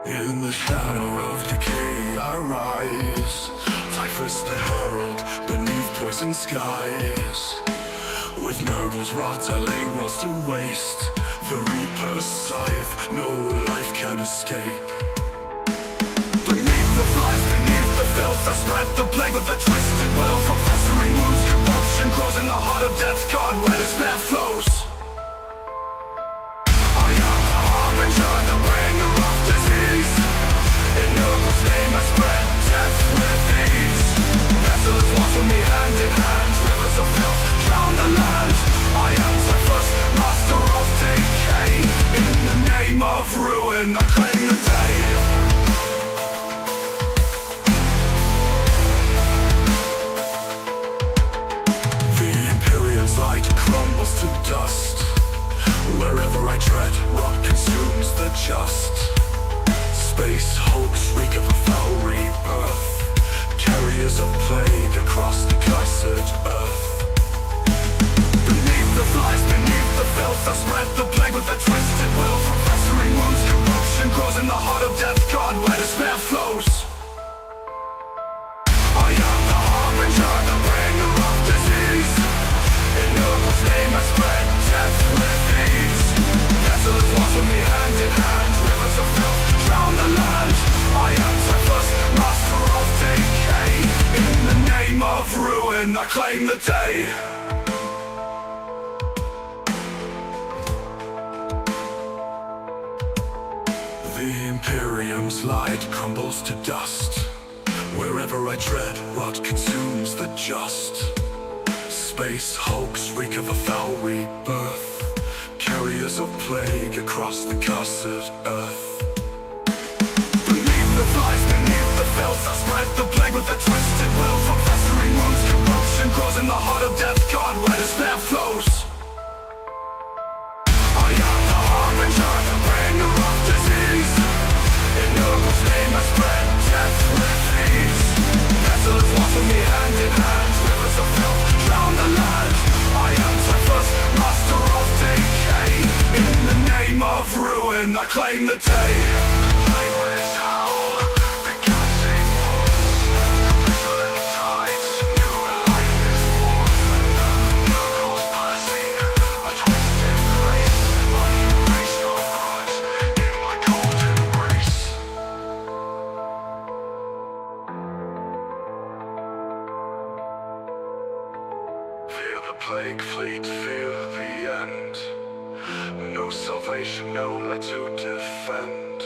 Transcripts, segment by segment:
In the shadow of decay I rise, Typhus the herald beneath poison skies. With Nurgle's rot I lay walls to waste, the Reaper's scythe no life can escape. Beneath the flies, beneath the filth I spread the plague with the twisted will. From festering wounds, corruption grows in the heart of Death Guard where despair flows. I am the harbinger, the bringer of disease. In Nurgle's name I spread death with ease. Vessels walk with me hand in hand, rivers of filth drown the land. I am Typhus, master of decay. In the name of ruin I claim the day. Light crumbles to dust. Wherever I tread, rot consumes the just. Space hulks reek of a foul rebirth, carriers of plague across the cursed earth. Beneath the flies, beneath the filth I spread the plague with a twisted will. From festering wounds, corruption grows in the heart of Death Guard where despair flows. I am the harbinger, the bringer of disease. In Nurgle's name I spread death with ease. Vessels walk with me hand in hand, rivers of filth drown the land. I am Typhus, master of decay. In the name of ruin I claim the day. The Imperium's light crumbles to dust. Wherever I tread, rot consumes the just. Space hulks reek of a foul rebirth, carriers of plague across the cursed earth. Beneath the flies, beneath the filth I spread the plague with a twisted will. From festering wounds, corruption grows in the heart of Death Guard where despair flows. I am the harbinger, the bringer of disease. In Nurgle's name I spread death with ease. Vessels walk with me hand in hand, rivers of filth drown the land. I am Typhus, master of decay. In the name of ruin I claim the day. Nightmares howl, the gassing pulse, Virulence tides, new life is born. Nurgle's passing, a twisted grace. My erase your rise in my cold embrace. Fear the plague fleet, fear the end. No salvation, no let to defend.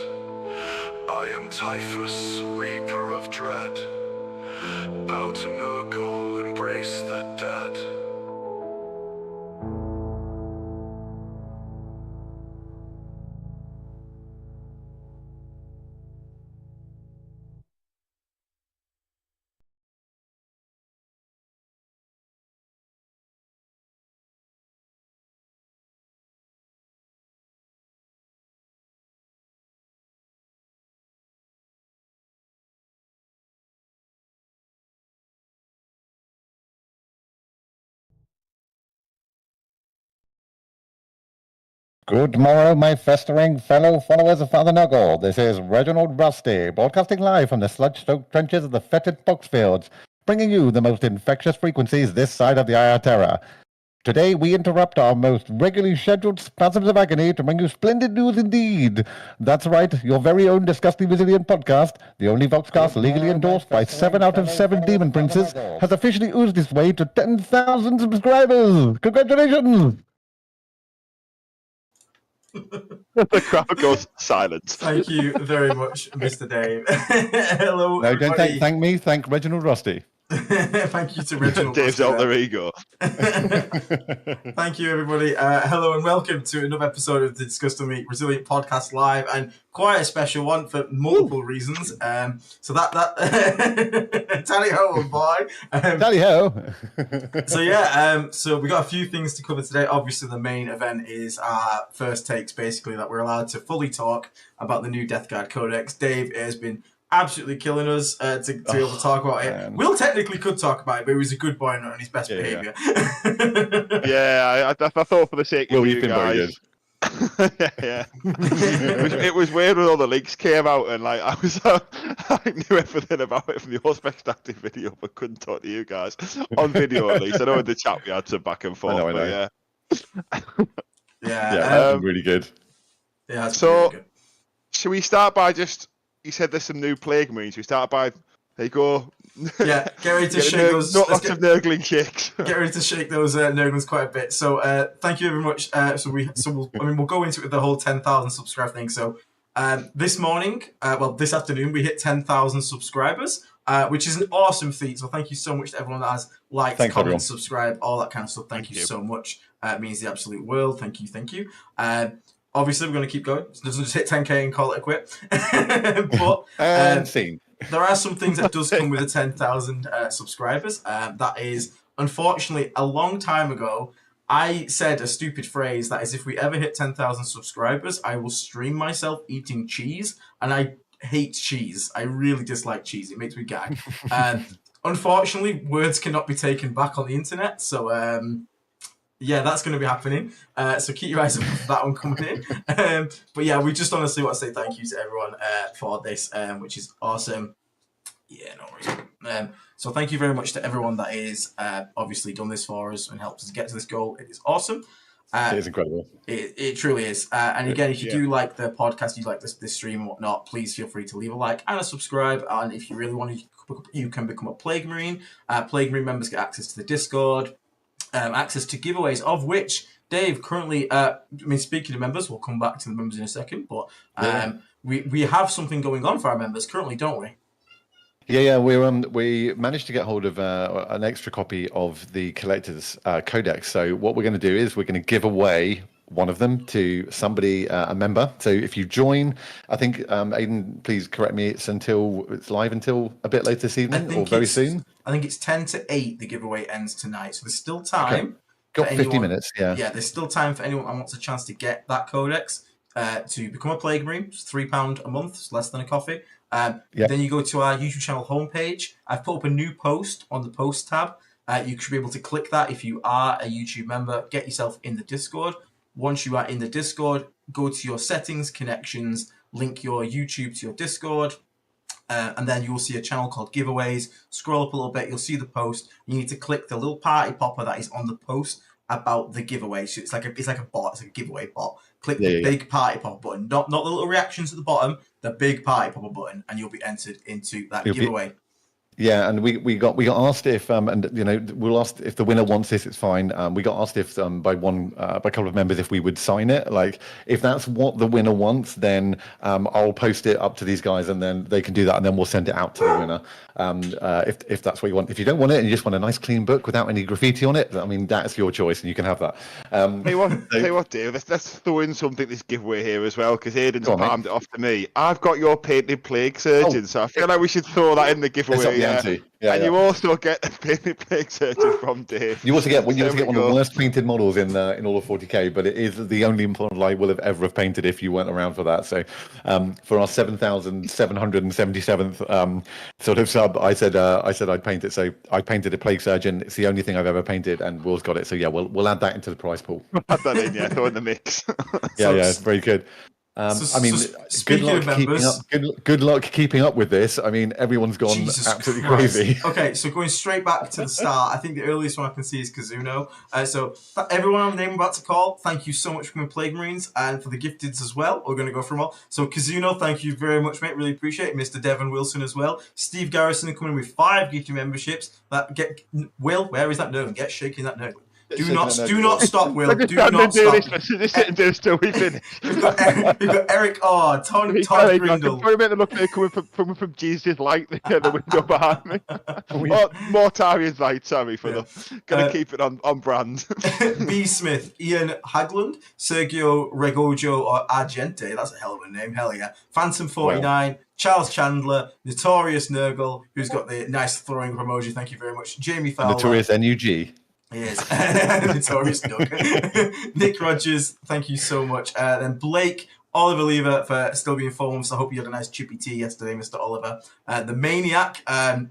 I am Typhus, reaper of dread. Bow to Nurgle, embrace the dead. Good morrow, my festering fellow followers of Father Nurgle. This is Reginald Rusty, broadcasting live from the sludge-soaked trenches of the fetid Poxfields, bringing you the most infectious frequencies this side of the Eye of Terror. Today, we interrupt our most regularly scheduled spasms of agony to bring you splendid news indeed. That's right, your very own Disgusting Resilient podcast, the only Voxcast legally endorsed by 7 out of 7 Demon Princes, has officially oozed its way to 10,000 subscribers. Congratulations! The crowd goes silent. Thank you very much, Mr. Dave. Hello, No, don't everybody. thank me, thank Reginald Rusty. Thank you to Reginald. Dave's out their ego. Thank you, everybody. Hello and welcome to another episode of the Disgusting Resilient Podcast Live, and quite a special one for multiple reasons. So that tally ho, boy. Tally ho. So we got a few things to cover today. Obviously, the main event is our first takes, basically, that we're allowed to fully talk about the new Death Guard Codex. Dave has been absolutely killing us to be able to talk about it. Will technically could talk about it, but he was a good boy and not on his best behaviour. Yeah, I thought for the sake of you guys. Yeah. It was weird when all the leaks came out, and like I knew everything about it from the Auspex active video, but couldn't talk to you guys on video at least. I know in the chat we had some back and forth, I know. yeah. Yeah, that's been really good. Yeah, so really good. should we start by you said there's some new plague marines. Should we start by there you go. Yeah, get ready to shake those. Not lots of nurgling shakes. Get ready to shake those nurglings quite a bit. So thank you very much. We'll go into it with the whole 10,000 subscribe thing. So this morning, this afternoon, we hit 10,000 subscribers, which is an awesome feat. So thank you so much to everyone that has liked, commented, subscribed, all that kind of stuff. Thank you so much. It means the absolute world. Thank you. Obviously, we're going to keep going. So it doesn't just hit 10k and call it a quit. But scene. There are some things that does come with the 10,000 subscribers. That is, unfortunately, a long time ago, I said a stupid phrase that is, if we ever hit 10,000 subscribers, I will stream myself eating cheese. And I hate cheese. I really dislike cheese. It makes me gag. Unfortunately, words cannot be taken back on the internet. So, yeah, that's going to be happening. So keep your eyes open for that one coming in. But yeah, we just honestly want to say thank you to everyone for this, which is awesome. Yeah, no worries. So thank you very much to everyone that is obviously done this for us and helped us get to this goal. It is awesome. It is incredible. It truly is. And again, if you do like the podcast, you like this stream and whatnot, please feel free to leave a like and a subscribe. And if you really want to, you can become a Plague Marine. Plague Marine members get access to the Discord. Access to giveaways, of which Dave currently, speaking of members, we'll come back to the members in a second, but we have something going on for our members currently, don't we? Yeah, we managed to get hold of an extra copy of the Collector's Codex. So what we're going to do is we're going to give away one of them to somebody, a member. So if you join, I think, Aiden, please correct me, it's live until a bit later this evening or very soon. I think it's 10 to 8 the giveaway ends tonight. So there's still time. Okay. Got 50 minutes, yeah. Yeah, there's still time for anyone that wants a chance to get that codex to become a Plague Marine. It's £3 a month. It's less than a coffee. Then you go to our YouTube channel homepage. I've put up a new post on the post tab. You should be able to click that if you are a YouTube member. Get yourself in the Discord. Once you are in the Discord, go to your settings, connections, link your YouTube to your Discord, and then you will see a channel called Giveaways. Scroll up a little bit, you'll see the post. You need to click the little party popper that is on the post about the giveaway. So it's like a bot, it's like a giveaway bot. Click the big party popper button, not the little reactions at the bottom, the big party popper button, and you'll be entered into that giveaway. Yeah, and we got asked if we'll ask if the winner wants this, it's fine. We got asked if by a couple of members if we would sign it. Like if that's what the winner wants, then I'll post it up to these guys and then they can do that and then we'll send it out to the winner. If that's what you want. If you don't want it and you just want a nice clean book without any graffiti on it, I mean that's your choice and you can have that. Tell you what, Dave, let's throw in something this giveaway here as well because Aiden's palmed it off to me. I've got your painted plague surgeon, so I feel like we should throw that in the giveaway. And you also get a painted plague surgeon from Dave. You also get one of the worst painted models in all of 40k, but it is the only model I will have painted if you weren't around for that. So for our 7,777th sort of sub, I said I'd paint it. So I painted a plague surgeon. It's the only thing I've ever painted, and Will's got it. So yeah, we'll add that into the prize pool. Add that in, throw in the mix. It's very good. Good luck keeping up with this. I mean, everyone's gone absolutely crazy. Okay, so going straight back to the start, I think the earliest one I can see is Kazuno. So everyone I'm about to call, thank you so much for coming Plague Marines and for the gifteds as well. We're going to go from all. So Kazuno, thank you very much, mate. Really appreciate it. Mr. Devon Wilson as well. Steve Garrison coming with 5 gifted memberships. Will, where is that nerd? Get shaking that nerd. Do not stop, Will. Do not stop. Just sit and do this till we finish. We've got Eric R. Todd Brindle. Probably make the look there coming from Jesus light the window behind me. Mortarion's light, sorry for Gonna keep it on brand. B. Smith, Ian Hagland, Sergio Regojo or Argente, that's a hell of a name, hell yeah. Phantom 49, wow. Charles Chandler, Notorious Nurgle, who's got the nice throwing up emoji, thank you very much. Jamie Fowler. Notorious NUG. Yes, Notorious Nurgle. Nick Rogers, thank you so much. Then Blake Oliver Lever for still being 4 months. I hope you had a nice chippy tea yesterday, Mr. Oliver. The Maniac,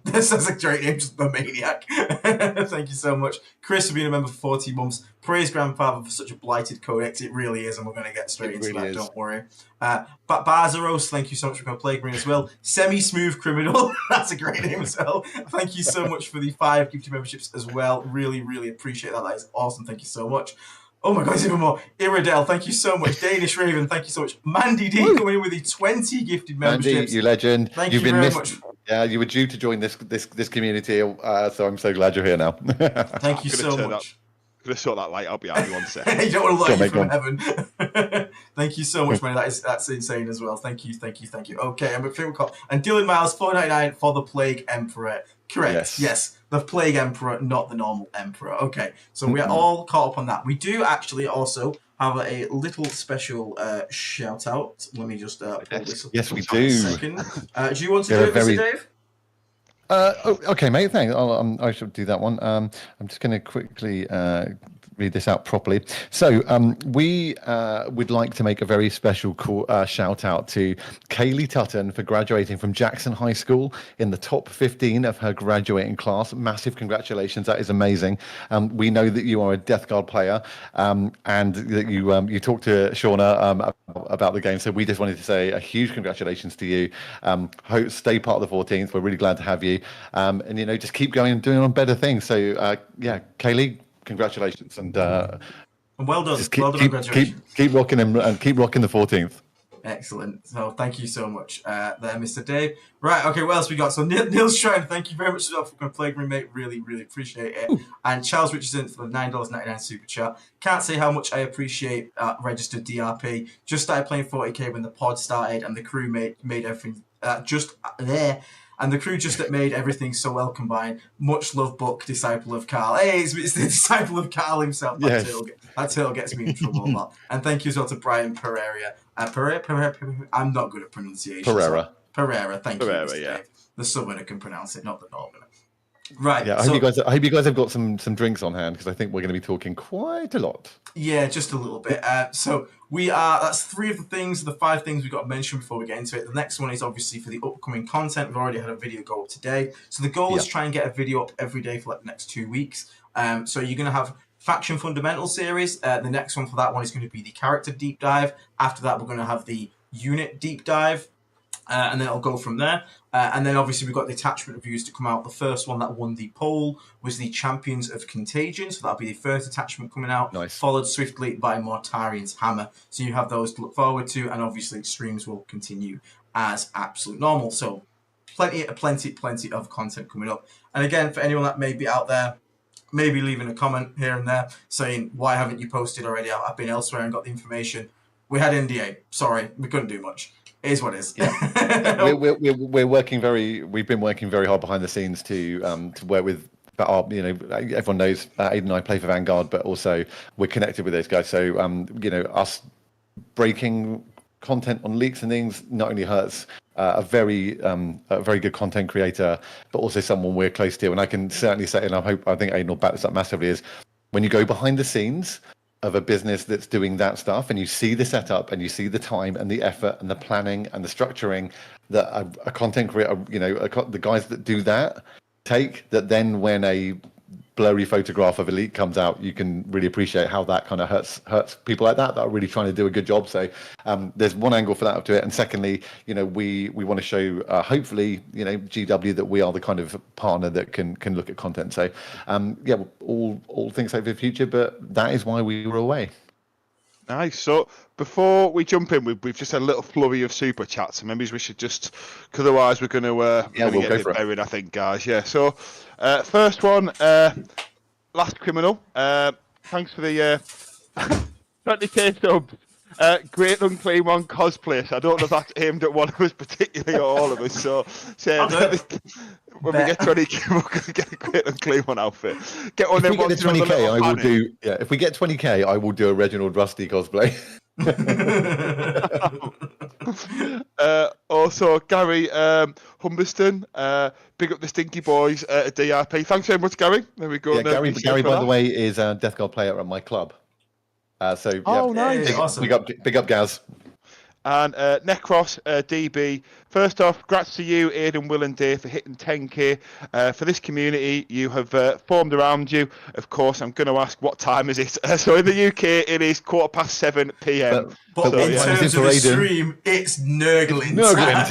this is a great name, just The Maniac. Thank you so much. Chris for being a member for 14 months. Praise Grandfather for such a blighted codex. It really is, and we're going to get straight into that, don't worry. But Barzaros, thank you so much for going to play green as well. Semi-Smooth Criminal, that's a great name as well. Thank you so much for the 5 gifted memberships as well. Really, really appreciate that. That is awesome. Thank you so much. Oh my God, even more. Iridel, thank you so much. Danish Raven, thank you so much. Mandy D coming in with the 20 gifted memberships. Mandy, you legend. Thank you very much. Yeah, you were due to join this community, so I'm so glad you're here now. Thank you so much. I'm going to sort that light out behind you one second. You don't want to light you from heaven. Thank you so much, man. That's insane as well. Thank you. Okay, and Dylan Miles, 499 for the Plague Emperor. Correct. Yes. The Plague Emperor, not the normal Emperor. Okay, so we are all caught up on that. We do actually also have a little special shout out. Let me just pull this up. Yes, we do. Second. Do you want to do it, Mr. Dave? Okay, mate. Thanks. I should do that one. I'm just going to quickly read this out properly. So we would like to make a very special shout out to Kaylee Tutton for graduating from Jackson High School in the top 15 of her graduating class. Massive congratulations. That is amazing. We know that you are a Death Guard player and that you talked to Shauna about the game. So we just wanted to say a huge congratulations to you. Stay part of the 14th. We're really glad to have you. And, just keep going and doing on better things. So, Kaylee, congratulations and well done. Keep rocking and keep rocking the 14th. Excellent. So thank you so much there, Mr. Dave. Right, okay, what else we got? So Neil Shrine, thank you very much for going to play green, mate. Really, really appreciate it. Ooh. And Charles Richardson for the $9.99 super chat. Can't say how much I appreciate registered DRP. Just started playing 40k when the pod started and the crew made everything just there. And the crew just made everything so well combined. Much love, Book, Disciple of Carl. Hey, it's the Disciple of Carl himself. That tail gets me in trouble a lot. And thank you as well to Brian Pereira. Pereira. I'm not good at pronunciation. Pereira. Thank you, Mr. Dave. The Southerner can pronounce it, not the Northerner. Right. Yeah, I hope you guys have got some drinks on hand because I think we're going to be talking quite a lot. Yeah, just a little bit. So that's 3 of the 5 things we've got to mention before we get into it. The next one is obviously for the upcoming content. We've already had a video go up today. So the goal is to try and get a video up every day for the next 2 weeks. So you're going to have Faction Fundamental series. The next one for that one is going to be the character deep dive. After that, we're going to have the unit deep dive. And then it'll go from there. And then obviously we've got the attachment reviews to come out. The first one that won the poll was the Champions of Contagion. So that'll be the first attachment coming out. Nice. Followed swiftly by Mortarion's Hammer. So you have those to look forward to. And obviously streams will continue as absolute normal. So plenty of content coming up. And again, for anyone that may be out there, maybe leaving a comment here and there saying, why haven't you posted already? I've been elsewhere and got the information. We had NDA. Sorry, we couldn't do much. It is what it is. Yeah. We've been working very hard behind the scenes to work with. Everyone knows Aiden and I play for Vanguard, but also we're connected with those guys. So us breaking content on leaks and things not only hurts a very good content creator, but also someone we're close to. And I can certainly say, and I think Aiden will back this up massively, is when you go behind the scenes of a business that's doing that stuff and you see the setup and you see the time and the effort and the planning and the structuring that a content creator, the guys that do that take, that then when a blurry photograph of Elite comes out, you can really appreciate how that kind of hurts people like that are really trying to do a good job. So there's one angle for that to it, and secondly, we want to show hopefully GW that we are the kind of partner that can look at content. So all things hope for the future, but that is why we were away. Nice. So before we jump in, we've just had a little flurry of super chats, so maybe we should just, because otherwise we're going to we'll get a bit buried, I think, guys. Yeah. So first one, Last Criminal. Thanks for the 20k subs. Great Unclean One cosplay. So I don't know if that's aimed at one of us particularly or all of us. So when we get 20k, we're going to get a Great Unclean One outfit. Get on. If we get 20k, I will do. Yeah, if we get 20k, I will do a Reginald Rusty cosplay. Also, Gary Humberston, big up the Stinky Boys at DRP. Thanks very much, Gary. There we go. Yeah, Gary, by the way, is a Death Guard player at my club. Nice. Awesome. Big up Gaz. And Necros, DB, first off, congrats to you, Aiden, Will and Dave, for hitting 10k. For this community you have formed around you. Of course, I'm going to ask, what time is it? So in the UK, it is 7:15 p.m. But so, in terms of the stream, it's Nurgling time.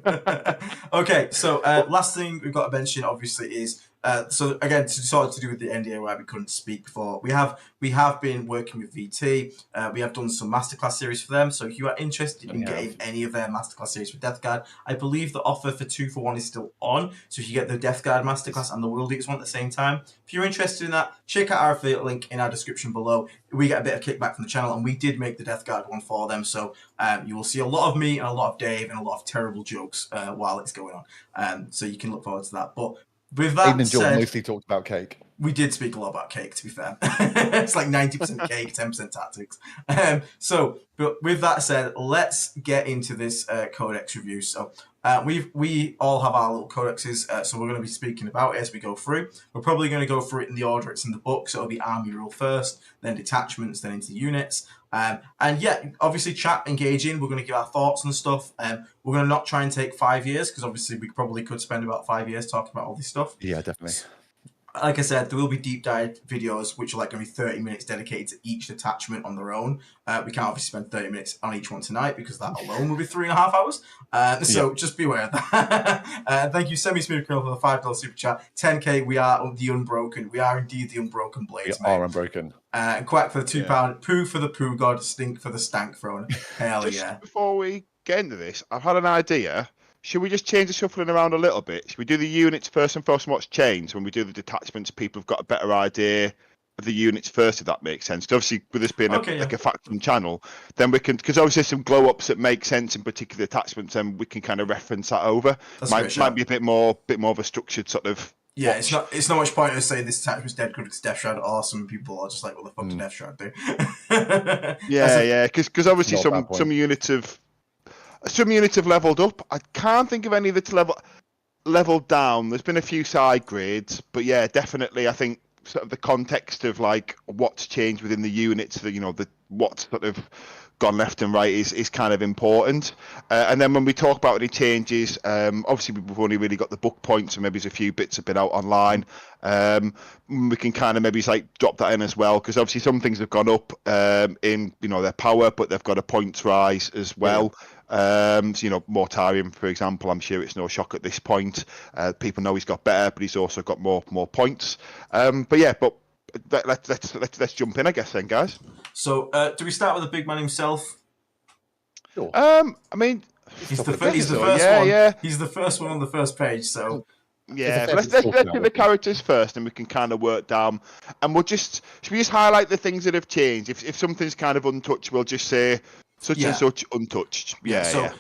Oh, okay, so last thing we've got to mention, obviously, is so again, sort of to do with the NDA why we couldn't speak before. We have been working with VT. We have done some masterclass series for them. So if you are interested in getting any of their masterclass series for Death Guard, I believe the offer for 2 for 1 is still on. So if you get the Death Guard masterclass and the World Eats one at the same time, if you're interested in that, check out our affiliate link in our description below. We get a bit of kickback from the channel, and we did make the Death Guard one for them. So you will see a lot of me and a lot of Dave and a lot of terrible jokes while it's going on. So you can look forward to that. But with that Aiden and Joel said, mostly talked about cake. We did speak a lot about cake, to be fair. It's like 90% cake, 10% tactics. But with that said, let's get into this codex review. So we all have our little codexes, so we're going to be speaking about it as we go through. We're probably going to go through it in the order it's in the book. So it'll be army rule first, then detachments, then into units. And yeah, obviously chat, engage in. We're going to give our thoughts and stuff. We're going to not try and take 5 years, because obviously we probably could spend about 5 years talking about all this stuff. Yeah, definitely. Like I said, there will be deep dive videos, which are like going to be 30 minutes dedicated to each detachment on their own. We can't obviously spend 30 minutes on each one tonight, because that alone will be 3.5 hours. So just be aware of that. Thank you, Semi Smooth Crill, for the $5 super chat. 10k, we are the Unbroken. We are indeed the Unbroken Blades. We are Unbroken. Quack for the £2. Poo for the Poo God. Stink for the Stank Throne. Hell yeah. Before we get into this, I've had an idea. Should we just change the shuffling around a little bit? Should we do the units first and foremost, what's changed? When we do the detachments, people have got a better idea of the units first, if that makes sense. Obviously, with this being like a faction channel, then we can, because obviously some glow-ups that make sense in particular attachments, and we can kind of reference that over. Might be a bit more of a structured sort of... Yeah, it's not much point to say this attachment's dead good, it's Death Shroud awesome. People are just like, what the fuck did Death Shroud do? yeah, because obviously some units have leveled up. I can't think of any that's leveled down. There's been a few side grades, but yeah, definitely I think sort of the context of like what's changed within the units, what's sort of gone left and right is kind of important. And then when we talk about any changes, obviously we've only really got the book points, and maybe there's a few bits have been out online. We can kind of maybe like drop that in as well, because obviously some things have gone up in their power, but they've got a points rise as well. Mortarion, for example, I'm sure it's no shock at this point. People know he's got better, but he's also got more points. Let's jump in, I guess, then, guys. So, do we start with the big man himself? Sure. I mean, he's the first one. Yeah. He's the first one on the first page. So, yeah. Let's do the characters first, and we can kind of work down. And should we just highlight the things that have changed? If something's kind of untouched, we'll just say such and such untouched. Yeah.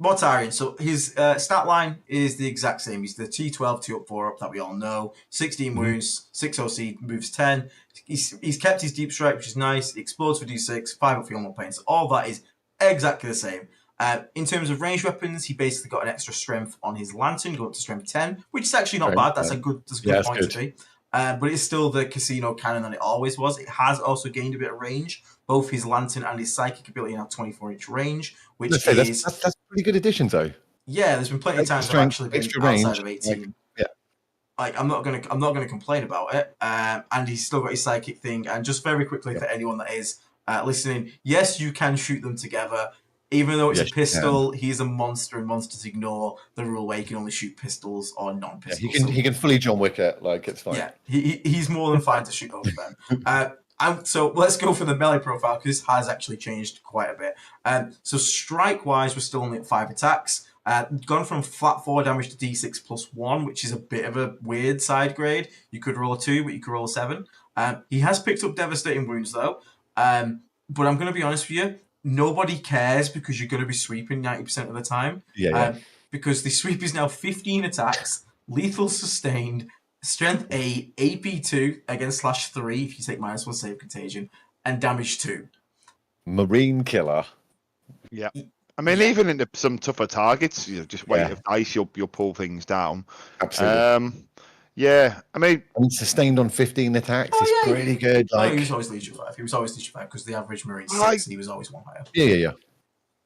Mortarion. So his stat line is the exact same. He's the T12 2 up 4 up that we all know. 16 wounds, 6 OC, moves 10. He's kept his deep strike, which is nice. He explodes for D6, 5 up for normal pain. So all that is exactly the same. In terms of ranged weapons, he basically got an extra strength on his lantern, going up to strength 10, which is actually not bad. That's a good point to be. But it's still the casino cannon that it always was. It has also gained a bit of range. Both his lantern and his psychic ability now 24-inch range, which that's pretty good additions, though. Yeah, there's been plenty of times I've actually been outside of 18. I'm not gonna complain about it. And he's still got his psychic thing. And just very quickly for anyone that is listening, yes, you can shoot them together. Even though it's a pistol, he's a monster, and monsters ignore the rule where you can only shoot pistols or non-pistols. Yeah, he can fully John Wick it, like it's fine. Yeah, he's more than fine to shoot both of them. So let's go for the melee profile, because this has actually changed quite a bit. So strike-wise, we're still only at 5 attacks. Gone from flat 4 damage to D6 plus 1, which is a bit of a weird side grade. You could roll a 2, but you could roll a 7. He has picked up devastating wounds, though. But I'm going to be honest with you, nobody cares, because you're going to be sweeping 90% of the time. Because the sweep is now 15 attacks, lethal sustained, strength 8, AP 2 against /3 if you take -1 save contagion, and damage 2. Marine killer. Yeah. I mean, even into some tougher targets, just weight of dice, you'll pull things down. Absolutely. Yeah, I mean, sustained on 15 attacks is pretty good. He was always Legion 5. He was always Legion 5 because the average Marine 6, and he was always one higher. Yeah.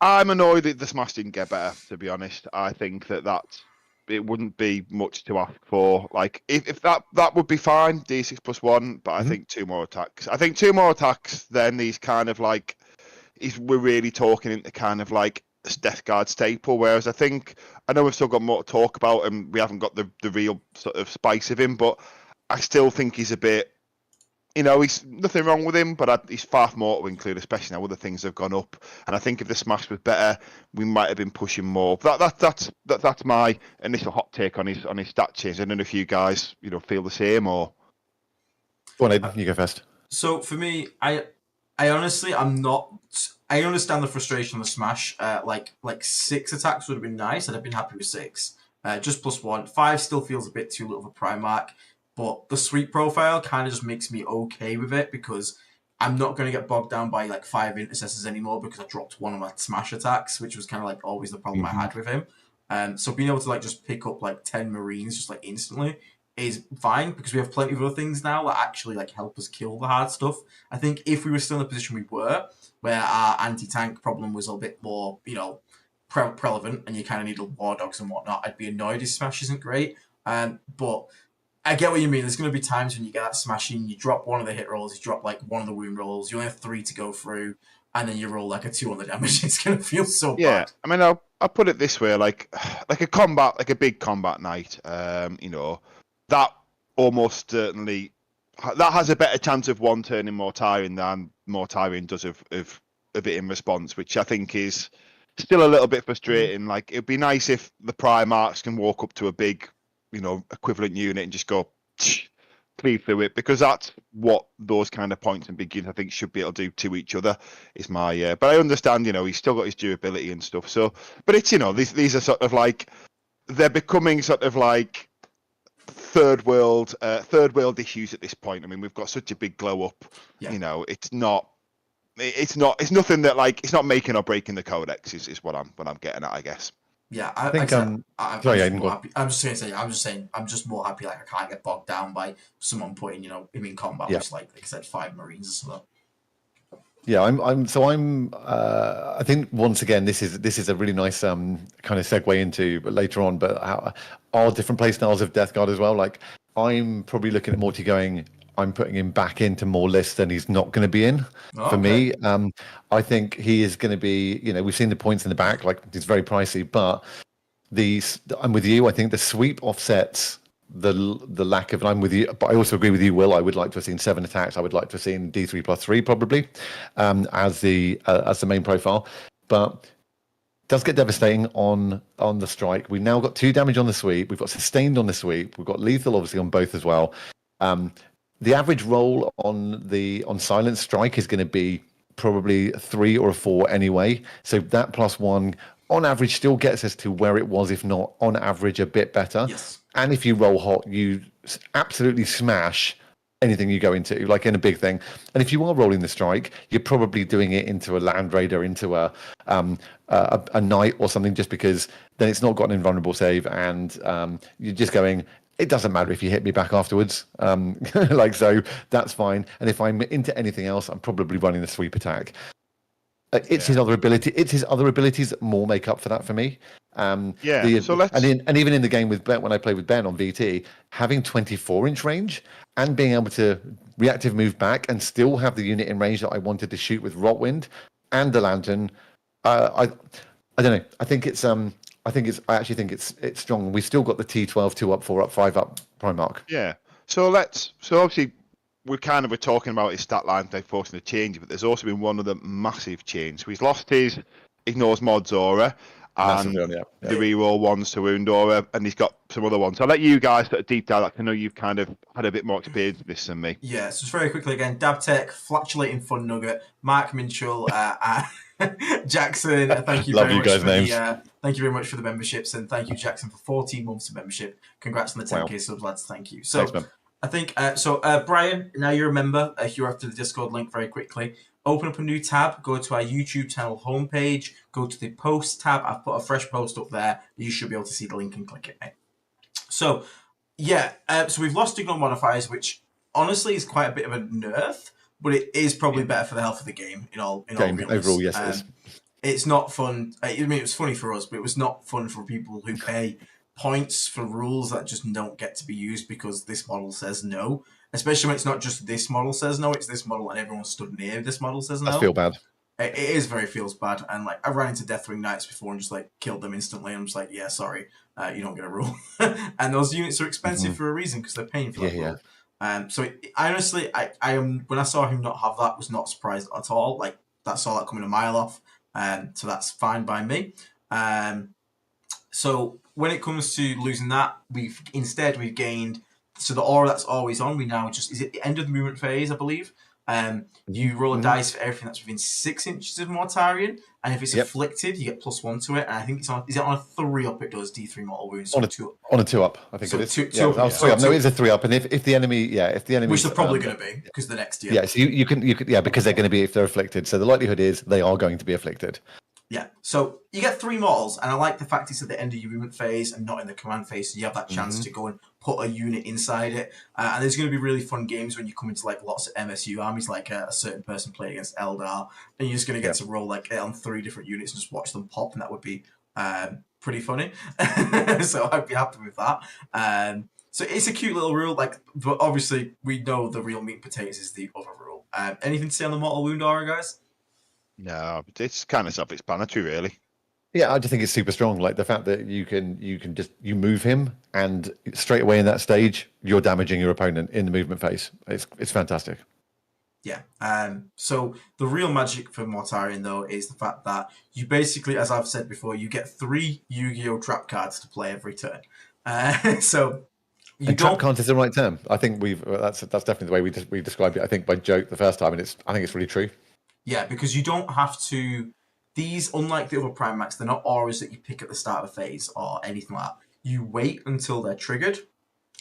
I'm annoyed that the Smash didn't get better, to be honest. I think that it wouldn't be much to ask for. Like, if that would be fine, D6 +1, but I think 2 more attacks. I think 2 more attacks, then he's kind of like, we're really talking into kind of like Death Guard staple, whereas I know we've still got more to talk about and we haven't got the real sort of spice of him, but I still think he's a bit, he's nothing wrong with him, but he's far more to include, especially now other things have gone up. And I think if the Smash was better, we might have been pushing more. That's my initial hot take on his stat change. I don't know if you guys feel the same or. Go on, Aiden, you go first. So for me, I honestly, I understand the frustration on the Smash. Like 6 attacks would have been nice. I'd have been happy with 6. Just +1. 5 still feels a bit too little of a prime mark. But the sweep profile kind of just makes me okay with it because I'm not going to get bogged down by like 5 intercessors anymore because I dropped one of my Smash attacks, which was kind of like always the problem I had with him. So being able to like just pick up like 10 Marines just like instantly is fine because we have plenty of other things now that actually like help us kill the hard stuff. I think if we were still in the position we were, where our anti-tank problem was a bit more, prevalent and you kind of needed war dogs and whatnot, I'd be annoyed if Smash isn't great. But I get what you mean. There's going to be times when you get that smashing, you drop one of the hit rolls, you drop like one of the wound rolls, you only have 3 to go through, and then you roll like a 2 on the damage. It's going to feel so bad. I mean, I'll put it this way, like a big combat night, that almost certainly, that has a better chance of one turning Mortarion than Mortarion does of it in response, which I think is still a little bit frustrating. Like, it'd be nice if the Primarchs can walk up to a big, equivalent unit and just go cleave through it, because that's what those kind of points and begins I think should be able to do to each other. Is my but I understand, he's still got his durability and stuff. So, but it's these are sort of like, they're becoming sort of like third world issues at this point. I mean, we've got such a big glow up. Yeah. It's nothing that like, it's not making or breaking the codex is what I'm getting at, I guess. Yeah, I think I'm just more happy like I can't get bogged down by someone putting him in combat with like I said 5 Marines or something. Yeah, I think once again this is a really nice kind of segue into later on, but our different play styles of Death Guard as well. Like, I'm probably looking at Morty going, I'm putting him back into more lists than he's not going to be in. For me, I think he is going to be, we've seen the points in the back, like it's very pricey, but I'm with you. I think the sweep offsets the lack of, and I'm with you, but I also agree with you, Will. I would like to have seen 7 attacks. I would like to have seen D3+3 probably as the main profile, but it does get devastating on the strike. We've now got 2 damage on the sweep. We've got sustained on the sweep. We've got lethal obviously on both as well. The average roll on silent strike is going to be probably 3 or 4 anyway. So that +1 on average still gets us to where it was, if not on average a bit better. Yes. And if you roll hot, you absolutely smash anything you go into, like in a big thing. And if you are rolling the strike, you're probably doing it into a Land Raider, into a Knight or something, just because then it's not got an invulnerable save, and you're just going, it doesn't matter if you hit me back afterwards. So that's fine. And if I'm into anything else, I'm probably running the sweep attack. His other ability. It's his other abilities that more make up for that for me. And even in the game with Ben, when I played with Ben on VT, having 24-inch range and being able to reactive move back and still have the unit in range that I wanted to shoot with Rotwind and the Lantern. I don't know. I actually think it's strong. We've still got the T12 2 up, 4 up, 5 up Primarch. Yeah. So obviously we're talking about his stat line, they're forcing a change, but there's also been one other massive change. So he's lost his ignores mods aura and the reroll ones to wound aura, and he's got some other ones. So I'll let you guys sort of deep dive. I know you've kind of had a bit more experience with this than me. Yeah, so just very quickly again, Dabtech, Flatulating Fun Nugget, Mark Minchell, Jackson, thank you Love very you much guys' for names. thank you very much for the memberships, and thank you Jackson for 14 months of membership. Congrats on the 10k subs, lads. Thank you. So Thanks, I think Brian, now you're a member. You're after the Discord link very quickly. Open up a new tab, go to our YouTube channel homepage, go to the post tab. I've put a fresh post up there. You should be able to see the link and click it, mate. So Yeah, so we've lost ignore modifiers, which honestly is quite a bit of a nerf, but it is probably better for the health of the game in all realness. Overall, yes, it is. It's not fun. I mean, it was funny for us, but it was not fun for people who pay points for rules that just don't get to be used because this model says no. Especially when it's not just this model says no, it's this model and everyone stood near this model says no. I feel bad. It is very feels bad, and like I ran into Deathwing Knights before and just like killed them instantly. And I'm just like, yeah, sorry, you don't get a rule. And those units are expensive for a reason because they're paying for that rule. So honestly, I am when I saw him not have that, was not surprised at all. Like that saw that coming a mile off, so that's fine by me. So when it comes to losing that, we've gained. So the aura that's always on, we now just is it the end of the movement phase, I believe. You roll a dice for everything that's within 6 inches of Mortarion, and if it's afflicted, you get +1 to it. And I think it's on. Is it on a 3-up? It does D3 mortal wounds. On a 2-up, I think so it is. 2-up. No, it is a 3-up, and if the enemy, which they're probably going to be because the next year. Yeah, so you can, because they're going to be if they're afflicted. So the likelihood is they are going to be afflicted. Yeah, so you get 3 mortals, and I like the fact it's at the end of your movement phase and not in the command phase, so you have that chance to go and put a unit inside it. And there's going to be really fun games when you come into like lots of MSU armies, like a certain person playing against Eldar, and you're just going to get to roll like on 3 different units and just watch them pop, and that would be pretty funny. So I'd be happy with that. So it's a cute little rule, like, but obviously we know the real meat and potatoes is the other rule. Anything to say on the mortal wound aura, guys? No, it's kind of self-explanatory, really. Yeah, I just think it's super strong. Like the fact that you can just move him, and straight away in that stage you're damaging your opponent in the movement phase. It's fantastic. Yeah. So the real magic for Mortarion though is the fact that you basically, as I've said before, you get 3 Yu-Gi-Oh trap cards to play every turn. So you don't. Trap cards is the right term. I think that's definitely the way we described it. I think by joke the first time, and I think it's really true. Yeah, because you don't have to. These, unlike the other Prime Max, they're not auras that you pick at the start of a phase or anything like that. You wait until they're triggered,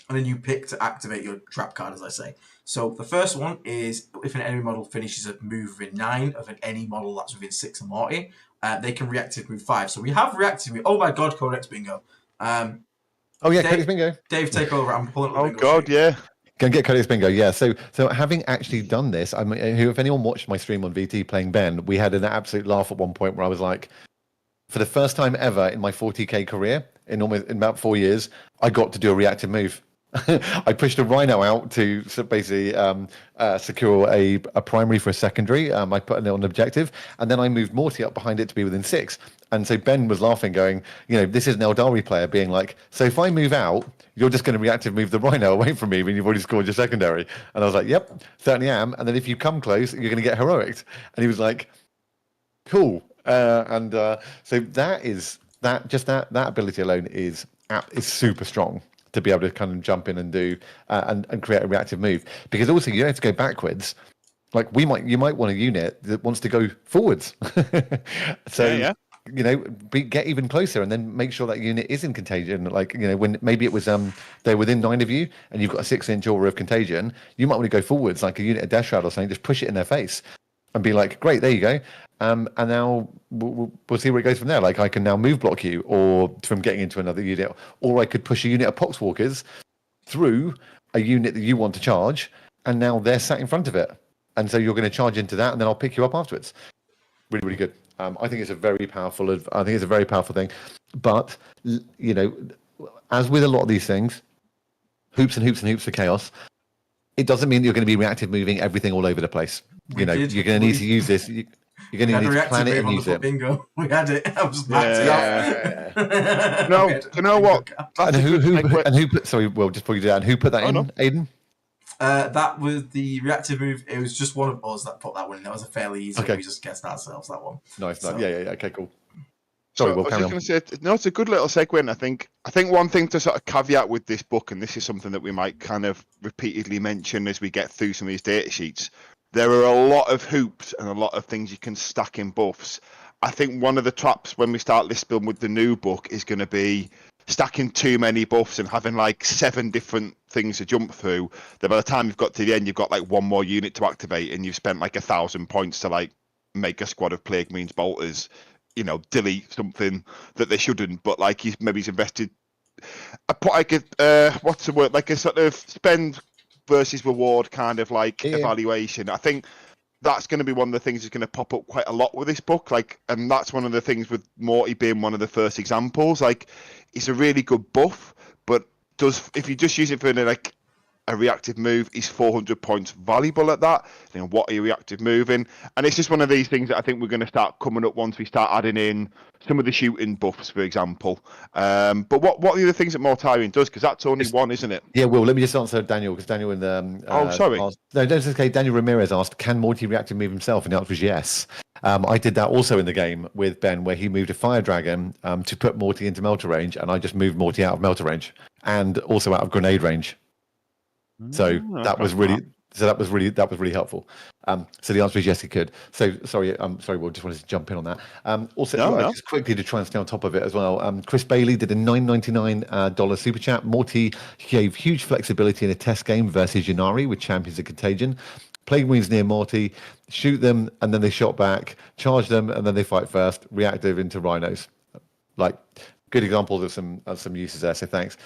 and then you pick to activate your trap card, as I say. So the first one is if an enemy model finishes a move within 9 of any model that's within 6 or more, they can reactive move 5. So we have reactive move. Oh my god, Codex bingo. Codex bingo. Dave, take over. I'm pulling up the bingo god, sheet. yeah. Go and get Codex bingo. Yeah. So having actually done this, I mean, if anyone watched my stream on VT playing Ben, we had an absolute laugh at one point where I was like, for the first time ever in my 40k career, in about 4 years, I got to do a reactive move. I pushed a Rhino out to basically secure a primary for a secondary. I put it on an objective, and then I moved Morty up behind it to be within 6. And so Ben was laughing, going, this is an Eldari player being like, so if I move out, you're just going to reactive move the Rhino away from me when you've already scored your secondary. And I was like, yep, certainly am. And then if you come close, you're going to get heroic. And he was like, cool. So that ability alone is super strong to be able to kind of jump in and do and create a reactive move. Because also you don't have to go backwards. Like you might want a unit that wants to go forwards. So get even closer and then make sure that unit is in contagion. Like when maybe it was they're within 9 of you and you've got a 6-inch aura of contagion, you might want to go forwards like a unit of Death Shroud or something. Just push it in their face and be like, great, there you go. And now we'll see where it goes from there. Like I can now move block you, or from getting into another unit, or I could push a unit of Poxwalkers through a unit that you want to charge, and now they're sat in front of it, and so you're going to charge into that, and then I'll pick you up afterwards. Really, really good. I think it's a very powerful. I think it's a very powerful thing. But as with a lot of these things, hoops and hoops and hoops for chaos. It doesn't mean that you're going to be reactive moving everything all over the place. You're going to need to use this. You're going to need to plan it and use it. Bingo. We had it. I was No, you know what? And who put? Sorry, well, just before you do that, and who put that in, Aiden? That was the reactive move. It was just one of us that put that one in. That was a fairly easy. Okay. We just guessed ourselves that one. Nice. Yeah. Okay, cool. Sorry, I was just going to say, no, it's a good little segue, and I think one thing to sort of caveat with this book, and this is something that we might kind of repeatedly mention as we get through some of these data sheets, there are a lot of hoops and a lot of things you can stack in buffs. I think one of the traps when we start list building with the new book is going to be stacking too many buffs and having like 7 different things to jump through, that by the time you've got to the end, you've got like one more unit to activate, and you've spent like 1,000 points to like make a squad of Plague Means Bolters, delete something that they shouldn't, but like he's invested put like a what's the word? Like a sort of spend versus reward kind of like evaluation. I think that's going to be one of the things that's going to pop up quite a lot with this book. Like, and that's one of the things with Morty being one of the first examples. Like, it's a really good buff, but if you just use it for like a reactive move, is 400 points valuable at that? You know, what are you reactive moving? And it's just one of these things that I think we're going to start coming up once we start adding in some of the shooting buffs, for example. But what are the other things that Mortarion does? Because that's only one, isn't it? Yeah, well, let me just answer Daniel, because Daniel in the... sorry. No, that's okay. Daniel Ramirez asked, can Morty reactive move himself? And the answer was yes. I did that also in the game with Ben, where he moved a fire dragon to put Morty into melter range, and I just moved Morty out of melter range and also out of grenade range. So that was really helpful. So the answer is yes, he could. So sorry, Will, just wanted to jump in on that. Just quickly to try and stay on top of it as well. Chris Bailey did a $9.99 super chat. Morty gave huge flexibility in a test game versus Ynnari with Champions of Contagion. Plague Marines near Morty, shoot them and then they shot back, charge them and then they fight first, reactive into rhinos. Like, good examples of some uses there, so thanks.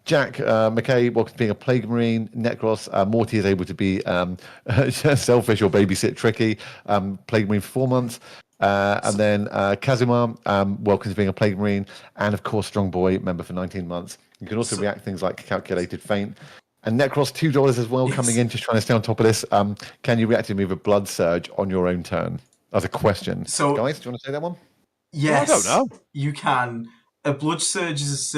Jack McKay, welcome to being a Plague Marine. Necros, Morty is able to be selfish or babysit tricky. Plague Marine for 4 months. And then Kazuma, welcome to being a Plague Marine. And of course, Strong Boy, member for 19 months. You can also react things like Calculated Feint. And Necros, $2 as well, coming in, just trying to stay on top of this. Can you react to move a Blood Surge on your own turn? As a question. So, guys, do you want to say that one? Yes, I don't know. You can. A Blood Surge is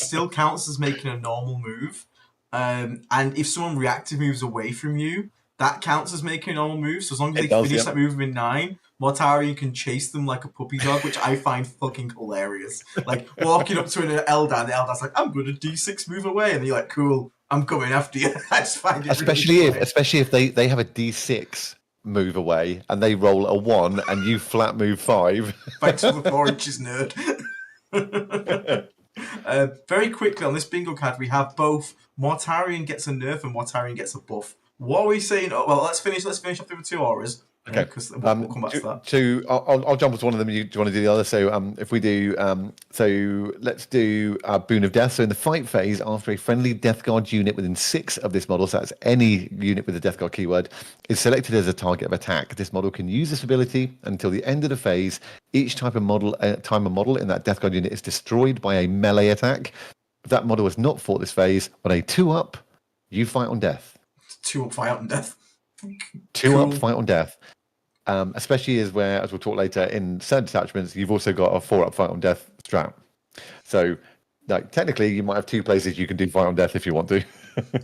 still counts as making a normal move, and if someone reactive moves away from you, that counts as making a normal move. So as long as they finish that move within 9, Mortarion can chase them like a puppy dog, which I find fucking hilarious. Like walking up to an Eldar, and the Eldar's like, "I'm going to D6 move away," and you're like, "Cool, I'm coming after you." I just find it especially if they have a D6 move away and they roll a 1 and you flat move 5. Thanks for the 4 inches, nerd. Very quickly on this bingo card, we have both Mortarion gets a nerf and Mortarion gets a buff. What are we saying? Oh, well, let's finish off the 2 auras. Okay, because we'll come back to that. I'll jump to one of them. Do you want to do the other? So, if we do, let's do Boon of Death. So, in the fight phase, after a friendly Death Guard unit within 6 of this model, so that's any unit with a Death Guard keyword, is selected as a target of attack. This model can use this ability until the end of the phase. Each time a model in that Death Guard unit is destroyed by a melee attack. If that model has not fought this phase, on a 2-up, you fight on death. 2-up fight on death. 2-up fight on death. Especially as we'll talk later, in certain detachments, you've also got a 4-up fight on death strat. So, like, technically, you might have 2 places you can do fight on death if you want to.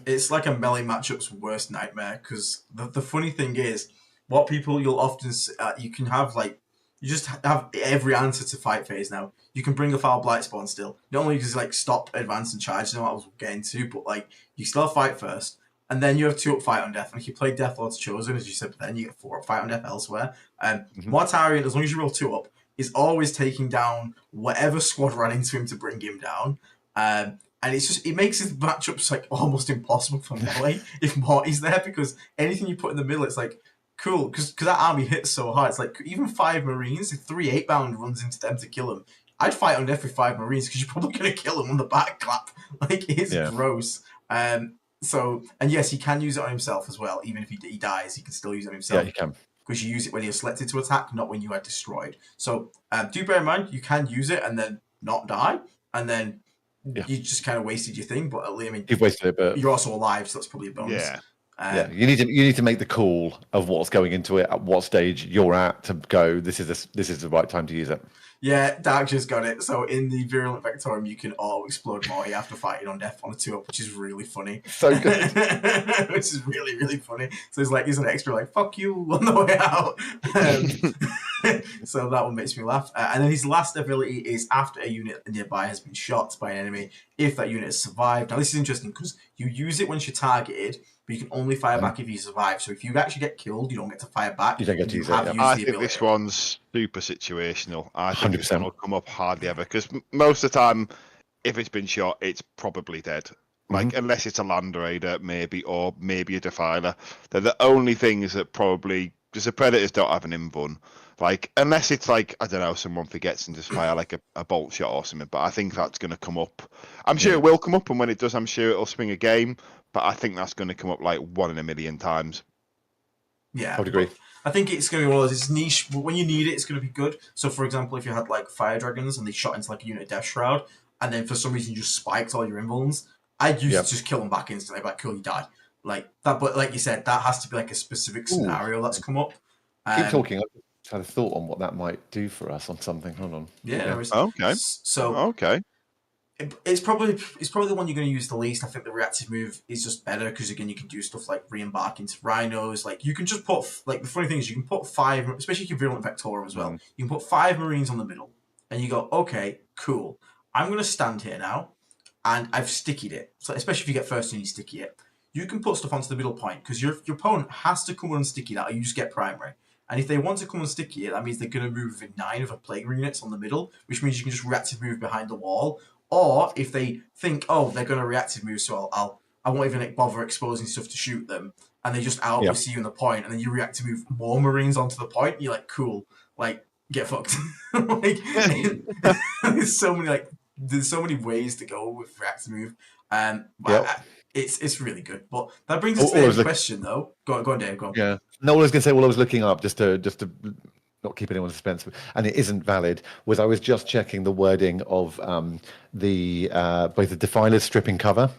It's like a melee matchup's worst nightmare, because the funny thing is, what people you'll often you can have, like, you just have every answer to fight phase now. You can bring a foul blight spawn still. Not only does it, like, stop advance and charge, what I was getting to, but, like, you still have fight first. And then you have 2-up fight on death. And if you play Death Lord's Chosen, as you said, then you get 4-up fight on death elsewhere. Mortarion, as long as you roll 2-up, is always taking down whatever squad ran into him to bring him down. And it makes his matchups like almost impossible for melee if Morty's there, because anything you put in the middle, it's like, cool, because that army hits so hard. It's like, even 5 Marines, if 3 8-bound runs into them to kill him, I'd fight on death with 5 Marines, because you're probably going to kill him on the back clap. Like, it's gross. So, and yes, he can use it on himself as well. Even if he dies, he can still use it on himself. Yeah, he can. Because you use it when you're selected to attack, not when you are destroyed. So, do bear in mind, you can use it and then not die, and then you just kind of wasted your thing. But I mean, you've wasted it, but you're also alive, so that's probably a bonus. Yeah. You need to make the call of what's going into it, at what stage you're at, to go, this is the right time to use it. Yeah, Dark just got it. So in the Virulent Vectorium, you can auto-explode Morty after fighting on death on a 2-up, which is really funny. So good. Which is really, really funny. So he's an extra, like, fuck you on the way out. So that one makes me laugh. And then his last ability is after a unit nearby has been shot by an enemy, if that unit has survived. Now this is interesting, because you use it once you're targeted, but you can only fire back if you survive. So if you actually get killed, you don't get to fire back. You don't get to use it. I think this one's super situational. I think 100%. This one will come up hardly ever, because most of the time, if it's been shot, it's probably dead. Like, unless it's a Land Raider, maybe, or maybe a Defiler. They're the only things that probably, because the Predators don't have an invuln. Like, unless it's like, I don't know, someone forgets and just fire like a bolt shot or something. But I think that's going to come up. I'm sure it will come up, and when it does, I'm sure it'll swing a game. But I think that's going to come up like 1 in a million times. Yeah, I would agree. I think it's going to be one of those, it's niche, but when you need it, it's going to be good. So, for example, if you had like fire dragons and they shot into like a unit of Death Shroud, and then for some reason you just spiked all your invulns, I'd use to just kill them back instantly, like, cool, you die. Like that, but like you said, that has to be like a specific scenario that's come up. Keep talking. I just had a thought on what that might do for us on something. Hold on. Yeah. Okay. So okay. It's probably the one you're going to use the least. I think the reactive move is just better because again you can do stuff like re-embark into rhinos. Like you can just put like the funny thing is you can put 5, especially if you're Virulent Vectorum as well. You can put 5 Marines on the middle, and you go, okay, cool. I'm going to stand here now, and I've stickied it. So especially if you get first and you sticky it, you can put stuff onto the middle point because your opponent has to come and sticky that, or you just get primary. And if they want to come and sticky it, that means they're going to move within 9 of a plague units on the middle, which means you can just reactive move behind the wall. Or if they think, oh, they're going to reactive move, so I won't even bother exposing stuff to shoot them, and they just see you in the point, and then you reactive move more Marines onto the point. You're like, cool, like get fucked. Like there's so many ways to go with reactive move, and it's really good. But that brings us to the next question, though. Go on, Dave. Go on. Yeah. No, I was going to say. Well, I was looking up just to not keep anyone in suspense, and it isn't valid. Was I was just checking the wording of both the Defilers stripping cover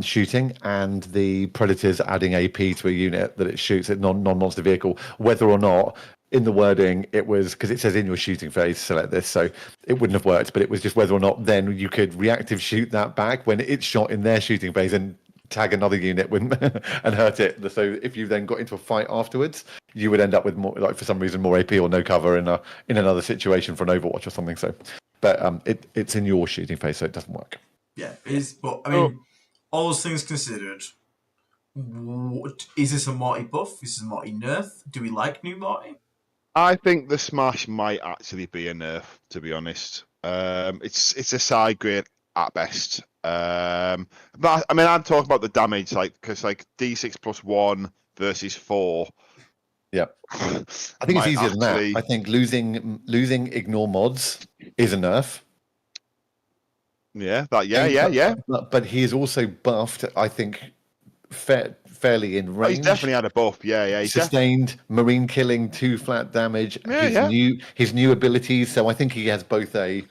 shooting and the Predators adding AP to a unit that it shoots at non-monster vehicle, whether or not in the wording it was, because it says in your shooting phase select this, so it wouldn't have worked, but it was just whether or not then you could reactive shoot that back when it's shot in their shooting phase and tag another unit and hurt it. So if you then got into a fight afterwards, you would end up with more, like for some reason, more AP or no cover in another situation for an Overwatch or something. So, but it's in your shooting phase, so it doesn't work. Yeah, it is. But I mean, all those things considered, is this a Morty buff? Is this a Morty nerf? Do we like new Morty? I think the smash might actually be a nerf, to be honest. It's a side grade at best. But I mean, I'm talking about the damage, like, because like D6 + 1 versus 4. Yeah, I think it's easier than that. I think losing ignore mods is a nerf. Yeah, But he is also buffed, I think, fairly in range. He's definitely had a buff. Yeah. Sustained Marine killing, 2 flat damage. His new abilities. So I think he has both a.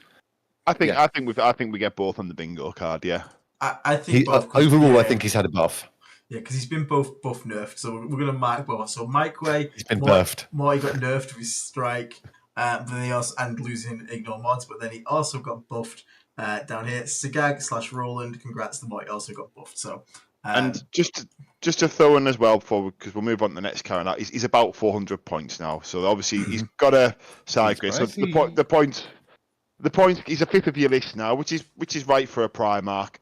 I think we get both on the bingo card. Yeah. I think overall, I think he's had a buff. Yeah, because he's been both buff nerfed. So we're going to mark both. So Mike Way, he's been buffed. Morty got nerfed with his strike, then he also, and losing ignore mods, but then he also got buffed down here. Sigag / Roland, congrats, the Morty also got buffed. So and just to throw in as well, because we'll move on to the next character. He's about 400 points now. So obviously he's got a side grade. So the point, he's a 5th of your list now, which is right for a Primarch.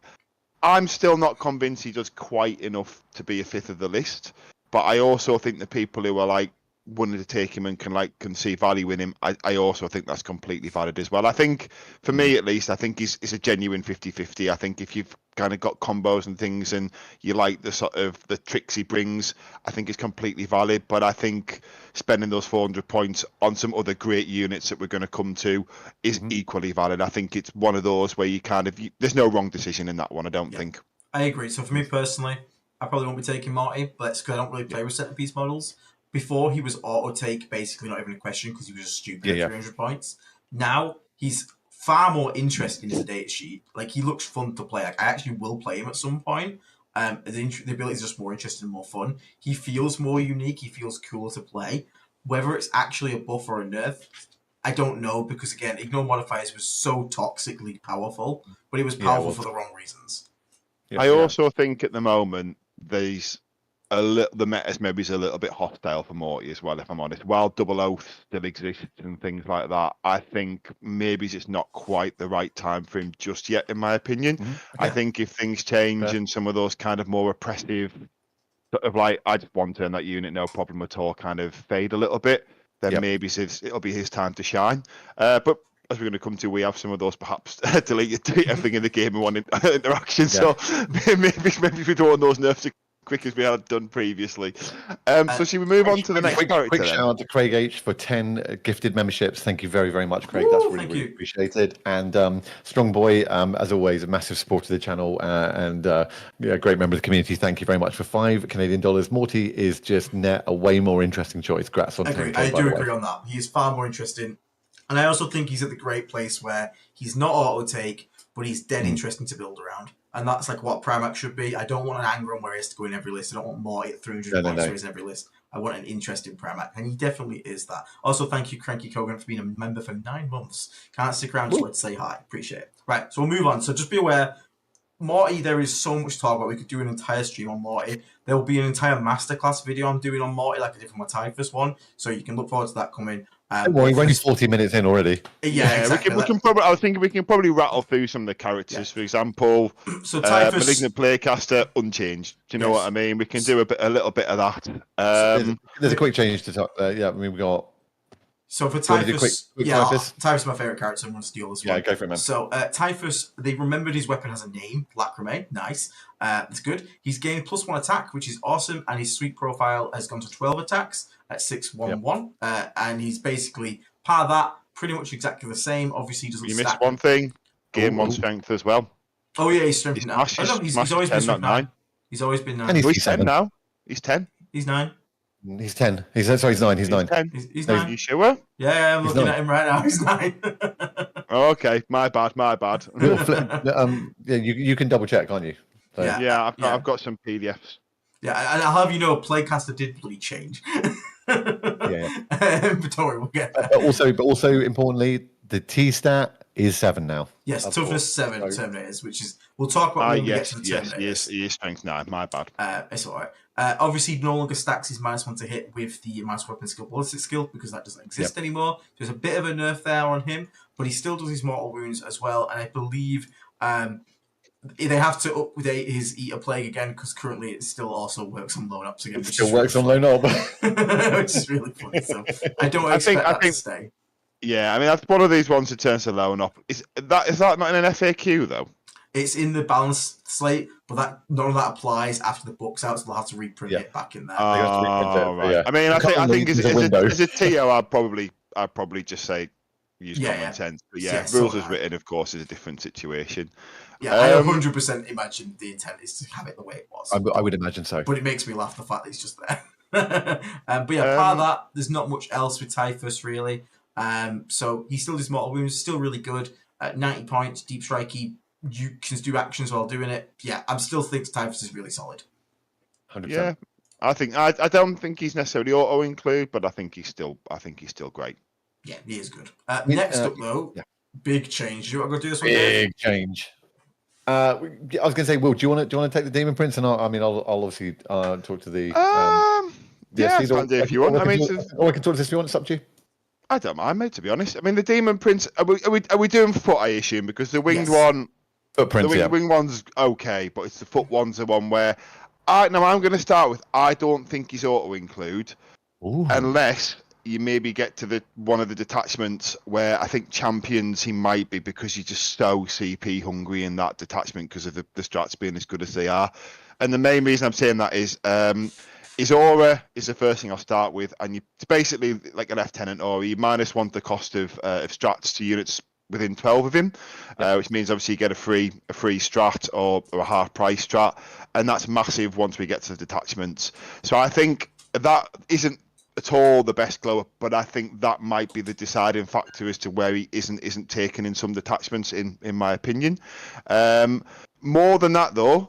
I'm still not convinced he does quite enough to be a 5th of the list, but I also think the people who are like wanting to take him and can see value in him, I also think that's completely valid as well. I think, for me at least, I think he's a genuine 50-50. I think if you've kind of got combos and things and you like the sort of the tricks he brings, I think it's completely valid. But I think spending those 400 points on some other great units that we're going to come to is equally valid. I think it's one of those where you there's no wrong decision in that one, I don't think. I agree. So for me personally, I probably won't be taking Morty, but that's because I don't really play with centerpiece models. Before, he was auto-take, basically not even a question, because he was just stupid at 300 points. Now, he's far more interesting as a data sheet. Like, he looks fun to play. Like, I actually will play him at some point. The ability is just more interesting and more fun. He feels more unique. He feels cooler to play. Whether it's actually a buff or a nerf, I don't know, because, again, Ignore Modifiers was so toxically powerful, but it was powerful for the wrong reasons. Yeah, I also think at the moment, the meta maybe is a little bit hostile for Morty as well, if I'm honest. While Double Oath still exists and things like that, I think maybe it's not quite the right time for him just yet, in my opinion. Okay. I think if things change and some of those kind of more oppressive, sort of like, I just want to turn that unit, no problem at all, kind of fade a little bit, then maybe it'll be his time to shine. But as we're going to come to, we have some of those perhaps delete everything in the game in one interaction. So maybe if we throw on those nerfs quick as we had done previously. So should we move on to the next character? Quick shout out to Craig H for 10 gifted memberships. Thank you very, very much, Craig. That's really appreciated. And Strong Boy, as always, a massive supporter of the channel and great member of the community. Thank you very much for $5 Canadian. Morty is just net a way more interesting choice. Grats on 10K, I do agree on that. He is far more interesting. And I also think he's at the great place where he's not auto-take, but he's dead interesting to build around. And that's like what Primac should be. I don't want an Angron where he has to go in every list. I don't want Morty at 300 points where he's in every list. I want an interesting Primac. And he definitely is that. Also, thank you, Cranky Kogan, for being a member for 9 months. Can't stick around just to say hi. Appreciate it. Right, so we'll move on. So just be aware, Morty, there is so much talk about. We could do an entire stream on Morty. There will be an entire masterclass video I'm doing on Morty, like I did for my Typhus one. So you can look forward to that coming. We're only 40 minutes in already. Yeah, exactly. we can probably. I was thinking we can probably rattle through some of the characters. Yeah. For example, so Typhus, Malignant Playcaster, unchanged. Do you know what I mean? We can do a little bit of that. There's a quick change to talk. Yeah, I mean we got. So for Typhus, Typhus? Typhus is my favorite character. I'm going to steal this one. Yeah, go for it, man. So Typhus, they remembered his weapon has a name, Lacrimate. Nice. That's good. He's gained +1 attack, which is awesome, and his sweep profile has gone to 12 attacks at 611. And he's basically that, pretty much exactly the same. Obviously, he doesn't. You missed one thing. Gain 1 strength as well. Oh yeah, he's strength now. He's always been 9. He's always been 9. And he's 10 now. He's 10. He's 9. He's 10. He's 9. He's 9. 10. He's 9. Are you sure? Yeah, I'm looking at him right now. He's 9. Oh, okay, my bad. You can double check, can't you? So. Yeah, I've got some PDFs. Yeah, and I'll have you know, Playcaster did bloody change. But don't worry, we'll get there. But also importantly, the T stat is 7 now. Yes, toughness 7 Terminators, which is we'll talk about when we get to the Terminators. Yes, he is strength 9. My bad. It's all right. Obviously, no longer stacks his -1 to hit with the mouse weapon skill, ballistic skill, because that doesn't exist anymore. There's a bit of a nerf there on him, but he still does his mortal wounds as well. And I believe they have to update his Eat a Plague again, because currently it still also works on loan ups again. It still works on loan up, which is really funny. So I don't expect that to stay. Yeah, I mean that's one of these ones that turns to loan up. Is that not in an FAQ though? It's in the balance slate, but none of that applies after the book's out, so they'll have to reprint it back in there. Right. Yeah. I mean, I think as a TO, I'd probably just say use common sense. But rules as written, of course, is a different situation. Yeah, I 100% imagine the intent is to have it the way it was. I would imagine so. But it makes me laugh the fact that it's just there. But yeah, part of that, there's not much else with Typhus really. So he still does mortal wounds, still really good. 90 points, deep strikey. You can do actions while doing it. Yeah, I'm still thinking Typhus is really solid. 100%. Yeah, I think I don't think he's necessarily auto include, but I think he's still great. Yeah, he is good. Next up though, big change. You want to go do this one? Big change. I was going to say, Will, do you want to take the Daemon Prince? And I'll obviously talk to the. If you want. I can talk to this if you want. It's up to you. I don't mind, mate. To be honest, I mean the Daemon Prince. Are we doing foot? I assume because the winged one. Footprints, the wing one's okay, but it's the foot one's the one where I'm going to start with. I don't think he's auto include unless you maybe get to one of the detachments where I think champions he might be because you're just so CP hungry in that detachment because of the strats being as good as they are. And the main reason I'm saying that is his aura is the first thing I'll start with, and it's basically like a lieutenant aura. You -1 the cost of strats to units within 12 of him, which means obviously you get a free strat or a half price strat, and that's massive once we get to the detachments. So I think that isn't at all the best glow up, but I think that might be the deciding factor as to where he isn't taken in some detachments, in my opinion. More than that though,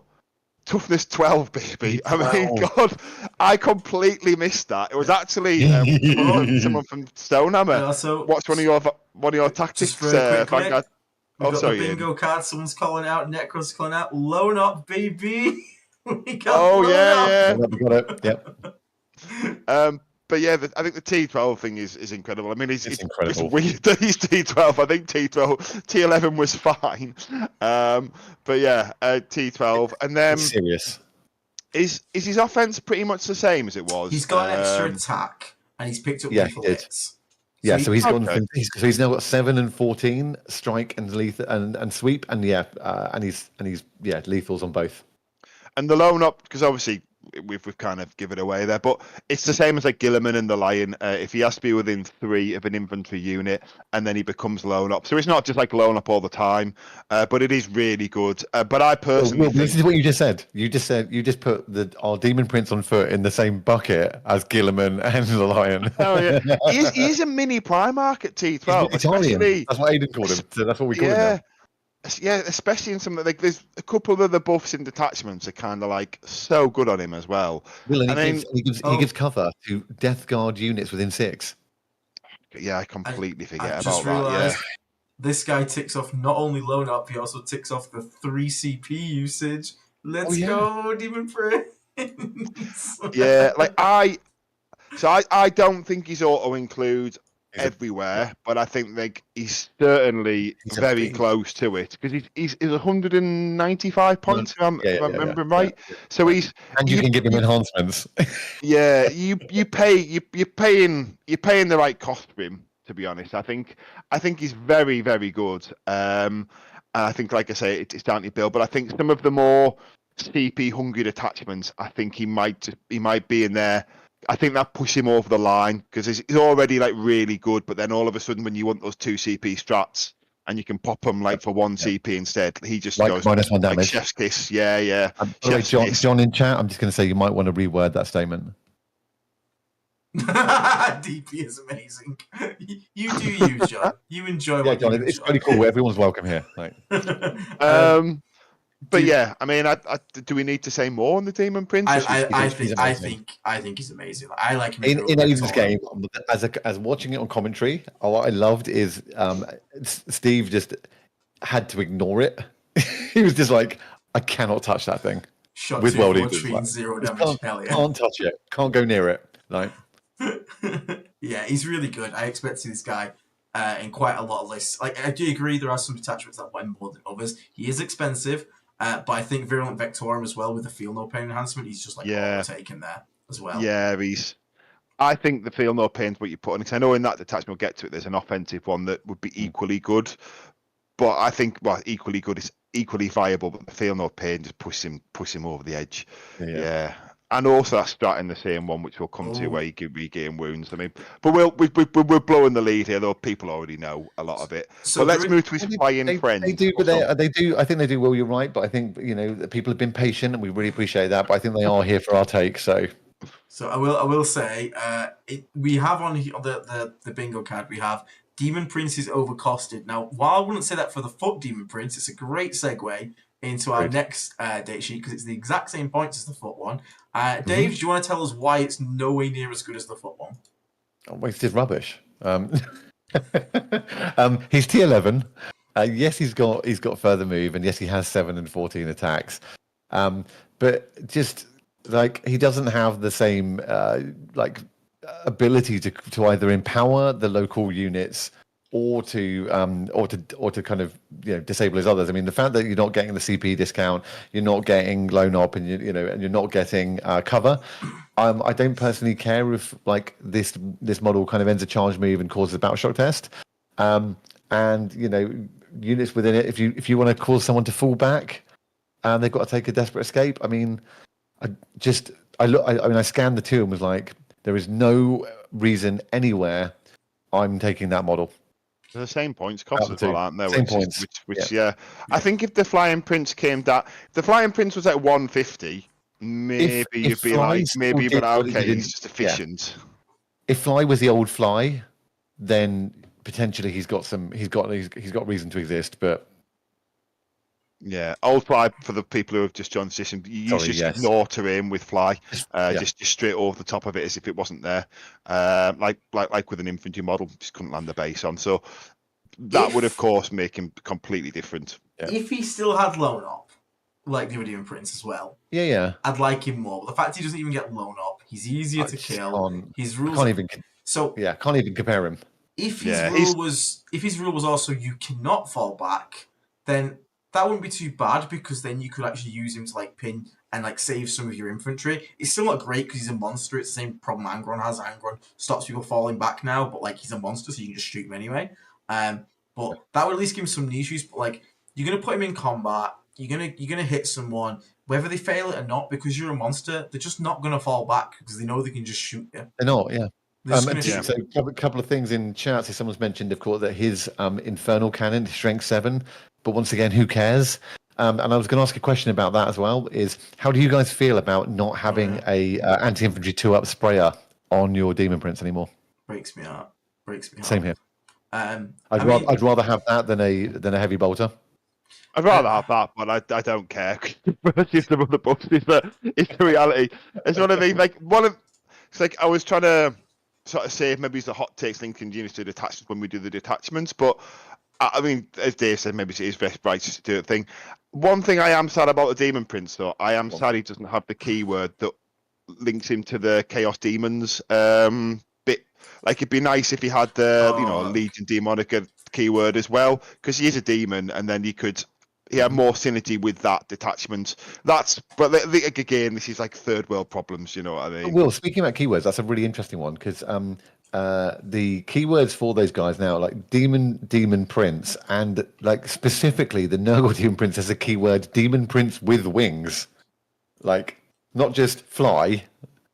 toughness 12, baby. I mean, God, I completely missed that. It was actually someone from Stonehammer. What's one of your tactics? Sorry, bingo card. Someone's calling out. Necro's calling out. Loan up, baby. We got We got it. Yep. But yeah, I think the T12 thing is incredible. I mean, it's incredible. It's weird that he's T12. I think T11 was fine. But yeah, T12. And then serious. Is his offense pretty much the same as it was? He's got an extra attack and he's picked up lethal hits. Yeah, so he's gone. So he's now got 7 and 14 strike and lethal and sweep, and he's lethals on both. And the loan up, because obviously we've kind of given away there. But it's the same as like Guilliman and the Lion. If he has to be within 3 of an infantry unit, and then he becons lone up. So it's not just like lone up all the time, but it is really good. But I personally think this is what you just said. You just put our Demon Prince on foot in the same bucket as Gilliman and the Lion. Oh yeah, he's a mini Primarch at T12. Especially that's what Aiden called him. So that's what we call him now. Yeah, especially in some like there's a couple of the buffs and detachments are kind of like so good on him as well. Well, and he gives cover to Death Guard units within 6. Yeah, I completely forget about that. Yeah, this guy ticks off not only lone up, he also ticks off the 3 CP usage. Let's go, Demon Prince. Yeah, like I don't think he's auto include everywhere, but I think like he's certainly very close to it because he's 195 points if I'm remembering right. So he's you can give him enhancements. Yeah, you're paying the right cost for him. To be honest, I think he's very, very good. And I think, like I say, it's down to Bill. But I think some of the more CP hungry attachments, I think he might be in there. I think that pushed him over the line because he's already like really good, but then all of a sudden when you want those 2 CP strats and you can pop them like for 1 CP instead, he just goes -1 damage. Like chef's kiss. Yeah. John in chat, I'm just going to say you might want to reword that statement. DP is amazing. You do you, John. You enjoy what John, you it's enjoy. pretty cool. Everyone's welcome here. Like. But yeah, I mean, do we need to say more on the Demon Prince? I think he's amazing. I like him in Aiden's game. As watching it on commentary, what I loved is Steve just had to ignore it. He was just like, I cannot touch that thing. Shot with World Eaters. Like, 0 damage. Can't touch it. Can't go near it. Like. Yeah, he's really good. I expect to see this guy in quite a lot of lists. Like, I do agree there are some detachments that went more than others. He is expensive. But I think Virulent Vectorum as well with the Feel No Pain enhancement, he's just like taken there as well. Yeah, I think the Feel No Pain is what you put on. Because I know in that detachment, we'll get to it, there's an offensive one that would be equally good. But I think, equally good is equally viable, but the Feel No Pain just push him over the edge. Yeah. And also that strat in the same one, which we'll come to, where you can regain wounds. I mean, but we're blowing the lead here, though people already know a lot of it. So let's move to his flying friend. They do. I think they do well. You're right, but I think people have been patient, and we really appreciate that. But I think they are here for our take. So I will say, we have on the bingo card, we have Demon Prince is overcosted. Now, while I wouldn't say that for the foot Demon Prince, it's a great segue into our next date sheet because it's the exact same points as the foot one. Dave, do you want to tell us why it's nowhere near as good as the foot one? Wasted rubbish. He's T11. Yes, he's got further move, and yes, he has 7 and 14 attacks. But just like he doesn't have the same ability to either empower the local units or to kind of disable his others. I mean, the fact that you're not getting the CP discount, you're not getting lone op, and and you're not getting cover. I don't personally care if like this model kind of ends a charge move and causes a battle shock test. And units within it, if you want to cause someone to fall back, and they've got to take a desperate escape. I mean, I scanned the two and was like, there is no reason anywhere I'm taking that model. They're the same points cost as well, aren't they? Same points. I think if the Flying Prince came down, if the Flying Prince was at 150, maybe you'd be like, okay, he's just efficient. Yeah. If Fly was the old Fly, then potentially he's got reason to exist, but. Yeah, old Fly for the people who have just joined the system. You just ignore terrain with Fly, just straight over the top of it as if it wasn't there. Like with an infantry model, just couldn't land the base on. So that would of course make him completely different. Yeah. If he still had lone op, like the Demon Prince as well, I'd like him more. But the fact he doesn't even get lone op, he's easier to kill. His rules can't even compare him. If his rule was also you cannot fall back, then that wouldn't be too bad because then you could actually use him to like pin and like save some of your infantry. It's still not great because he's a monster. It's the same problem Angron has. Angron stops people falling back now, but like he's a monster, so you can just shoot him anyway. But that would at least give him some niche use. But like you're gonna put him in combat, you're gonna hit someone whether they fail it or not, because you're a monster, they're just not going to fall back because they know they can just shoot you. They're not, yeah. Shoot. So a couple of things in chat. So someone's mentioned, of course, that his Infernal Cannon is strength 7, but once again, who cares? And I was going to ask a question about that as well. Is how do you guys feel about not having a anti-infantry 2-up sprayer on your Daemon Prince anymore? Breaks me heart. Same here. I'd rather have that than a heavy bolter. I'd rather have that, but I don't care. Versus the other books is the reality. It's what I mean. Like it's like I was trying to sort of say maybe it's the hot takes linking units to detachments when we do the detachments, but I mean, as Dave said, maybe it is best righteous to do a thing. One thing I am sad about the Daemon Prince, though, I am sad he doesn't have the keyword that links him to the Chaos Demons bit. Like, it'd be nice if he had the Legion Demonica keyword as well, because he is a demon, and then he had more synergy with that detachment. But again, this is like third world problems, you know what I mean? Will, speaking about keywords, that's a really interesting one, because the keywords for those guys now, like Demon Prince, and like specifically the Nurgle Demon Prince has a keyword Demon Prince with wings. Like, not just fly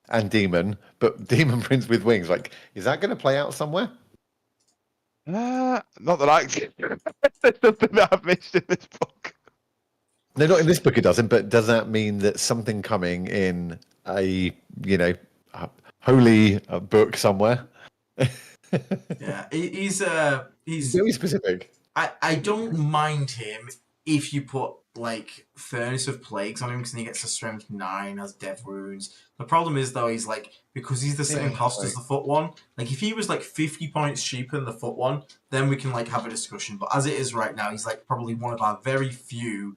and demon, but Demon Prince with wings. Like, is that going to play out somewhere? Not that there's something that I've missed in this book. No, not in this book it doesn't, but does that mean that something coming in a holy book somewhere? Yeah, he's very specific. I don't mind him if you put like Furnace of Plagues on him, because then he gets a strength 9, has death wounds. The problem is though, he's like, because he's the same cost as the foot one, like if he was like 50 points cheaper than the foot one, then we can like have a discussion. But as it is right now, he's like probably one of our very few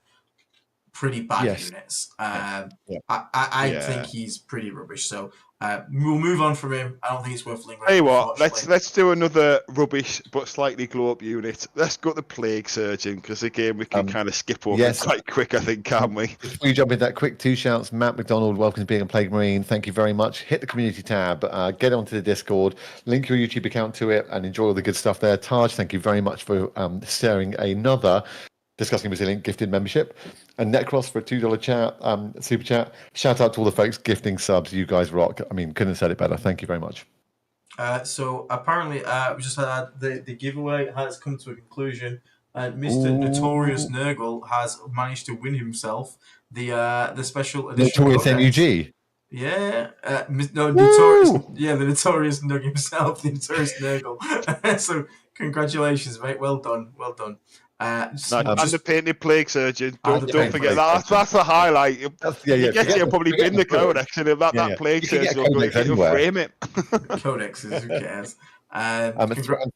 pretty bad units. I think he's pretty rubbish. So we'll move on from him. I don't think it's worth lingering. Hey, what? Let's do another rubbish but slightly glow up unit. Let's go to Plague Surgeon, because again we can kind of skip over it quite quick, I think, can't we? Before you jump in that quick 2 shouts, Matt McDonald, welcome to being a Plague Marine. Thank you very much. Hit the community tab, get onto the Discord, link your YouTube account to it, and enjoy all the good stuff there. Taj, thank you very much for sharing another Discussing Resilient gifted membership, and Necros for a $2 chat, super chat. Shout out to all the folks gifting subs. You guys rock. I mean, couldn't have said it better. Thank you very much. So apparently, we just had the giveaway has come to a conclusion, and Mr. Notorious Nurgle has managed to win himself the special edition. Notorious NUG. Yeah, Notorious. Yeah, the Notorious Nug himself, the Notorious Nurgle. So congratulations, mate. Well done. Well done. And the painted Plague Surgeon. Don't forget that. That's the highlight. You guess you'll probably bin the Codex, and if that Plague Surgeon will frame it. Codexes, who cares?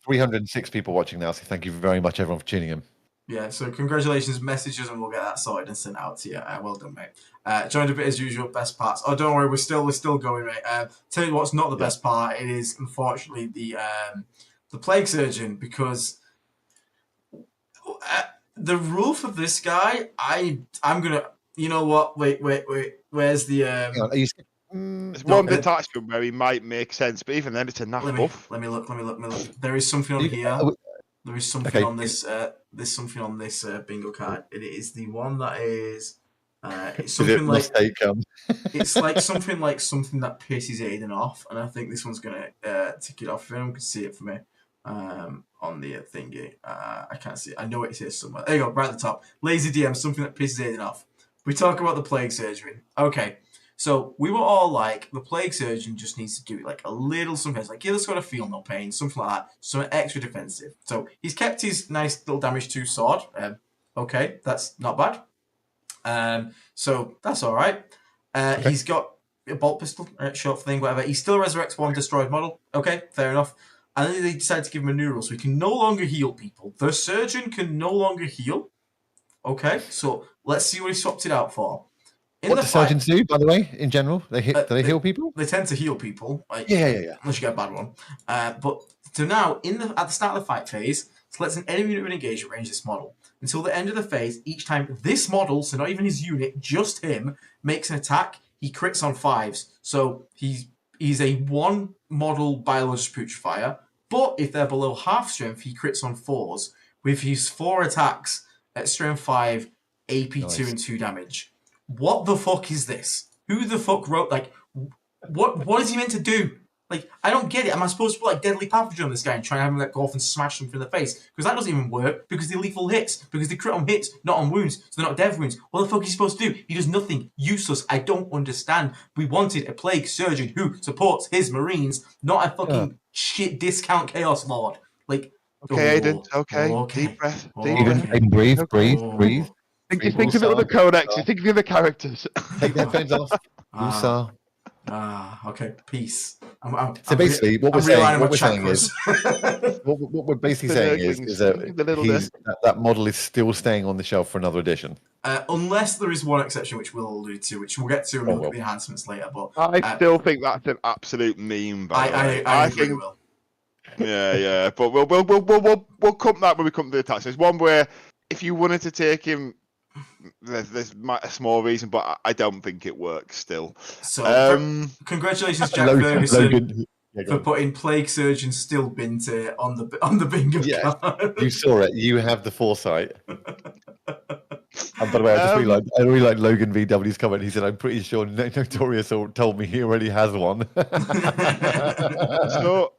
306 people watching now, so thank you very much, everyone, for tuning in. Yeah, so congratulations, messages, and we'll get that sorted and sent out to you. Well done, mate. Joined a bit as usual, best parts. Oh, don't worry, we're still going, mate. Tell you what's not the best part. It is unfortunately the Plague Surgeon, because the rule for this guy, I'm gonna. You know what? Wait. Where's the? There's one detachment where he might make sense, but even then, it's a naff buff. Let me look. There is something on here. There is something on this. There's something on this bingo card. It is the one that is. It's something like. It's like something that pisses Aiden off, and I think this one's gonna tick it off. If anyone can see it for me, on the thingy, I can't see it. I know it's here somewhere. There you go, right at the top. Lazy DM, something that pisses Aiden off. We talk about the Plague Surgery. Okay. So we were all like, the Plague Surgeon just needs to do it like a little something. It's like, give this guy a feel no pain, something like that. Something extra defensive. So he's kept his nice little damage 2 sword. Okay, that's not bad. So that's all right. Okay. He's got a bolt pistol, short thing, whatever. He still resurrects 1 destroyed model. Okay, fair enough. And then they decided to give him a new rule, so he can no longer heal people. The Surgeon can no longer heal. Okay, so let's see what he swapped it out for. What do surgeons do, by the way, in general? Do they heal people? They tend to heal people. Like, yeah. Unless you get a bad one. But so now, at the start of the fight phase, select an enemy unit with engagement range this model. Until the end of the phase, each time this model, so not even his unit, just him, makes an attack, he crits on 5s. So he's a 1 model Biologus Putrifier, but if they're below half strength, he crits on 4s. With his 4 attacks at strength 5, AP 2 and 2 damage. what the fuck is this? Who the fuck wrote, like, what is he meant to do? Like, I don't get it. Am I supposed to put, like, deadly pathogen on this guy and try and have him go off and smash something in the face? Because that doesn't even work, because they're lethal hits, because they crit on hits, not on wounds, so they're not death wounds. What the fuck is he supposed to do? He does nothing. Useless. I don't understand. We wanted a plague surgeon who supports his marines, not a fucking shit discount chaos lord. Like, okay, Aiden, okay. Deep breath. Aiden, breathe. Think of it with the codex. Think of the other characters. Take their headphones off. Okay, peace. So basically, what we're saying is what we're basically saying is that model is still staying on the shelf for another edition. Unless there is one exception, which we'll allude to, which we'll get to and look at the enhancements later. But I still think that's an absolute meme. I think. Will. Yeah. But we'll come that when we come to the attacks. There's one where if you wanted to take him. There's a small reason, but I don't think it works still. So, congratulations, Jack Ferguson, for putting Plague Surgeon still Binter on the bingo card. You saw it. You have the foresight. And by the way, I really like Logan VW's comment. He said, "I'm pretty sure Notorious told me he already has one." So,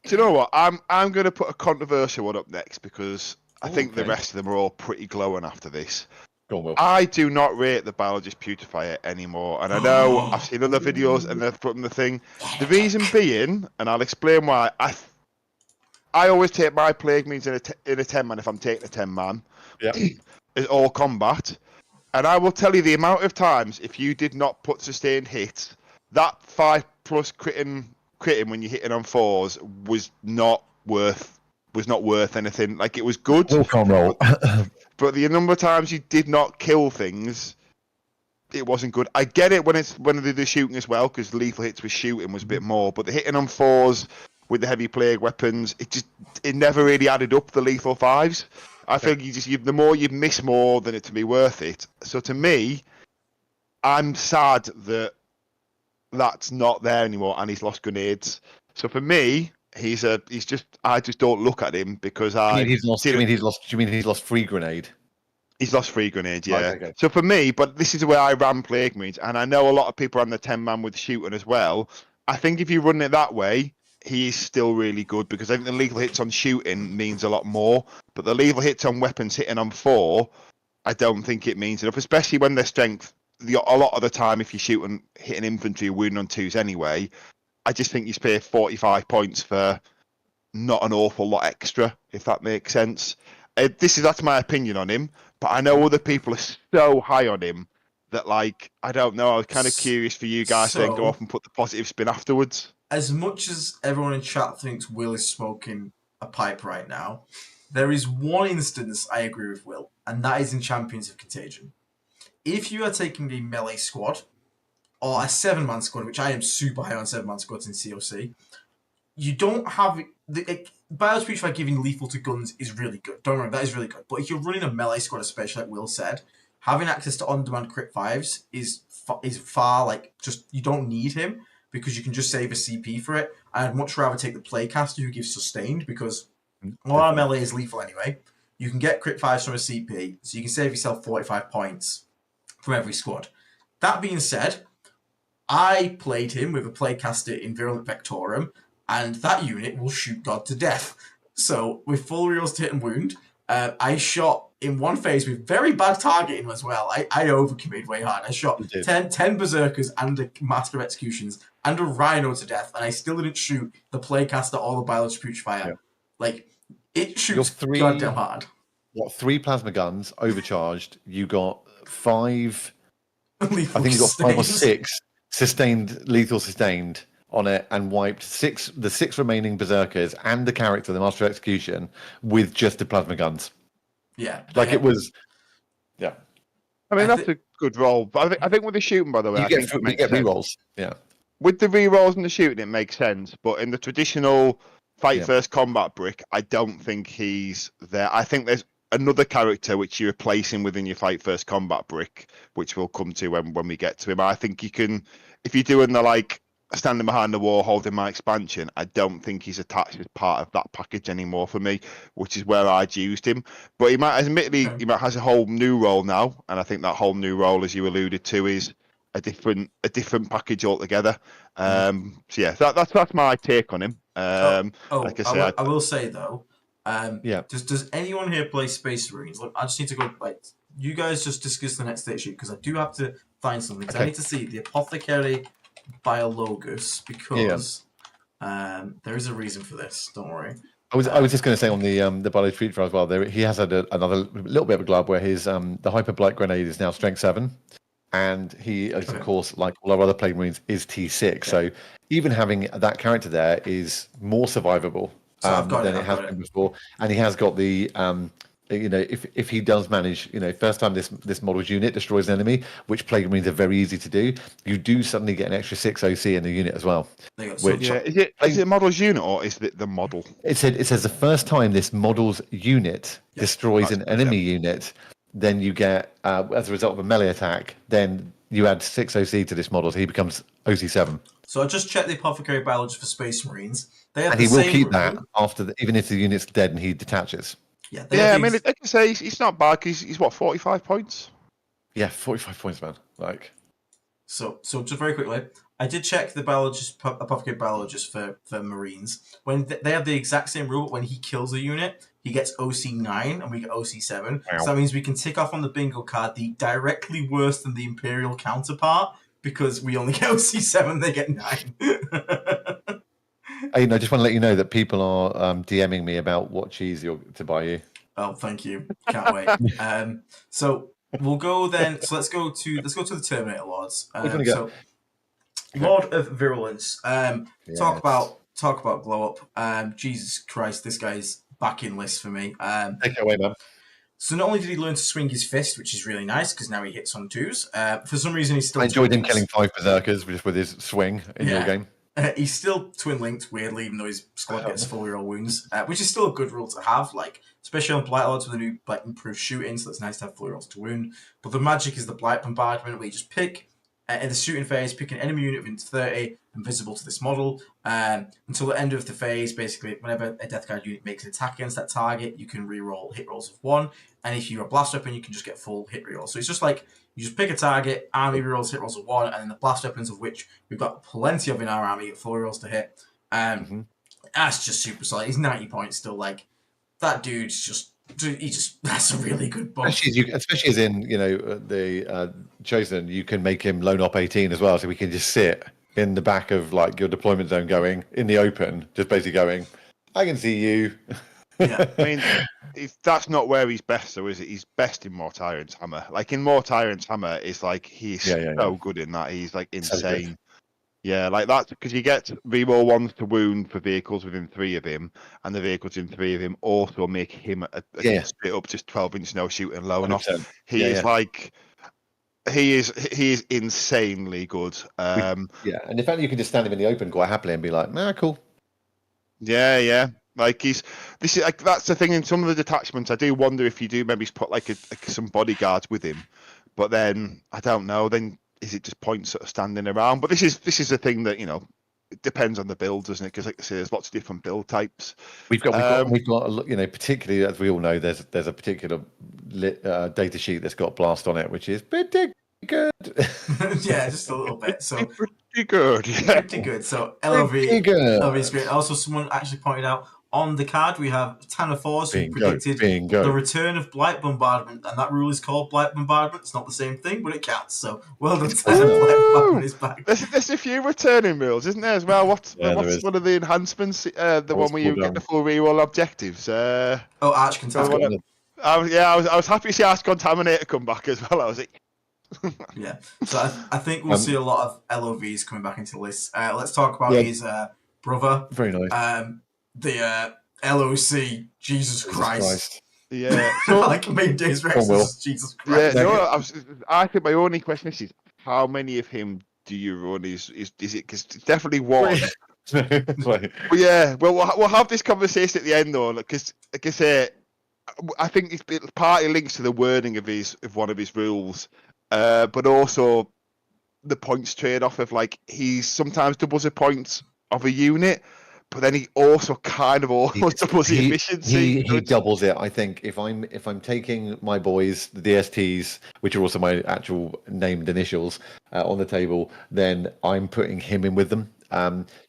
do you know what? I'm going to put a controversial one up next because I think the rest of them are all pretty glowing after this. Go on, Will. I do not rate the Biologus Putrifier anymore, and I know I've seen other videos and they've put in the thing. The reason being, and I'll explain why. I always take my plague means in a 10-man if I'm taking a 10-man. Yeah. Is all combat, and I will tell you the amount of times if you did not put sustained hits, that 5+ critting when you're hitting on 4s was not worth anything. Like, it was good. Roll. But the number of times you did not kill things, it wasn't good. I get it when they do shooting as well, because lethal hits with shooting was a bit more. But the hitting on 4s with the heavy plague weapons, it never really added up the lethal 5s. I think the more you miss more than it to be worth it. So to me, I'm sad that that's not there anymore, and he's lost grenades. So for me, I just don't look at him because Do you mean he's lost free grenade? He's lost free grenade, yeah. Okay. So for me, but this is where I ran Plague Marines, and I know a lot of people are on the 10-man with shooting as well. I think if you run it that way, he is still really good, because I think the lethal hits on shooting means a lot more, but the lethal hits on weapons hitting on 4, I don't think it means enough, especially when their strength, a lot of the time if you're hitting infantry, wounding on 2s anyway, I just think you pay 45 points for not an awful lot extra, if that makes sense. That's my opinion on him, but I know other people are so high on him that, like, I don't know. I was kind of curious for you guys to go off and put the positive spin afterwards. As much as everyone in chat thinks Will is smoking a pipe right now, there is one instance I agree with Will, and that is in Champions of Contagion. If you are taking a melee squad, or a 7-man squad, which I am super high on 7-man squads in COC, you don't have... Biologus Putrifier giving lethal to guns is really good. Don't worry, that is really good. But if you're running a melee squad, especially like Will said, having access to on-demand crit 5s is far, like, just... You don't need him, because you can just save a CP for it. I'd much rather take the Playcaster who gives sustained, because a lot of melee is lethal anyway. You can get crit 5s from a CP, so you can save yourself 45 points from every squad. That being said, I played him with a Playcaster in Virulent Vectorum, and that unit will shoot God to death. So, with full reels to hit and wound, I shot in one phase with very bad targeting as well. I overcommitted way hard. I shot 10 Berserkers and a Master of Executions and a Rhino to death, and I still didn't shoot the Playcaster or the Biologus Putrifier. Yeah. Like, it shoots goddamn hard. 3 plasma guns overcharged. You got 5... lethal I think you got 5 or 6 lethal sustained on it, and wiped the 6 remaining Berserkers and the character, the Master of Execution, with just the plasma guns. Yeah. Like, it was... Yeah. I mean, that's a good roll. But I think with the shooting, by the way, you get rerolls. Yeah. With the rerolls and the shooting, it makes sense. But in the traditional fight-first combat brick, I don't think he's there. I think there's another character which you're replacing within your fight first combat brick, which we'll come to when we get to him. I think you can, if you're doing the like standing behind the wall holding my expansion, I don't think he's attached as part of that package anymore for me, which is where I'd used him. But he might, admittedly, he might has a whole new role now, and I think that whole new role, as you alluded to, is a different package altogether. So yeah, that's my take on him. Like I will say though, does anyone here play Space Marines? Look, I just need to go. Like, you guys just discuss the next state sheet because I do have to find something. Okay. I need to see the Apothecary Biologus because there is a reason for this. Don't worry. I was just going to say on the Biologus Putrifier as well. He has had another little bit of a glove where his the Hyper Blight Grenade is now Strength 7, and he is of course, like all our other Plague Marines, is T6. Okay. So even having that character there is more survivable than it has been before, and he has got the if he does manage, first time this model's unit destroys an enemy, which Plague Marines are very easy to do, you do suddenly get an extra 6 OC in the unit as well. Which is it model's unit or is it the model? It says the first time this model's unit destroys an enemy unit, then you get as a result of a melee attack, then you add 6 OC to this model, so he becomes OC7. So I just checked the Apothecary Biologist for Space Marines. And he will keep that after even if the unit's dead and he detaches. Yeah, I mean, like I say, he's not bad. He's what, 45 points? Yeah, 45 points, man. Like, so just very quickly, I did check the Apothecary Biologist for Marines. When they have the exact same rule, when he kills a unit, he gets OC9 and we get OC7. Wow. So that means we can tick off on the bingo card the directly worse than the Imperial counterpart because we only get OC7, they get 9. Aiden, I just want to let you know that people are DMing me about what cheese to buy you. Oh, thank you. Can't wait. So we'll go then. So let's go to the Terminator Lords. So Lord of Virulence. Yes. Talk about glow up. Jesus Christ, this guy's back in list for me. Take it away, man. So not only did he learn to swing his fist, which is really nice because now he hits on 2s. For some reason, he's still. I enjoyed him killing 5 berserkers just with his swing in your game. He's still twin linked, weirdly, even though his squad gets fully roll wounds, which is still a good rule to have, like especially on Blight Lords with a new improved shooting, so it's nice to have fully rolls to wound. But the magic is the Blight Bombardment, where you just pick in the shooting phase, pick an enemy unit within 30 and visible to this model. Until the end of the phase, basically, whenever a Death Guard unit makes an attack against that target, you can reroll hit rolls of 1, and if you're a blast weapon, you can just get full hit reroll. So it's just like you just pick a target, army rerolls, hit rolls of 1, and then the blast weapons, of which we've got plenty of in our army, get full rerolls to hit. That's just super solid. He's 90 points still. Like, that dude's just, that's a really good buff. Especially as in, the Chosen, you can make him lone op 18 as well, so we can just sit in the back of like your deployment zone going, in the open, just basically going, I can see you. Yeah, I mean, that's not where he's best, though, is it? He's best in Mortarion's Hammer. Like, in Mortarion's Hammer, it's like, he's so good in that. He's, like, insane. Yeah, like that, because you get reroll 1s to wound for vehicles within 3 of him, and the vehicles in 3 of him also make him a straight up just 12-inch no shooting lone off. He is like... He is insanely good. And the fact that you can just stand him in the open quite happily and be like, cool. Yeah. Like this is like that's the thing in some of the detachments. I do wonder if you do maybe put like some bodyguards with him, but then I don't know. Then is it just points sort of standing around? But this is a thing that it depends on the build, doesn't it? Because like I say, there's lots of different build types. We've got particularly as we all know, there's a particular data sheet that's got blast on it, which is pretty good. Yeah, just a little bit. So pretty good. Yeah. Pretty good. So LOV is great. Also, someone actually pointed out on the card we have Tanner Fours who predicted the return of Blight Bombardment, and that rule is called Blight Bombardment. It's not the same thing, but it counts. So well done, Tanner. Blight Bombardment is back. There's a few returning rules, isn't there, as well? What's one of the enhancements? The one where you get the full reroll objectives. Arch Contaminator. I was happy to see Arch Contaminator come back as well. I was like. Yeah, so I think we'll see a lot of LOVs coming back into the list. Let's talk about his brother. Very nice. The LOC, Jesus Christ. Yeah. Like main days versus Jesus Christ. Yeah, I think my only question is how many of him do you run? Is it because it's definitely one. But yeah, well, we'll have this conversation at the end though, because like I say, I think it partly links to the wording of one of his rules. But also, the points trade-off of like he sometimes doubles the points of a unit, but then he also kind of almost doubles the efficiency. He doubles it. I think if I'm taking my boys, the DSTs, which are also my actual named initials, on the table, then I'm putting him in with them.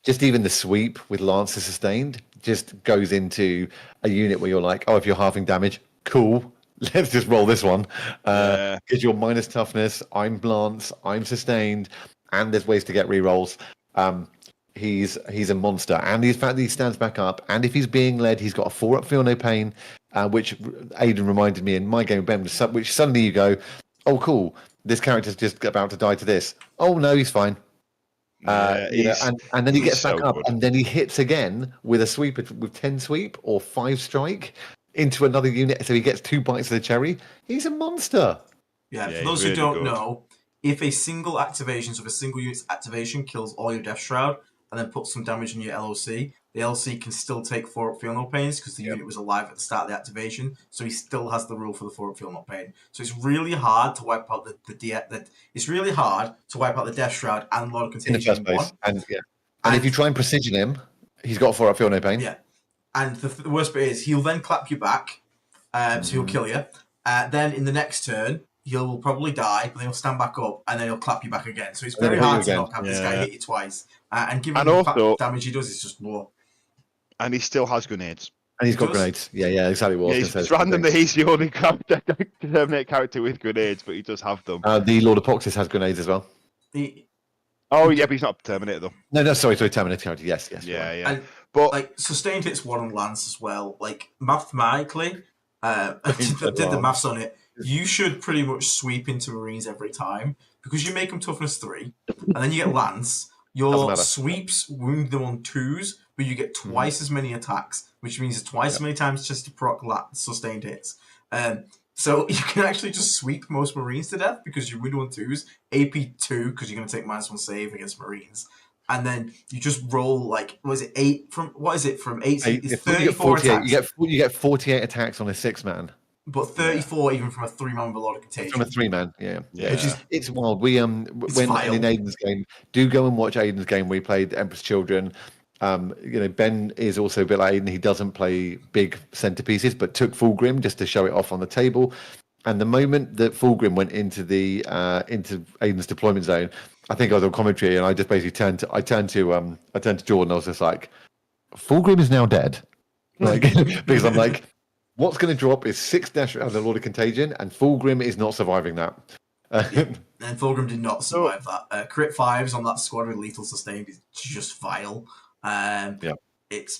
Just even the sweep with Lancer sustained just goes into a unit where you're like, oh, if you're halving damage, cool. Let's just roll this one. Because you're minus toughness, I'm Lance, I'm sustained, and there's ways to get rerolls. He's a monster, and the fact that he stands back up, and if he's being led, he's got a 4-up feel no pain, which Aiden reminded me in my game with Ben, which suddenly you go, oh cool, this character's just about to die to this. Oh no, he's fine. And then he gets back up, and then he hits again with a sweep with 10 sweep or 5 strike into another unit, so he gets 2 bites of the cherry. He's a monster. Yeah, for those who don't know, if a single activation, so if a single unit's activation kills all your Death Shroud and then puts some damage on your LOC, the LOC can still take 4-up feel no pains because the unit was alive at the start of the activation, so he still has the rule for the 4-up feel no pain. So it's really hard to wipe out it's really hard to wipe out the Death Shroud and Lord of Contagion in the first place. And if you try and precision him, he's got 4-up feel no pain. Yeah. And the worst bit is he'll then clap you back, so he'll kill you. Then in the next turn, he'll probably die, but then he'll stand back up, and then he'll clap you back again. So it's very hard to not have this guy hit you twice. And given the damage he does, it's just more. And he still has grenades. And he's got grenades. Yeah, exactly what I was going to say. It's random that he's the only Terminator character with grenades, but he does have them. The Lord of Poxis has grenades as well. But he's not Terminator though. No, sorry, Terminator character. Yes. Yeah. And, but like sustained hits 1 on Lance as well. Like mathematically, I did the maths on it. You should pretty much sweep into Marines every time because you make them toughness 3, and then you get Lance. Your sweeps wound them on 2s, but you get twice as many attacks, which means twice as many times just to proc sustained hits. So you can actually just sweep most Marines to death because you wound on 2s, AP 2 because you're going to take -1 save against Marines. And then you just roll like, from 8? It's 34 attacks. You get 48 attacks on a 6-man. But 34 even from a 3-man Biologus Contagion. From a 3-man, yeah. It's wild. We in Aiden's game, do go and watch Aiden's game where he played Empress Children. Ben is also a bit like Aiden. He doesn't play big centerpieces, but took Fulgrim just to show it off on the table. And the moment that Fulgrim went into into Aiden's deployment zone, I think I was on commentary, and I just basically turned to Jordan. I was just like, Fulgrim is now dead, like because I'm like, what's going to drop is 6 dash out of the Lord of Contagion, and Fulgrim is not surviving that. And Fulgrim did not survive that. Crit 5s on that squad with lethal sustained is just vile. It's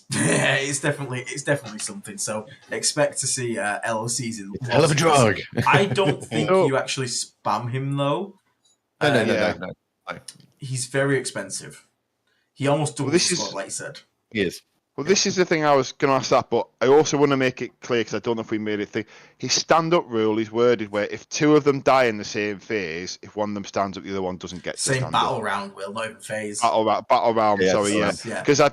definitely something. So expect to see LOCs in hell of a drug. I don't think you actually spam him though. No. He's very expensive. He almost doubles the squad, like you said. He is. Well, this is the thing I was going to ask that, but I also want to make it clear, because I don't know if we made it clear. His stand-up rule is worded where if 2 of them die in the same phase, if one of them stands up, the other one doesn't get to stand up. Same battle round, Will, not even phase. Battle round, yeah. Because I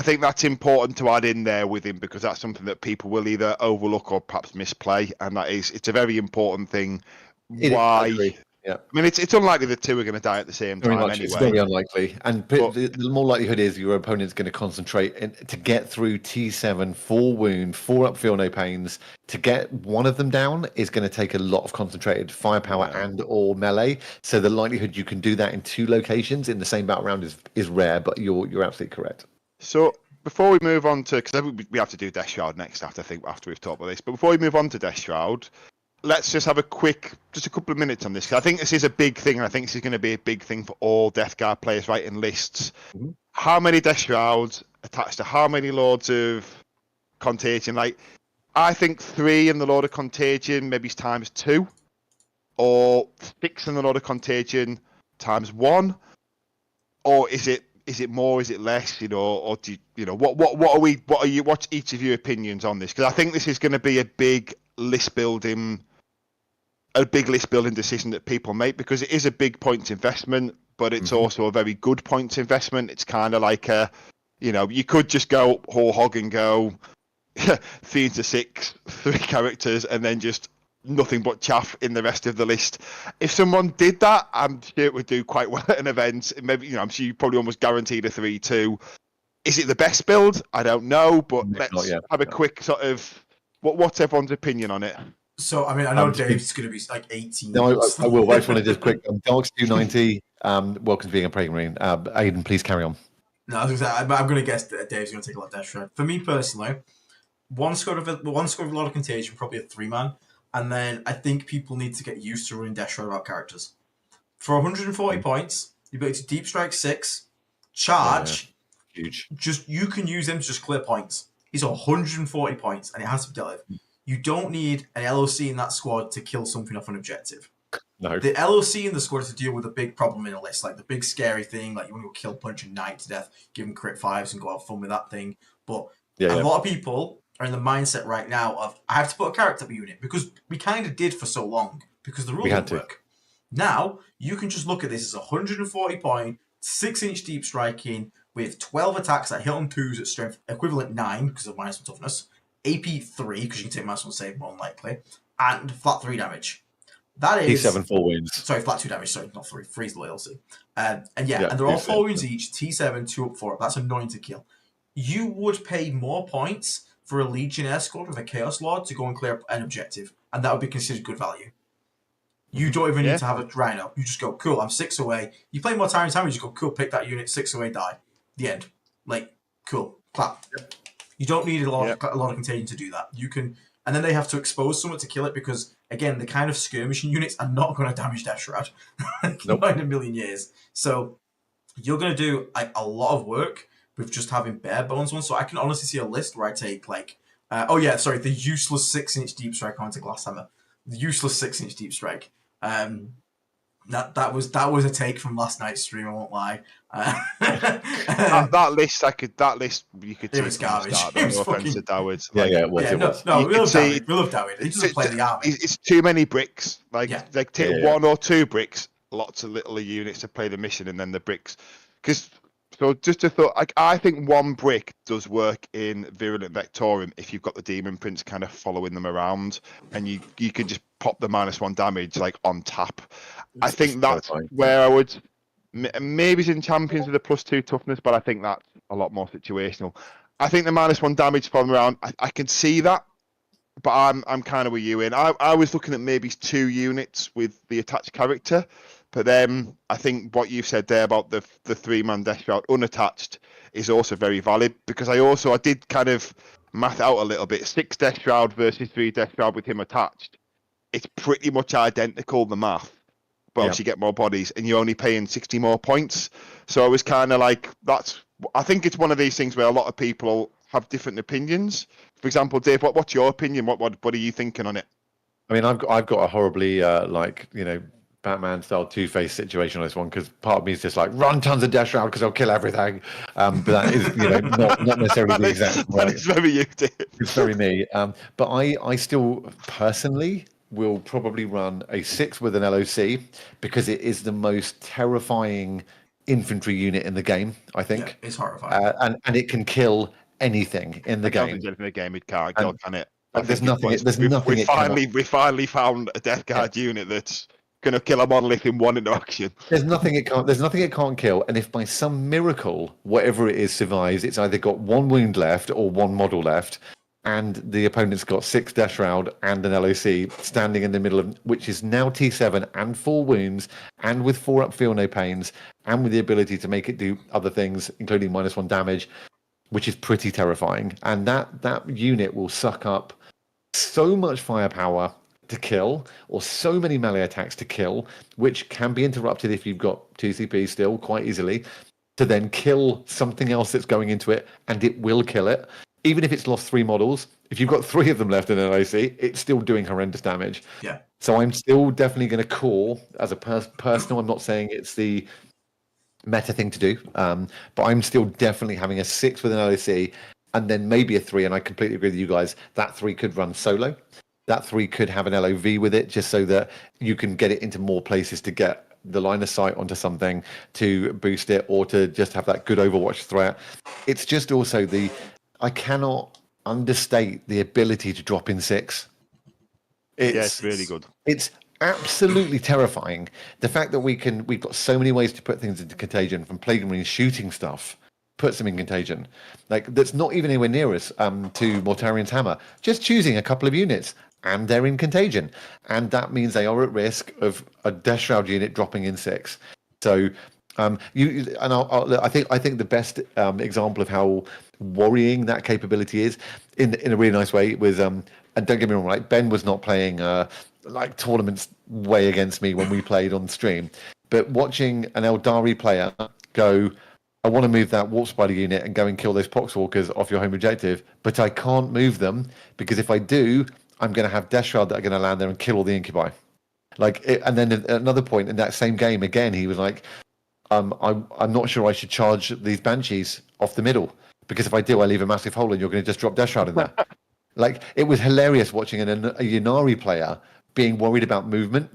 think that's important to add in there with him, because that's something that people will either overlook or perhaps misplay, and it's a very important thing. Why? Yeah, I mean, it's unlikely the 2 are going to die at the same time anyway. It's very unlikely, and the more likelihood is your opponent's going to concentrate to get through T7, 4 wound, 4-up feel no pains. To get one of them down is going to take a lot of concentrated firepower and or melee. So the likelihood you can do that in 2 locations in the same battle round is rare, but you're absolutely correct. So before we move on to, because we have to do Death Shroud next after we've talked about this, but before we move on to Death Shroud, let's just have a couple of minutes on this, because I think this is a big thing, and I think this is going to be a big thing for all Death Guard players writing lists. Mm-hmm. How many Death Shrouds attached to how many Lords of Contagion? Like, I think 3 in the Lord of Contagion, maybe times 2, or 6 in the Lord of Contagion times 1, or is it more? Is it less? Or do what's each of your opinions on this? Because I think this is going to be a big list building decision that people make, because it is a big points investment, but it's also a very good points investment. It's kind of like you could just go whole hog and go 3 into 6, 3 characters, and then just nothing but chaff in the rest of the list. If someone did that, I'm sure it would do quite well at an event. Maybe, I'm sure you probably almost guaranteed a 3-2. Is it the best build? I don't know, but let's have a quick sort of what's everyone's opinion on it? So, I mean, I know Dave's going to be like 18. No, I will. I just want to just quick. Dogs 290. Welcome to being a Prague Marine. Aiden, please carry on. No, I was going to say, I'm going to guess that Dave's going to take a lot of Death Shroud. For me personally, one squad of a lot of Contagion, probably a 3-man, and then I think people need to get used to running Death Shroud without characters. For 140 points, you ability to Deep Strike 6, charge. Huge. Just you can use him to just clear points. He's 140 points, and it has to be dealt with. You don't need an LOC in that squad to kill something off an objective. No. The LOC in the squad is to deal with a big problem in a list, like the big scary thing, like you want to go kill punch a knight to death, give him crit 5s and go have fun with that thing. But a lot of people are in the mindset right now of, I have to put a character per unit, because we kind of did for so long, because the rules didn't work. Now, you can just look at this as 140 point, 6-inch deep striking, with 12 attacks that hit on 2s at strength equivalent 9 because of -1 toughness, AP 3 because you can take -1 save more than likely, and flat 3 damage. That is T7 4 wounds. Sorry, flat 2 damage. Sorry, not 3. 3's the loyalty. And they're all 4 wounds each. T7 2 up 4 up. That's annoying to kill. You would pay more points for a Legionnaire squad with a Chaos Lord to go and clear up an objective, and that would be considered good value. You don't even need to have a Rhino. You just go, cool, I'm 6 away. You play Mortarion time, you just go, cool, pick that unit, 6 away, die. The end. Like, cool, clap. Yep. You don't need a lot of Contagion to do that. You can, and then they have to expose someone to kill it because, again, the kind of skirmishing units are not going to damage Death Shroud. Not in a million years. So you're going to do a lot of work with just having bare bones ones. So I can honestly see a list where I take the useless 6-inch deep strike onto Glasshammer. The useless 6-inch deep strike. That was a take from last night's stream. I won't lie. That list you could. It was garbage. No offense to Dawid. It was. No, we love Dawid. We love Dawid. He doesn't play the army. It's too many bricks. Take 1 or 2 bricks, lots of little units to play the mission, and then the bricks. So just a thought, I think 1 brick does work in Virulent Vectorium if you've got the Daemon Prince kind of following them around, and you can just pop the -1 damage on tap. I think that's where I would. Maybe it's in Champions with a +2 toughness, but I think that's a lot more situational. I think the -1 damage following around, I can see that, but I'm kind of with you in. I was looking at maybe 2 units with the attached character. But then I think what you've said there about the 3-man Death Shroud unattached is also very valid, because I did kind of math out a little bit. 6 Death Shroud versus 3 Death Shroud with him attached. It's pretty much identical, the math. But obviously you get more bodies and you're only paying 60 more points. So I was kind of like, I think it's one of these things where a lot of people have different opinions. For example, Dave, what's your opinion? What are you thinking on it? I mean, I've got a horribly Batman-style Two-Face situation on this one, because part of me is just like, run tons of Death Shroud because I'll kill everything. But that is, not necessarily the exact right. That is very you, Dave. It's very me. But I still personally will probably run a 6 with an LOC, because it is the most terrifying infantry unit in the game, I think. Yeah, it's horrifying. And it can kill anything in the game. In the game it can't kill, can it? There's nothing. We finally found a Death Guard unit that's going to kill a monolith in 1 interaction. There's nothing it can't kill. And if by some miracle, whatever it is survives, it's either got 1 wound left or 1 model left, and the opponent's got 6 Death Shroud and an LOC standing in the middle of, which is now T7 and 4 wounds, and with 4 up feel no pains, and with the ability to make it do other things, including -1 damage, which is pretty terrifying. And that unit will suck up so much firepower to kill, or so many melee attacks to kill, which can be interrupted if you've got 2 CP still quite easily, to then kill something else that's going into it, and it will kill it. Even if it's lost 3 models, if you've got 3 of them left in an OC, it's still doing horrendous damage. Yeah. So I'm still definitely going to call, as a personal, I'm not saying it's the meta thing to do, but I'm still definitely having a 6 with an LOC, and then maybe a 3, and I completely agree with you guys, that 3 could run solo. That 3 could have an LOV with it, just so that you can get it into more places to get the line of sight onto something, to boost it, or to just have that good Overwatch threat. It's just also I cannot understate the ability to drop in 6. It's really good. It's absolutely terrifying. The fact that we've got so many ways to put things into contagion, from Plague Marine shooting stuff, puts them in contagion. Like, that's not even anywhere near us to Mortarion's hammer. Just choosing a couple of units, and they're in contagion. And that means they are at risk of a Death Shroud unit dropping in 6. So I think the best example of how worrying that capability is, in a really nice way, was and don't get me wrong, like, Ben was not playing like tournaments way against me when we played on stream, but watching an Eldari player go, I want to move that Warp Spider unit and go and kill those Poxwalkers off your home objective, but I can't move them because if I do, I'm going to have Death Shroud that are going to land there and kill all the Incubi. And then at another point in that same game, again, he was like, I'm not sure I should charge these Banshees off the middle, because if I do, I leave a massive hole and you're going to just drop Death Shroud in there. Like, it was hilarious watching a Ynnari player being worried about movement.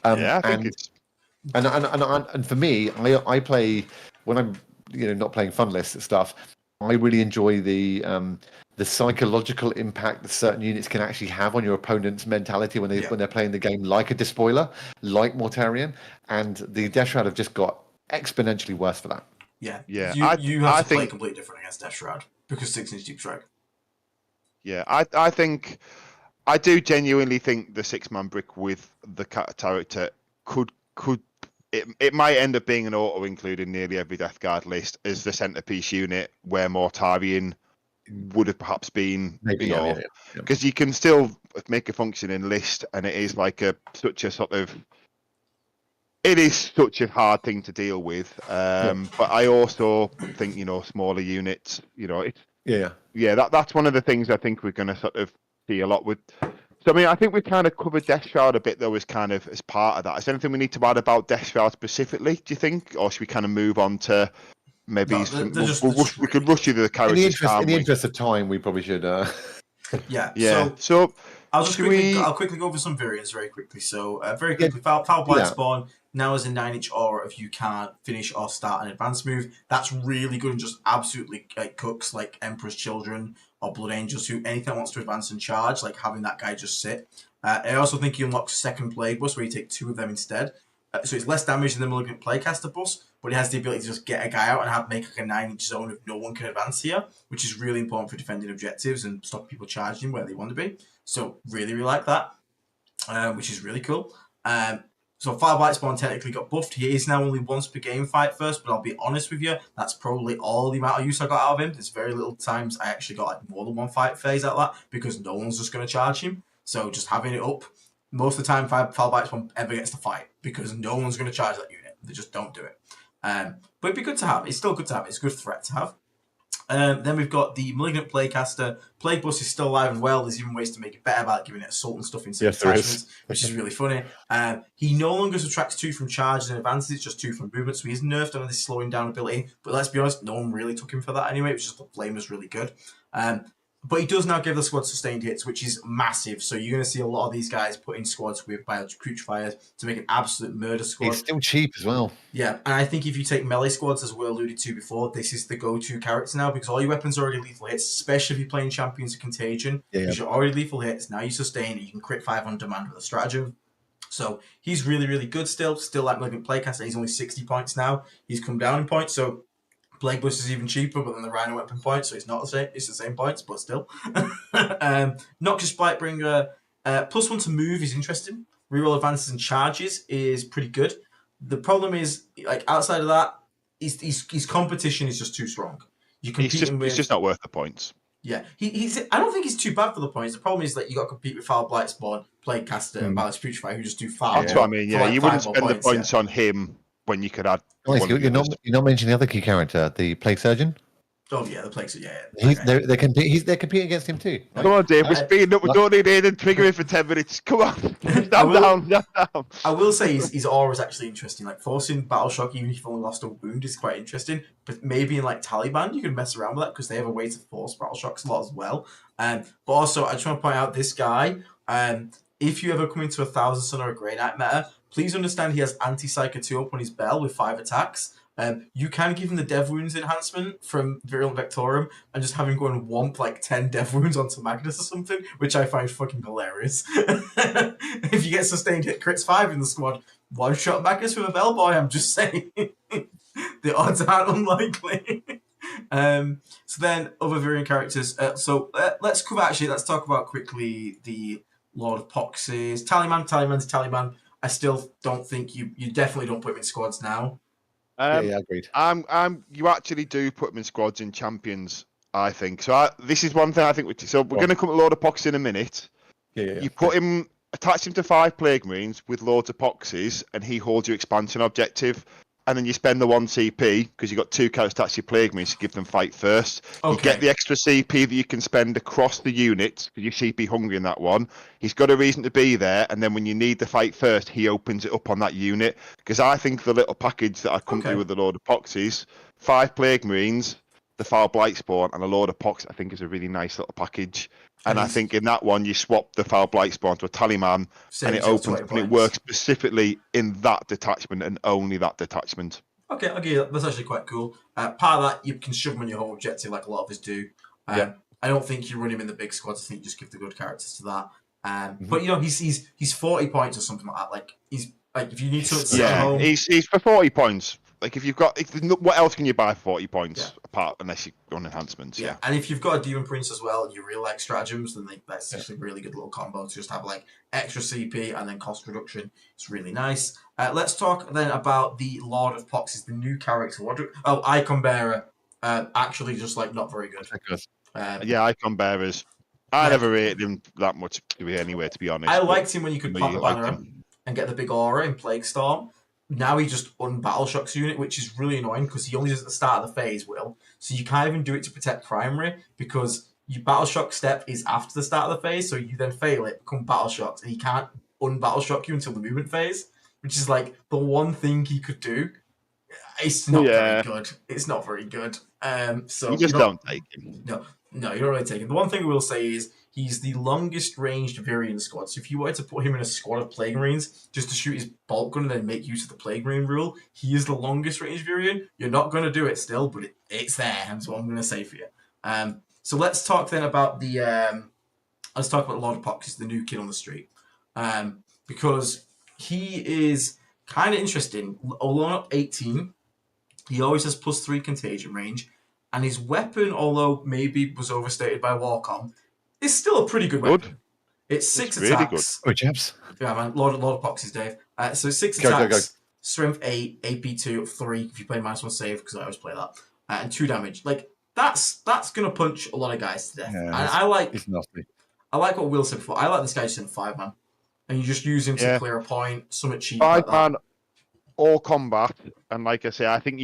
I think it's... And for me, I play, when I'm not playing fun lists and stuff, I really enjoy the psychological impact that certain units can actually have on your opponent's mentality when they're playing the game, like a Despoiler, like Mortarion, and the Death Shroud have just got exponentially worse for that. Yeah. You have to play completely different against Death Shroud because 6-inch Deep Strike. Yeah, I think, I do genuinely think the 6-man brick with the character could it might end up being an auto include in nearly every Death Guard list as the centerpiece unit, where Mortarion would have perhaps been, because you can still make a functioning list, and it is like such a hard thing to deal with. But I also think smaller units, that's one of the things I think we're going to sort of see a lot with. So, I mean, I think we've kind of covered Death Shroud a bit, though, as part of that. Is there anything we need to add about Death Shroud specifically, do you think? Or should we kind of move on to maybe we could rush you through the characters? In the interest of time, we probably should... Yeah. So I'll quickly go over some variants very quickly. So, very quickly, Foul Blight Spawn now has a 9-inch aura if you can't finish or start an advanced move. That's really good and just absolutely cooks like Emperor's Children or Blood Angels, anything that wants to advance and charge, like having that guy just sit. I also think he unlocks second Plague Bus, where you take 2 of them instead. So it's less damage than the Malignant Playcaster bus, but it has the ability to just get a guy out and make like a 9-inch zone if no one can advance here, which is really important for defending objectives and stop people charging where they want to be. So really like that, which is really cool. So Fire Blight Spawn technically got buffed. He is now only once per game fight first, but I'll be honest with you, that's probably all the amount of use I got out of him. There's very little times I actually got like more than one fight phase out of that, because no one's just going to charge him. So just having it up, most of the time Fire Blight Spawn ever gets to fight, because no one's going to charge that unit. They just don't do it. But it'd be good to have. It's still good to have. It's a good threat to have. Then we've got the Malignant Playcaster. Plague Bus is still alive and well. There's even ways to make it better about giving it assault and stuff in attachments, which is really funny. He no longer subtracts 2 from charges and advances, it's just 2 from movement, so he's nerfed on this slowing down ability. But let's be honest, no one really took him for that anyway. It was just the flame was really good. But he does now give the squad sustained hits, which is massive. So you're going to see a lot of these guys put in squads with Biologus Putrifiers to make an absolute murder squad. It's still cheap as well. Yeah, and I think if you take melee squads, as we alluded to before, this is the go-to character now, because all your weapons are already lethal hits, especially if you're playing Champions of Contagion. Because you're already lethal hits, now you sustain, you can crit 5 on demand with a stratagem. So he's really good still like Malignant Playcaster. He's only 60 points now. He's come down in points, so Plague Bus is even cheaper, but then the Rhino weapon points, so it's not the same. It's the same points, but still. Noxious Blightbringer, +1 to move is interesting. Reroll advances and charges is pretty good. The problem is, like, outside of that, his competition is just too strong. He's just not worth the points. Yeah, I don't think he's too bad for the points. The problem is that you got to compete with Foul Blight Spawn, Plaguecaster, and Biologus Putrifier, who just do far. That's what I mean. Yeah, you wouldn't spend the points on him when you could add. You're not mentioning the other key character, the Plague Surgeon. Oh yeah, the Plague Surgeon. Yeah. They're competing against him too. Come on, Dave. We're speeding up. We don't need Aiden triggering for 10 minutes. Come on. Stand down. I will say his aura is actually interesting. Like, forcing Battle Shock, even if you've only lost a wound, is quite interesting. But maybe in like Taliban, you can mess around with that, because they have a way to force Battle Shocks a lot as well. But also, I just want to point out this guy. If you ever come into a 1,000 Sun or a Grey Knight meta, please understand he has Anti-Psycho 2 up on his bell with 5 attacks. You can give him the Dev Wounds enhancement from Virulent Vectorum and just have him go and womp like 10 Dev Wounds onto Magnus or something, which I find fucking hilarious. If you get sustained hit crits 5 in the squad, one-shot Magnus with a Bellboy, I'm just saying. The odds aren't unlikely. So then, other variant characters. Let's talk about quickly the Lord of Poxes. Tallyman's Tallyman. I still don't think you definitely don't put him in squads now. Yeah, agreed. You actually do put him in squads in champions, I think. So this is one thing I think. We're going to come to Lord of Poxes in a minute. Yeah. You put him, attach him to 5 Plague Marines with Lords of Poxes, and he holds your expansion objective. And then you spend the 1 CP because you've got 2 characters attached to your Plague Marines to give them fight first. Okay. You get the extra CP that you can spend across the unit because you're CP hungry in that one. He's got a reason to be there, and then when you need the fight first, he opens it up on that unit. Because I think the little package that I come to with the Lord of Poxes, 5 Plague Marines, the Foul Blight Spawn, and a Lord of Pox, I think is a really nice little package. And I think in that one, you swap the Foul Blight Spawn to a Tallyman, and it opens and it works specifically in that detachment and only that detachment. Okay, that's actually quite cool. Part of that, you can shove him on your home objective like a lot of us do. I don't think you run him in the big squads. I think you just give the good characters to that. But you know, he's 40 points or something like that. Like he's like if you need to sit at home, he's for 40 points. Like what else can you buy for 40 points apart unless you run enhancements? Yeah, and if you've got a Demon Prince as well and you really like stratagems, then that's actually a really good little combo to just have like extra CP and then cost reduction. It's really nice. Let's talk then about the Lord of Poxes, the new character. Icon Bearer. Actually, just like not very good. Icon Bearers. I never rated him that much anyway, to be honest. I liked him when you could pop the banner and get the big aura in Plague Storm. Now he just un-battle shocks unit, which is really annoying because he only does it at the start of the phase, Will. So you can't even do it to protect primary because your battle shock step is after the start of the phase, so you then fail it, become battle shocked, and he can't un-battle shock you until the movement phase, which is like the one thing he could do. It's not very good. It's not very good. So you just don't take him. No, you don't really take him. The one thing we will say is he's the longest ranged Varian squad. So if you wanted to put him in a squad of Plague Marines just to shoot his bolt gun and then make use of the Plague Marine rule, he is the longest ranged Varian. You're not going to do it still, but it's there. That's what I'm going to say for you. So let's talk then about let's talk about Lord of Poxes, the new kid on the street, because he is kind of interesting. Although not 18, he always has +3 contagion range, and his weapon, although maybe was overstated by Warcom, is still a pretty good weapon. It's 6 attacks. Really good. Oh, chaps. Yeah, man. Lord of Poxes, Dave. So 6 attacks, strength 8, AP 2, 3 if you play -1 save, because I always play that, and 2 damage. Like that's gonna punch a lot of guys to death. Yeah, and I like what Will said before. I like this guy just in 5 man, and you just use him to clear a point, something cheap. 5 like man, all combat, and like I say, I think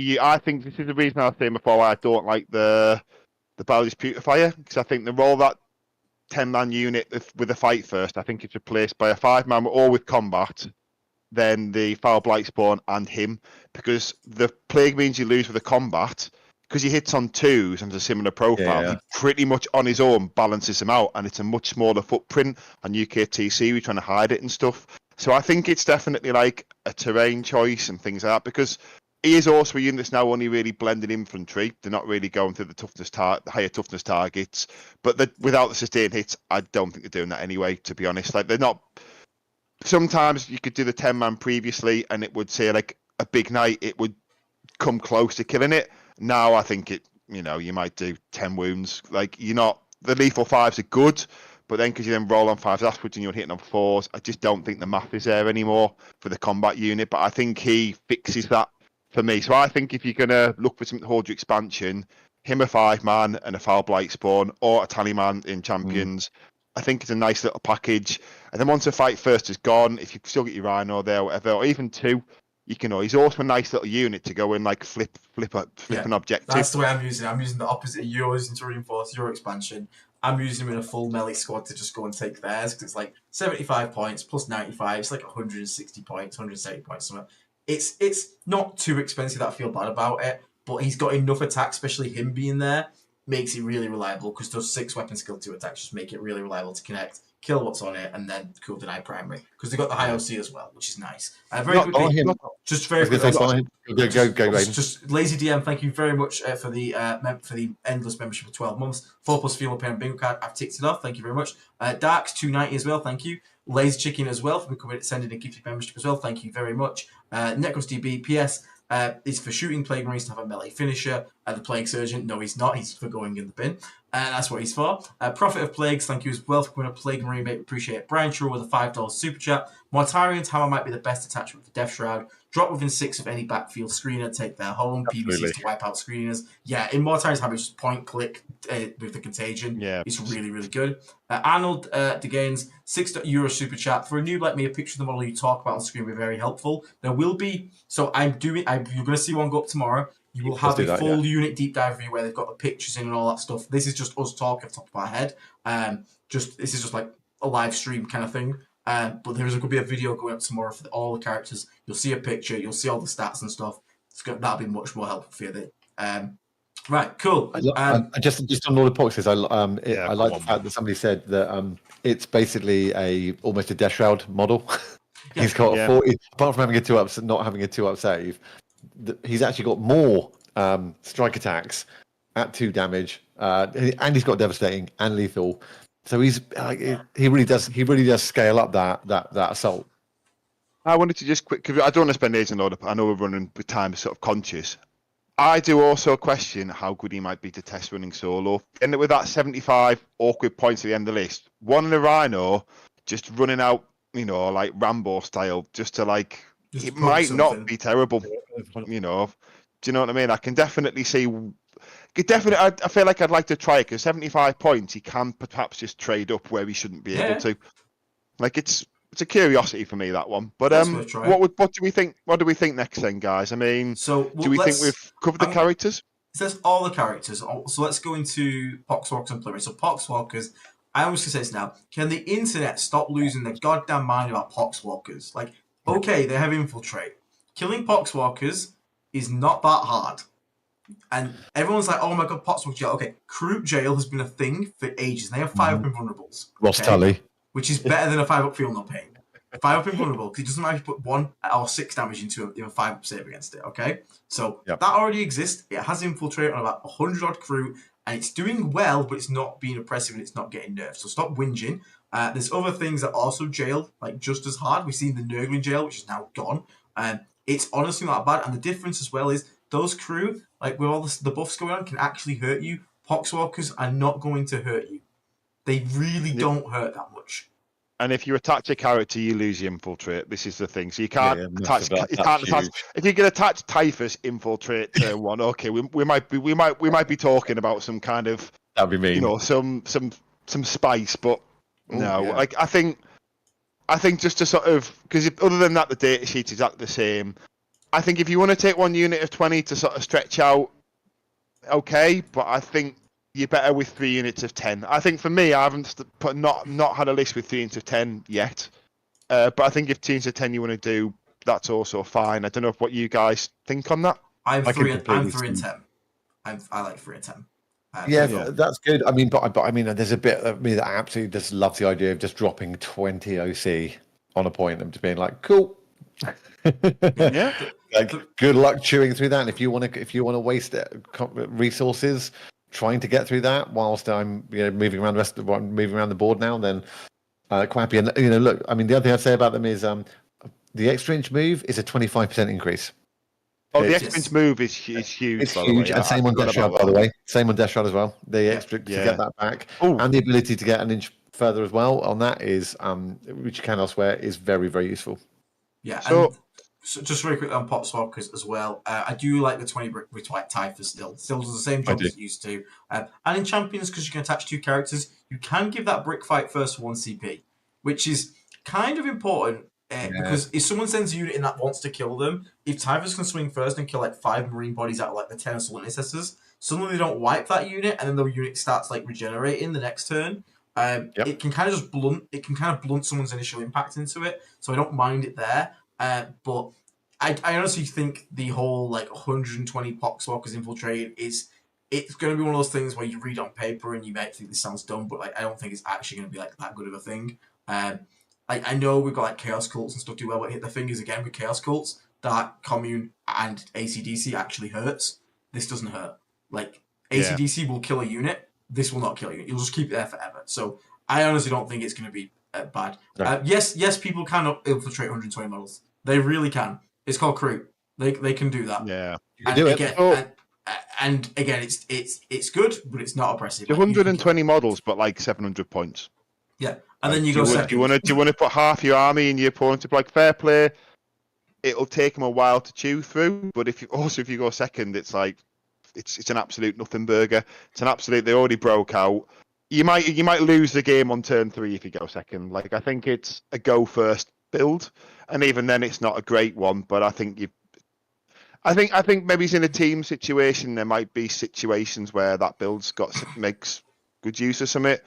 this is the reason I was saying before why I don't like the Biologus Putrifier, because I think the role that 10-man unit with a fight first, I think it's replaced by a 5-man all with combat, then the Foul Blight Spawn and him, because the Plague means you lose with the combat, because he hits on 2s and a similar profile, he pretty much on his own balances him out, and it's a much smaller footprint on UKTC, we're trying to hide it and stuff. So I think it's definitely like a terrain choice and things like that, because he is also a unit that's now only really blended infantry. They're not really going through the higher toughness targets. But without the sustained hits, I don't think they're doing that anyway, to be honest. Like they're not. Sometimes you could do the 10-man previously, and it would say like a big night, it would come close to killing it. Now I think you might do 10 wounds. Like the lethal 5s are good, but then because you then roll on 5s afterwards and you're hitting on 4s, I just don't think the math is there anymore for the combat unit. But I think he fixes that for me. So I think if you're going to look for something to hold your expansion, him a 5-man and a Foul Blight Spawn or a Tallyman in Champions, I think it's a nice little package. And then once the fight first is gone, if you still get your Rhino there or whatever, or even 2, you can. He's also a nice little unit to go in like flip an objective. That's the way I'm using it. I'm using the opposite of yours to reinforce your expansion. I'm using him in a full melee squad to just go and take theirs, because it's like 75 points plus 95. It's like 160 points, 170 points, something. It's not too expensive that I feel bad about it, but he's got enough attacks, especially him being there, makes it really reliable, because those 6 weapon skill 2 attacks just make it really reliable to connect. kill what's on it, and then cool deny primary because they got the high OC as well, which is nice. Very quickly, just very quickly. Just lazy DM. Thank you very much for the endless membership for 12 months. 4+ fuel parent bingo card. I've ticked it off. Thank you very much. Darks 290 as well. Thank you. Lazy Chicken as well for sending a gifted membership as well. Thank you very much. Necros DB PS. Is for shooting Plague Marines to have a melee finisher. The Plague Surgeon, no, he's not. He's for going in the bin. That's what he's for. Prophet of Plagues, thank you as well for becoming a Plague Marine, mate. Appreciate it. Brian Shaw with a $5 super chat. Mortarion's Hammer might be the best attachment for Death Shroud. Drop within 6 of any backfield screener, take their home. PVCs to wipe out screeners. Yeah, in Mortarion's Hammer, just point click with the contagion. Yeah, it's really, really good. Arnold DeGaines, €6 super chat. For a noob like me, a picture of the model you talk about on screen will be very helpful. There will be, so you're going to see one go up tomorrow. You will have a full unit deep dive review where they've got the pictures in and all that stuff. This is just us talking off the top of our head. This is just like a live stream kind of thing. But there's going to be a video going up tomorrow for all the characters. You'll see a picture. You'll see all the stats and stuff. That'll be much more helpful for you. Right, cool. Just on all the boxes, I like the fact that somebody said that it's basically almost a Death Shroud model. Yeah. He's got 40, apart from having a 2-up, not having a 2-up save. He's actually got more strike attacks at 2 damage, and he's got devastating and lethal. So he really does scale up that assault. I wanted to just quick, because I don't want to spend ages on load up. I know we're running with time, sort of conscious. I do also question how good he might be to test running solo. End up with that 75 awkward points at the end of the list. One in a Rhino, just running out, like Rambo style, just to like. It might not be terrible, Do you know what I mean? I can definitely see. I feel like I'd like to try it because 75 points, he can perhaps just trade up where he shouldn't be able to. Like it's a curiosity for me, that one. But what do we think? What do we think next then, guys? I mean, do we think we've covered the characters? It says all the characters. So let's go into Poxwalkers and Plymouth. So Poxwalkers. I always say this now. Can the internet stop losing their goddamn mind about Poxwalkers? Like, okay, they have infiltrate. Killing Poxwalkers is not that hard. And everyone's like, oh my god, Poxwalker jail. Okay, Crew jail has been a thing for ages. They have 5-up invulnerables. Ross Tully. Which is better than a 5-up feel no pain. 5-up invulnerable, because it doesn't matter if you put 1 or 6 damage into a 5-up save against it, okay? So that already exists. It has infiltrate on about 100 odd crew, and it's doing well, but it's not being oppressive and it's not getting nerfed. So stop whinging. There's other things that also jail, like just as hard. We've seen the Nurgle in jail, which is now gone. It's honestly not bad. And the difference as well is those crew, like with all the buffs going on, can actually hurt you. Poxwalkers are not going to hurt you. They really don't hurt that much. And if you attach a character, you lose your infiltrate. This is the thing. So you can't attach. If you can attach Typhus infiltrate to one, okay, we might be talking about some kind of. That'd be mean. Some spice, but no. Like I think just to sort of, because other than that, the data sheet is exactly the same. I think if you want to take one unit of 20 to sort of stretch out, okay, but I think you're better with 3 units of 10. I think for me, I haven't not had a list with 3 units of 10 yet. But I think if 2 units of 10 you want to do, that's also fine. I don't know what you guys think on that. I'm 3 and 10. I like 3 and 10. That's good. I mean, but I mean, there's a bit of me that absolutely just loves the idea of just dropping 20 OC on a point and just being like, cool. Like, good luck chewing through that. And if you want to waste resources trying to get through that whilst I'm moving around the board now, then quite happy. And look, I mean, the other thing I'd say about them is the extra inch move is a 25% increase. Oh, the extra inch move is huge. It's huge, and same on Death Shroud, by the way. Same on Death Shroud as well. The extra to get that back, and the ability to get an inch further as well on that is, which you can elsewhere, is very, very useful. Yeah. So just very quickly on Poxwalkers as well. I do like the 20 brick with Typhus still. Still does the same job as it used to. And in Champions, because you can attach 2 characters, you can give that brick fight first for 1 CP, which is kind of important. Because if someone sends a unit in that wants to kill them, if Typhus can swing first and kill like 5 Marine bodies out of like the 10 Assault Intercessors, suddenly they don't wipe that unit, and then the unit starts like regenerating the next turn. It can kind of just blunt someone's initial impact into it, so I don't mind it there. But I honestly think the whole like 120 Poxwalkers infiltrated is it's going to be one of those things where you read on paper and you might think this sounds dumb, but like I don't think it's actually going to be like that good of a thing. I know we've got like Chaos Cults and stuff do well, but the thing is, again, with Chaos Cults, that Commune and ACDC actually hurts. This doesn't hurt. Like, ACDC will kill a unit. This will not kill a unit. You'll just keep it there forever. So I honestly don't think it's going to be bad. Right. Yes, people can infiltrate 120 models. They really can. It's called crew. They can do that. Yeah. You can do it. Again, and again, it's good, but it's not oppressive. 120 models, but like 700 points. Yeah. And then you go second. Do you want to put half your army in your opponent? Like, fair play. It'll take them a while to chew through, but if you go second, it's like it's an absolute nothing burger. It's an absolute. They already broke out. You might lose the game on turn 3 if you go second. Like, I think it's a go first build, and even then, it's not a great one. But I think maybe it's in a team situation. There might be situations where that build's makes good use of something,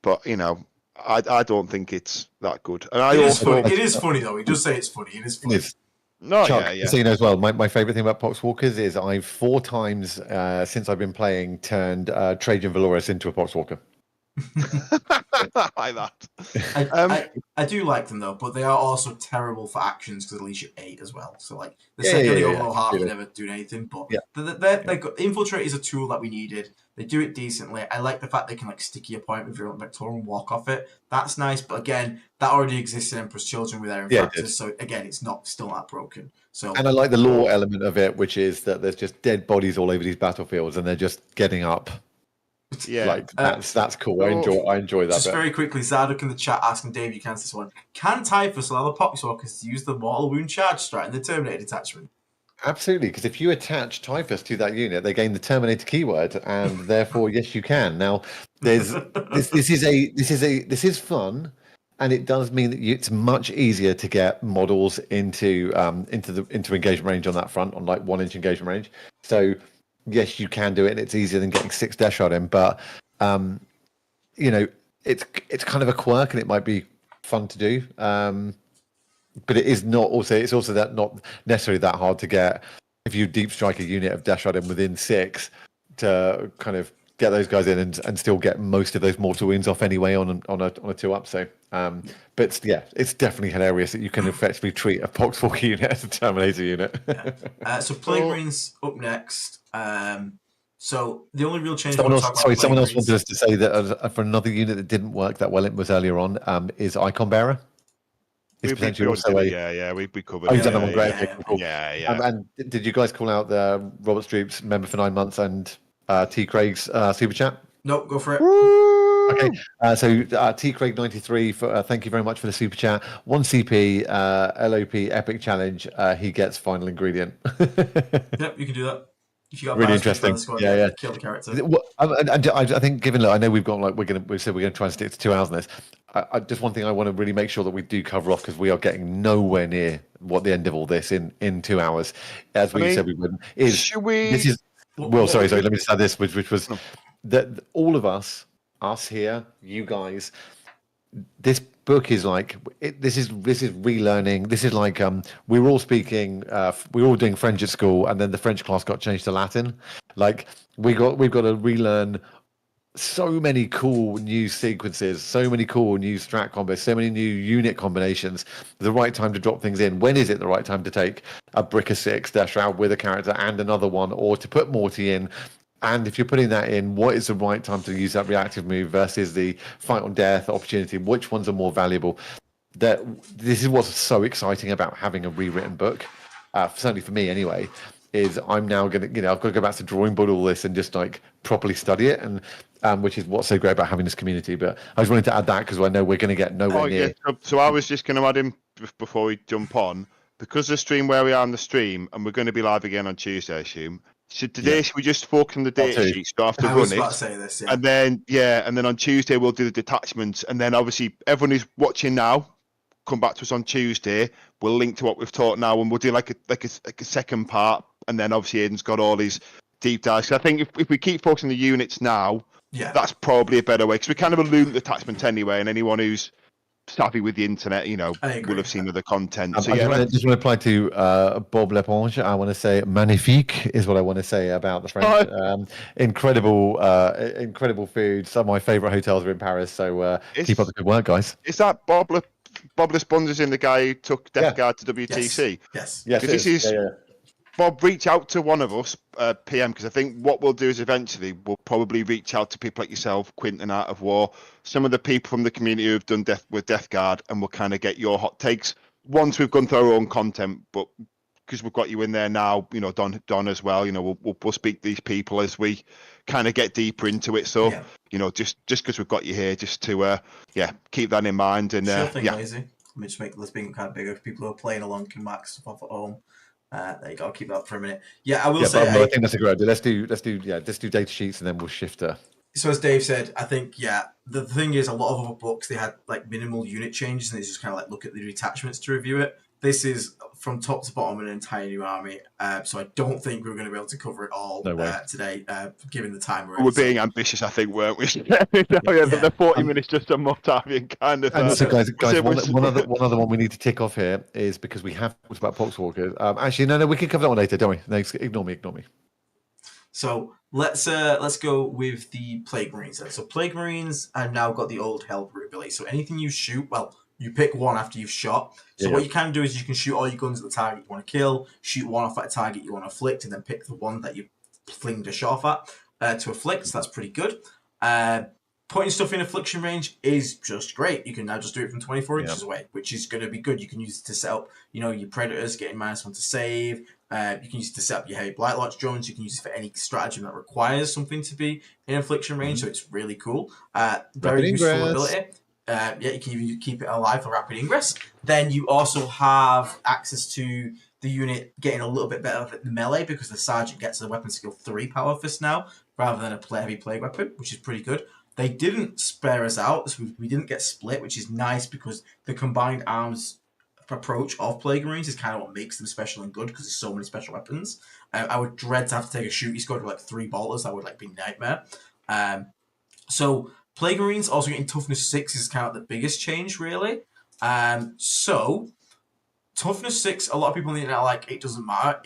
but I don't think it's that good. And it is funny though. He does say it's funny. It is funny. No, Chuck, yeah. So as well, my favourite thing about Poxwalkers is I've 4 times since I've been playing turned Trajan Valoris into a Poxwalker. I like that. I do like them though, but they are also terrible for actions because at least you're 8 as well. So like the second they go below half, you're never doing anything. But Infiltrate is a tool that we needed. They do it decently. I like the fact they can like sticky a point with Virulent Vector and walk off it. That's nice, but again, that already exists in Emperor's Children with their infractors. So again, it's still not broken. So and I like the lore element of it, which is that there's just dead bodies all over these battlefields, and they're just getting up. Yeah, like that's cool. I enjoy that. Just very quickly, Zadok in the chat asking Dave, you can answer this one. Can Typhus allow the Poxwalkers to use the Mortal Wound Charge strat in the Terminator detachment? Absolutely, because if you attach Typhus to that unit, they gain the Terminator keyword, and therefore, yes, you can. Now, this is fun, and it does mean that it's much easier to get models into engagement range on that front, on like 1-inch engagement range. So, yes, you can do it, and it's easier than getting 6 dash on him. But it's kind of a quirk, and it might be fun to do. But it is not also. It's also that not necessarily that hard to get if you deep strike a unit of dash on him within 6 to kind of get those guys in and still get most of those mortal wounds off anyway on a 2-up. So, but yeah, it's definitely hilarious that you can effectively treat a Poxwalker unit as a Terminator unit. So Plague Marines up next. So the only real change. Someone else wanted us to say that for another unit that didn't work that well, it was earlier on. Is Icon Bearer. We covered. Oh, you've done that one, great. Cool. Yeah. And did you guys call out the Robert Stoops member for 9 months and T Craig's super chat? Nope, go for it. Woo! Okay, so T Craig 93 for thank you very much for the super chat. 1 CP LOP epic challenge. He gets final ingredient. Yep, you can do that. If you got really interesting. Squad, yeah. Kill the character. I think given I know we've got like we said we're going to try and stick to 2 hours on this. Just one thing I want to really make sure that we do cover off because we are getting nowhere near what the end of all this in 2 hours, as we said we wouldn't. Should we? This is sorry. Let me just add this, which was that all of us here, you guys. This book is like this is relearning. This is like we were all speaking, we were all doing French at school, and then the French class got changed to Latin. Like we've got to relearn so many cool new sequences, so many cool new strat combos, so many new unit combinations. The right time to drop things in. When is it the right time to take a brick of 6 dash out with a character and another one, or to put Morty in? And if you're putting that in, what is the right time to use that reactive move versus the fight on death opportunity? Which ones are more valuable? This is what's so exciting about having a rewritten book. Certainly for me, anyway. Is I'm now going to, I've got to go back to drawing board all this and just like properly study it, and which is what's so great about having this community. But I was wanting to add that because I know we're going to get nowhere near. Yeah. So I was just going to add in before we jump on, because the stream where we are on the stream, and we're going to be live again on Tuesday, I assume. Should we just focus on the data sheets, so after run it, about to say this, and then on Tuesday we'll do the detachments, and then obviously everyone who's watching now, come back to us on Tuesday. We'll link to what we've taught now, and we'll do like a second part, and then obviously Aiden's got all his deep dives. So I think if we keep focusing the units now, that's probably a better way, because we kind of illuminate the attachment anyway, and anyone who's savvy with the internet, you know, will have seen other content. So I just want to apply to Bob Leponge. I want to say magnifique is what I want to say about the French. Incredible food. Some of my favourite hotels are in Paris. So keep up the good work, guys. Is that Bob Leponge is in the guy who took Death Guard to WTC? Yes. This is Bob, reach out to one of us, PM, because I think what we'll do is eventually we'll probably reach out to people like yourself, Quinton, Art of War, some of the people from the community who've done Death Guard, and we'll kind of get your hot takes once we've gone through our own content. But because we've got you in there now, you know, Don as well, you know, we'll speak to these people as we kind of get deeper into it. So, you know, just because we've got you here, just to keep that in mind. And lazy. Let me just make this being kind of bigger. If people who are playing along can mark stuff off at home. There you go. I'll keep that up for a minute. Yeah, I will say. I think that's a great idea. Let's do data sheets and then we'll shift to. So as Dave said, I think the thing is a lot of other books they had like minimal unit changes and they just kind of like look at the detachments to review it. This is from top to bottom an entire new army. So I don't think we're going to be able to cover it all today, given the time we're in. We're being ambitious, I think, weren't we? The 40 minutes just a Mortarion kind of. And so guys, one other one we need to tick off here is because we have talked about Poxwalker. Actually, no, we can cover that one later, don't we? No, ignore me. So let's go with the Plague Marines then. So Plague Marines have now got the old Hellbrute ability. So anything you shoot, you pick one after you've shot. So what you can do is you can shoot all your guns at the target you want to kill, shoot one off at a target you want to afflict, and then pick the one that you flinged a shot off at to afflict. So that's pretty good. Putting stuff in affliction range is just great. You can now just do it from 24 inches away, which is going to be good. You can use it to set up, you know, your predators getting -1 to save. You can use it to set up your heavy Blight Lord drones. You can use it for any stratagem that requires something to be in affliction range. So it's really cool. Very useful ability. You can even keep it alive for rapid ingress. Then you also have access to the unit getting a little bit better at the melee because the sergeant gets a weapon skill 3 power fist now rather than a heavy plague weapon, which is pretty good. They didn't spare us out, so we didn't get split, which is nice because the combined arms approach of Plague Marines is kind of what makes them special and good because there's so many special weapons. I would dread to have to take a shooting squad with like 3 bolters. That would like be nightmare. So Plague Marines also getting toughness 6 is kind of the biggest change, really. So toughness 6, a lot of people on the internet are like, it doesn't matter.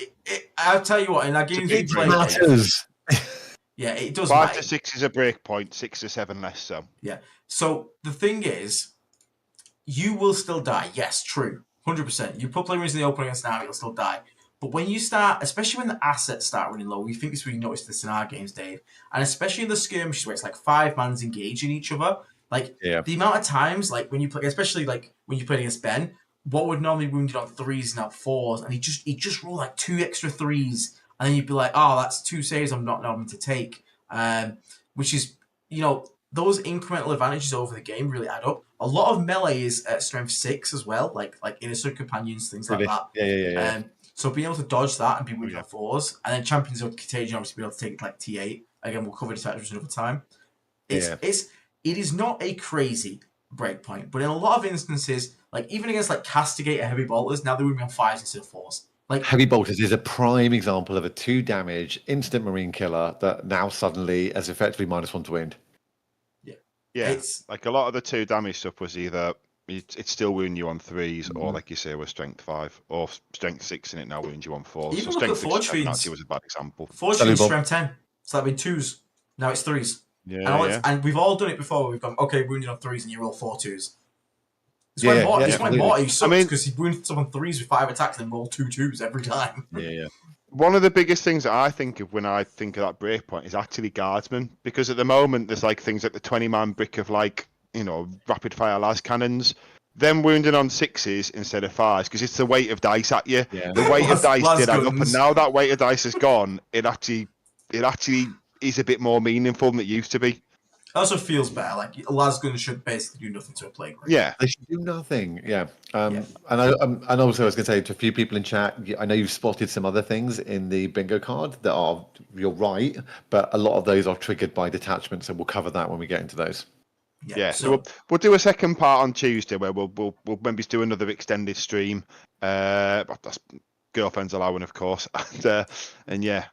I'll tell you what, in that game you play, matters. Yeah, it does 5 matter. to 6 is a break point, 6 to 7 less so. Yeah. So the thing is, you will still die. Yes, true. 100%. You put Plague Marines in the open against an army, you'll still die. But when you start, especially when the assets start running low, we think this, we noticed this in our games, Dave, and especially in the skirmishes where it's like 5 mans engaging each other, like the amount of times, like when you play, especially like when you play against Ben, what would normally wounded on 3s now 4s, and he just rolled like 2 extra 3s, and then you'd be like, oh, that's 2 saves I'm not having to take, which is, you know, those incremental advantages over the game really add up. A lot of melee is at strength 6 as well, like innocent companions, things like that. Yeah. So being able to dodge that and be wounded on 4s, and then champions of Contagion obviously being able to take like T8. Again, we'll cover this another time. It is not a crazy breakpoint, but in a lot of instances, like even against like Castigate or Heavy Bolters, now they're wounding on 5s instead of 4s. Like Heavy Bolters is a prime example of a 2 damage instant marine killer that now suddenly has effectively -1 to wound. Yeah, it's like a lot of the 2 damage stuff was either it's still wounding you on 3s, or like you say, was strength 5 or strength 6, and it now wounds you on 4s. Even so look at strength Forge 6 Fiends. actually was a bad example. Forge Fiends strength 10, so that'd be 2s. Now it's 3s. And we've all done it before. We've gone, okay, wounded on 3s, and you roll 4 2s. It's when Morty sucks because he wounded someone 3s with 5 attacks and rolled 2 2s every time. Yeah. One of the biggest things that I think of when I think of that breakpoint is actually guardsmen, because at the moment there's like things like the 20-man brick of like, you know, rapid fire las cannons, them wounding on 6s instead of 5s because it's the weight of dice at you. Yeah. The weight of dice did add up, and now that weight of dice is gone, it actually is a bit more meaningful than it used to be. It also feels better. Like a las gun should basically do nothing to a Plague Marine. Yeah, they should do nothing. Yeah. And also I was going to say to a few people in chat, I know you've spotted some other things in the bingo card that are, you're right, but a lot of those are triggered by detachments, and we'll cover that when we get into those. Yeah, so we'll do a second part on Tuesday where we'll maybe do another extended stream. That's girlfriends allowing, of course, and yeah,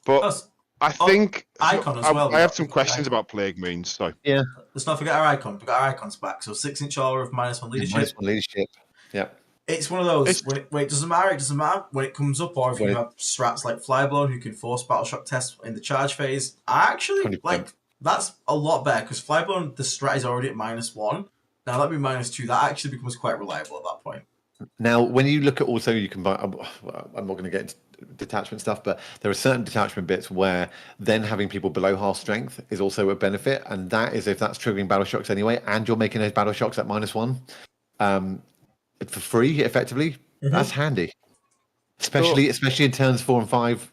but I think icon as well. I have some questions about Plague Marines. So yeah, let's not forget our icon. We've got our icons back. So 6-inch aura of -1 leadership. -1 leadership. Yeah. It's one of those when it doesn't matter. It doesn't matter when it comes up, or if you have strats like Flyblown who can force battle shock tests in the charge phase. I actually 100%. like that's a lot better because Flyblown the strat is already at -1. Now that'd be -2. That actually becomes quite reliable at that point. Now, when you look at also, you can buy. I'm not going to get into detachment stuff, but there are certain detachment bits where then having people below half strength is also a benefit, and that is if that's triggering battle shocks anyway, and you're making those battle shocks at -1 for free, effectively. Mm-hmm. That's handy, especially in turns 4 and 5.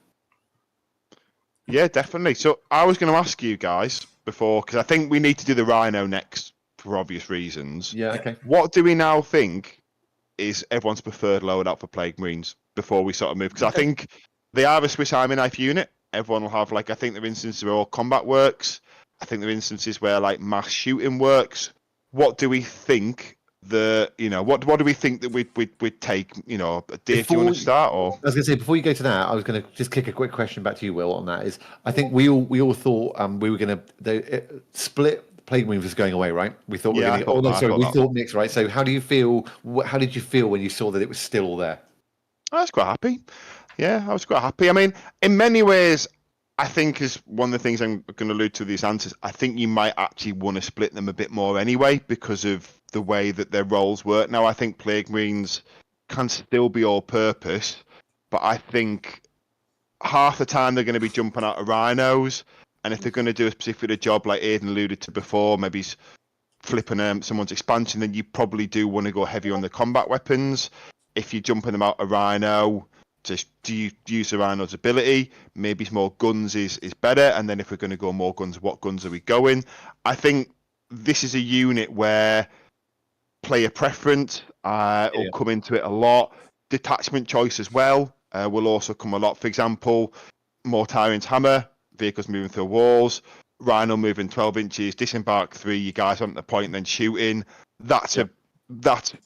Yeah, definitely. So I was going to ask you guys before because I think we need to do the Rhino next for obvious reasons. Yeah. Okay. What do we now think is everyone's preferred loadout for Plague Marines before we sort of move? Because I think they are a Swiss Army knife unit. Everyone will have I think there are instances where all combat works. I think there are instances where mass shooting works. What do we think what do we think that we'd take? Dave, do you want to start? Or I was going to say before you go to that, I was going to just kick a quick question back to you, Will. On that is, I think we all thought we were going to split. Plague Marines was going away, right? We thought we thought mixed, right? So how do you feel? How did you feel when you saw that it was still there? I was quite happy. Yeah, I was quite happy. I mean, in many ways, I think is one of the things I'm going to allude to these answers. I think you might actually want to split them a bit more anyway because of the way that their roles work. Now, I think Plague Marines can still be all-purpose, but I think half the time they're going to be jumping out of rhinos. And if they're going to do a specific job, like Aiden alluded to before, maybe flipping someone's expansion, then you probably do want to go heavier on the combat weapons. If you're jumping them out a rhino, just do you use the rhino's ability? Maybe more guns is better. And then if we're going to go more guns, what guns are we going? I think this is a unit where player preference will come into it a lot. Detachment choice as well will also come a lot. For example, Mortarion's hammer. Vehicles moving through walls, Rhino moving 12 inches, disembark 3, you guys on the point, then shooting. That's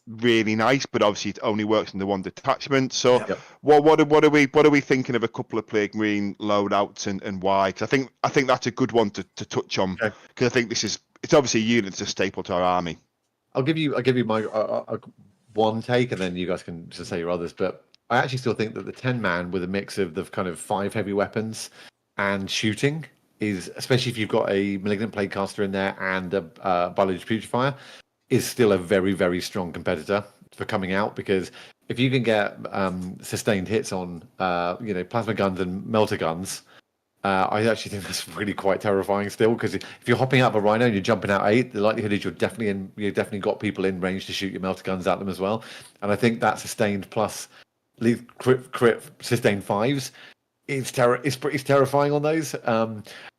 really nice, but obviously it only works in the one detachment. So, what are we thinking of a couple of Plague Marine loadouts and why? Because I think that's a good one to touch on because I think it's obviously a unit that's a staple to our army. I'll give you my one take, and then you guys can just say your others. But I actually still think that the 10-man with a mix of the kind of 5 heavy weapons and shooting is, especially if you've got a Malignant Plaguecaster in there and a Biologus Putrifier, is still a very, very strong competitor for coming out, because if you can get sustained hits on plasma guns and melter guns, I actually think that's really quite terrifying still, because if you're hopping out of a rhino and you're jumping out 8, the likelihood is you've definitely got people in range to shoot your melter guns at them as well. And I think that sustained plus crit sustained 5s it's pretty terrifying on those.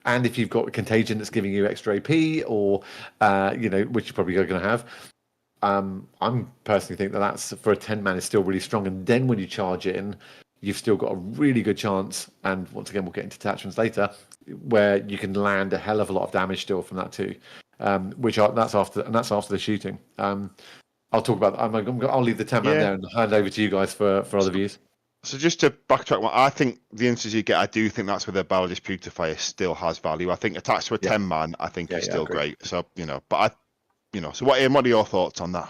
And if you've got a contagion that's giving you extra AP, or which you're probably going to have, I'm personally think that's for a 10-man is still really strong. And then when you charge in, you've still got a really good chance. And once again, we'll get into detachments later, where you can land a hell of a lot of damage still from that too. That's after the shooting. I'll talk about. I'll leave the 10-man there and hand over to you guys for other views. So just to backtrack, I think the answers you get, I do think that's where the Biologus Putrifier still has value. I think attached to a 10-man, I think is still great. So but so what are your thoughts on that?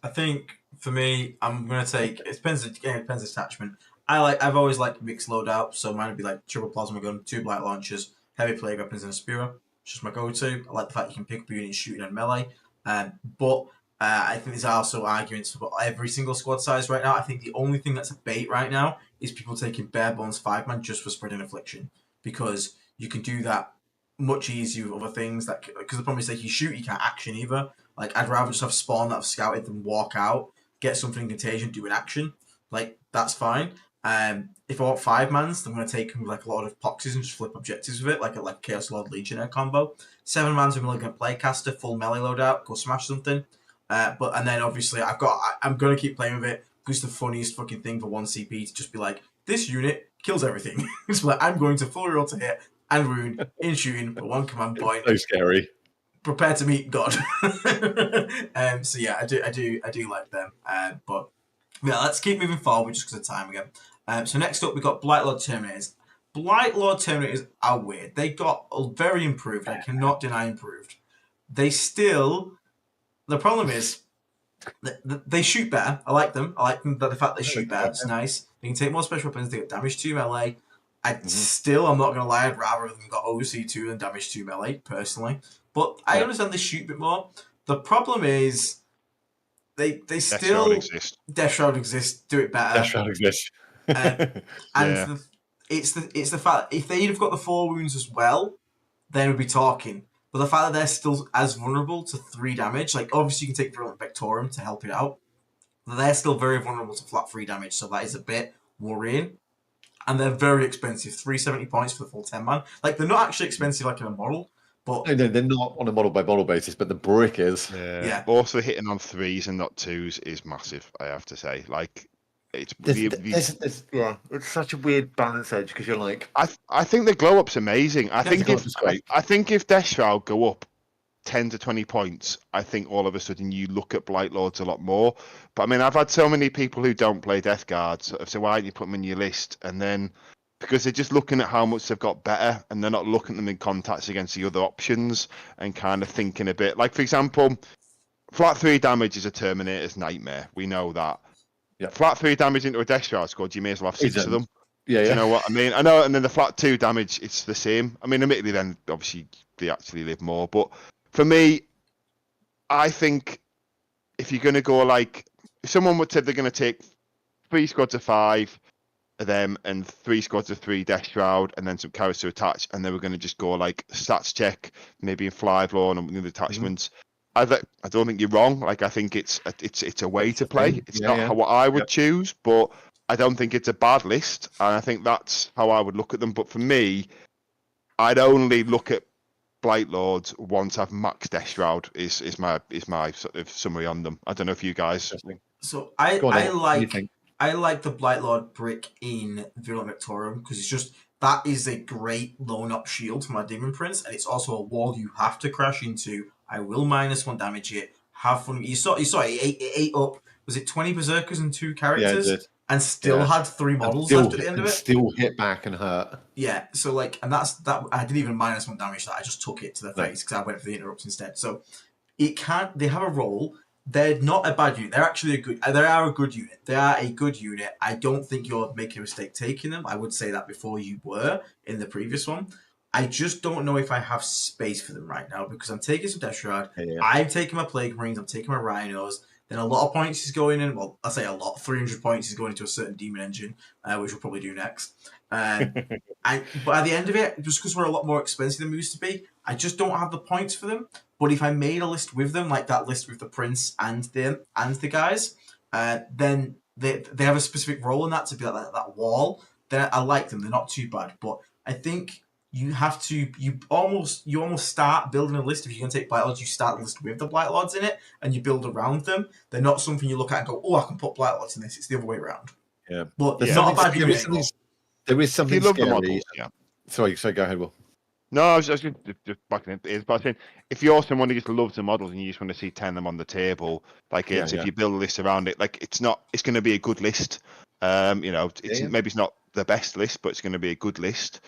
I think for me, I'm gonna take. It depends detachment. I've always liked mixed loadout, so mine would be like triple plasma gun, 2 blight launchers, heavy plague weapons, and a spear. It's just my go-to. I like the fact you can pick up a unit shooting and melee. But I think there's also arguments for every single squad size right now. I think the only thing that's a bait right now is people taking bare bones 5-man just for spreading affliction, because you can do that much easier with other things. Because the problem is that you shoot, you can't action either. Like, I'd rather just have spawn that have scouted than walk out, get something in contagion, do an action. Like, that's fine. If I want 5-mans, then I'm going to take them with a lot of poxes and just flip objectives with it, like a Chaos Lord Legionnaire combo. 7-mans, I'm going to Playcaster, full melee loadout, go smash something. And then obviously I'm going to keep playing with it, because it's the funniest fucking thing for 1 CP to just be like, this unit kills everything. It's like, I'm going to full roll to hit and wound in shooting for 1 command point. So scary. Prepare to meet God. So yeah, I do like them. But yeah, let's keep moving forward just because of time again. So next up, we've got Blight Lord Terminators. Blight Lord Terminators are weird. They got very improved. I cannot deny improved. They still... The problem is, they shoot better. I like them. I like them, the fact they shoot better. It's nice. They can take more special weapons. They get damage 2 melee. I'm not going to lie, I'd rather them got OC2 than damage 2 melee, personally. But I understand they shoot a bit more. The problem is, they still... Death Shroud exists. Do it better. Death Shroud exists. It's the fact if they'd have got the 4 wounds as well, then we'd be talking. But the fact that they're still as vulnerable to 3 damage, like obviously you can take Virulent Vectorum to help it out, but they're still very vulnerable to flat 3 damage, so that is a bit worrying. And they're very expensive, 370 points for the full 10-man. Like they're not actually expensive like in a model, but no, they're not on a model by model basis, but the brick is. Yeah. Also hitting on 3s and not 2s is massive, I have to say. Like it's such a weird balance edge because you're like, I think the glow up's amazing. I think if Death Shroud go up 10 to 20 points, I think all of a sudden you look at Blight Lords a lot more. But I mean, I've had so many people who don't play Death Guard sort of say, why don't you put them in your list? And then because they're just looking at how much they've got better and they're not looking at them in context against the other options and kind of thinking a bit. Like, for example, flat 3 damage is a Terminator's nightmare. We know that. Yeah. Flat 3 damage into a Death Shroud squad, you may as well have 6 of them. Yeah. Do you know what I mean? I know, and then the flat 2 damage, it's the same. I mean, admittedly, then obviously they actually live more. But for me, I think if you're going to go like, if someone would say they're going to take 3 squads of 5 of them and 3 squads of 3 Death Shroud and then some carrots to attach, and they were going to just go like stats check, maybe in Fly Lawn and with the attachments. I don't think you're wrong. Like I think it's a way to play. It's not what I would choose, but I don't think it's a bad list, and I think that's how I would look at them. But for me, I'd only look at Blight Lords once I've maxed Death Shroud. Is my sort of summary on them. I don't know if you guys. So I like the Blight Lord brick in Virulent Vectorum because it's just that is a great lone up shield for my Daemon Prince, and it's also a wall you have to crash into. I will -1 damage it. Have fun. You saw it ate up. Was it 20 berserkers and 2 characters? Yeah, it did. And still had 3 models left at the end of it. Still hit back and hurt. Yeah, so like, and that's that. I didn't even -1 damage that. I just took it to the face because I went for the interrupts instead. So it can't. They have a role. They're not a bad unit. They're actually a good. They are a good unit. They are a good unit. I don't think you're making a mistake taking them. I would say that before you were in the previous one. I just don't know if I have space for them right now because I'm taking some Death Shroud. Yeah. I'm taking my Plague Marines. I'm taking my Rhinos. Then a lot of points is going in. Well, I say a lot. 300 points is going into a certain Demon Engine, which we'll probably do next. But at the end of it, just because we're a lot more expensive than we used to be, I just don't have the points for them. But if I made a list with them, like that list with the Prince and the guys, then they have a specific role in that to be like that wall. Then I like them. They're not too bad. But I think you have to you almost start building a list. If you're going to take Blight Lords, you start the list with the Blight Lords in it and you build around them. They're not something you look at and go, oh, I can put Blight Lords in this. It's the other way around. Yeah. But it's not a bad unit. There is something scary. The models, Sorry, go ahead, Will. No, I was just backing it. But I think if you're someone who just loves the models and you just want to see 10 of them on the table, like if you build a list around it, like it's going to be a good list. Maybe it's not the best list, but it's going to be a good list.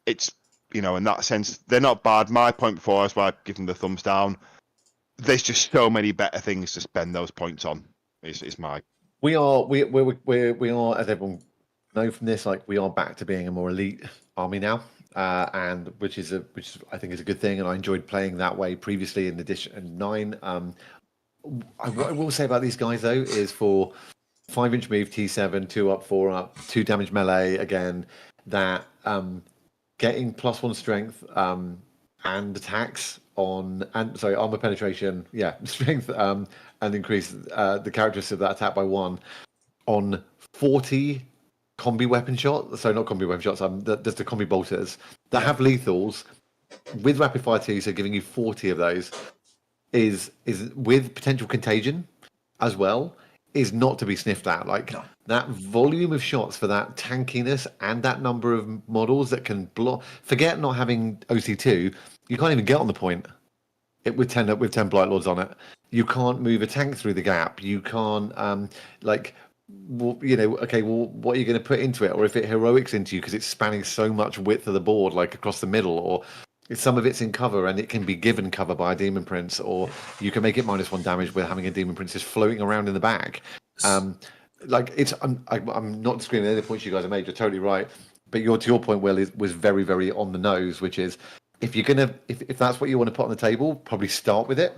It's in that sense they're not bad. My point before is why I give them the thumbs down. There's just so many better things to spend those points on. Is my we are as everyone know from this, like we are back to being a more elite army now, and which I think is a good thing, and I enjoyed playing that way previously in Edition 9. What I will say about these guys though is for 5-inch move, T7, 2 up, 4 up, 2 damage melee again, that getting +1 strength and attacks on armor penetration, strength and increase the characteristics of that attack by 1 on 40 combi weapon shots. So not combi weapon shots. There's the combi bolters that have lethals with rapid fire too. So giving you 40 of those is with potential contagion as well. Is not to be sniffed at. That volume of shots for that tankiness and that number of models that can block. Forget not having OC2. You can't even get on the point. With 10 Blight Lords on it, you can't move a tank through the gap. You can't well, you know, okay, well, what are you going to put into it? Or if it heroics into you because it's spanning so much width of the board, like across the middle, or if some of it's in cover and it can be given cover by a Demon Prince, or you can make it -1 damage with having a Demon Prince just floating around in the back. Like it's, I'm not disagreeing with any of the points you guys have made. You're totally right. But to your point, Will, was very, very on the nose, which is if you're gonna, if that's what you want to put on the table, probably start with it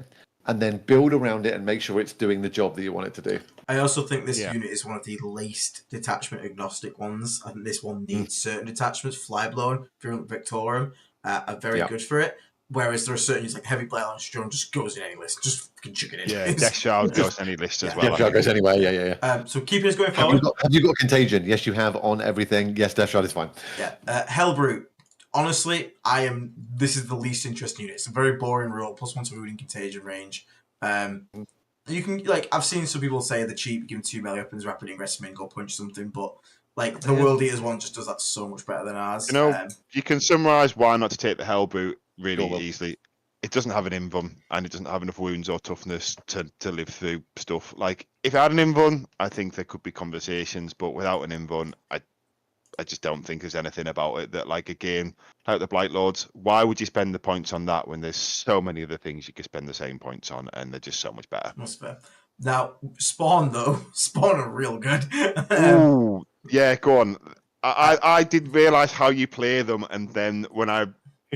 and then build around it and make sure it's doing the job that you want it to do. I also think this unit is one of the least detachment agnostic ones. I think this one needs certain detachments. Flyblown, Virulent Victorum are very good for it. Whereas there are certain like Heavy Blight Lord Terminator just goes in any list. Just fucking chuck it in. Yeah, Death Shroud goes in any list as well. Death Shroud goes anyway, yeah. So keeping us going forward. Have you got Contagion? Yes, you have on everything. Yes, Death Shroud is fine. Yeah. Hellbrute. Honestly, this is the least interesting unit. It's a very boring rule, +1 to wound and contagion range. You can, like, I've seen some people say the cheap, give them 2 melee weapons, rapid aggressive and go punch something, but like the World Eaters one just does that so much better than ours. You know, you can summarize why not to take the Hellbrute really easily. It doesn't have an invuln, and it doesn't have enough wounds or toughness to live through stuff. Like, if it had an invuln, I think there could be conversations, but without an invuln, I just don't think there's anything about it that, like, a game like the Blight Lords, why would you spend the points on that when there's so many other things you could spend the same points on, and they're just so much better? That's fair. Now, Spawn, though. Spawn are real good. Ooh, yeah, go on. I did realise how you play them, and then when I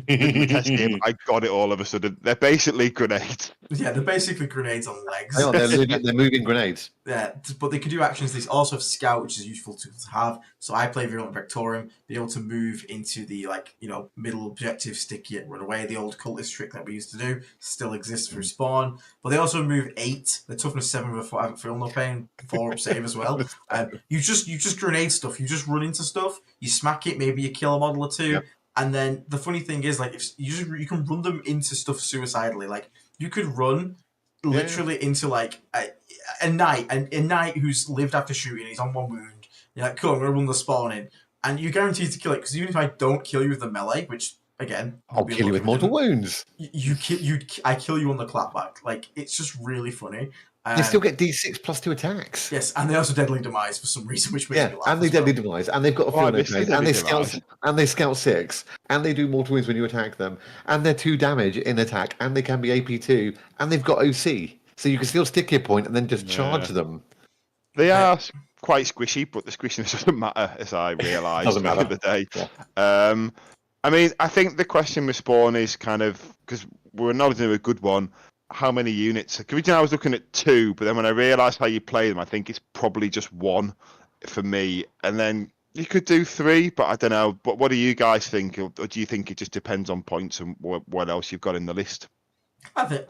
did the test game, I got it all of a sudden. They're basically grenades. Yeah, they're basically grenades on legs. Hang on, they're moving grenades. Yeah, but they can do actions. They also have Scout, which is useful to have. So I play Virulent Victorum, be able to move into the, like, you know, middle objective, stick it, run away. The old cultist trick that we used to do still exists through Spawn. But they also move 8. The toughness 7 with a feel no pain, 4 up save as well. You just grenade stuff. You just run into stuff. You smack it. Maybe you kill a model or 2. Yep. And then the funny thing is, like, if you can run them into stuff suicidally. Like, you could run literally into, like, a knight who's lived after shooting. He's on 1 wound. You're like, cool, I'm going to run the Spawn in. And you're guaranteed to kill it, because even if I don't kill you with the melee, which, again... I'll kill you with mortal wounds. I kill you on the clapback. Like, it's just really funny. You still get D6 +2 attacks. Yes, and they also deadly demise for some reason, which makes me laugh. And they deadly demise, and they've got a few pain, and they scout 6, and they do mortal wounds when you attack them, and they're 2 damage in attack, and they can be AP2, and they've got OC, so you can still stick your point and then just charge them. They are quite squishy, but the squishiness doesn't matter, as I realised the other day. Yeah. I mean, I think the question with Spawn is kind of, because we're not doing a good one. How many units? Because I was looking at 2, but then when I realised how you play them, I think it's probably just 1 for me. And then you could do 3, but I don't know. But what do you guys think? Or do you think it just depends on points and what else you've got in the list? I think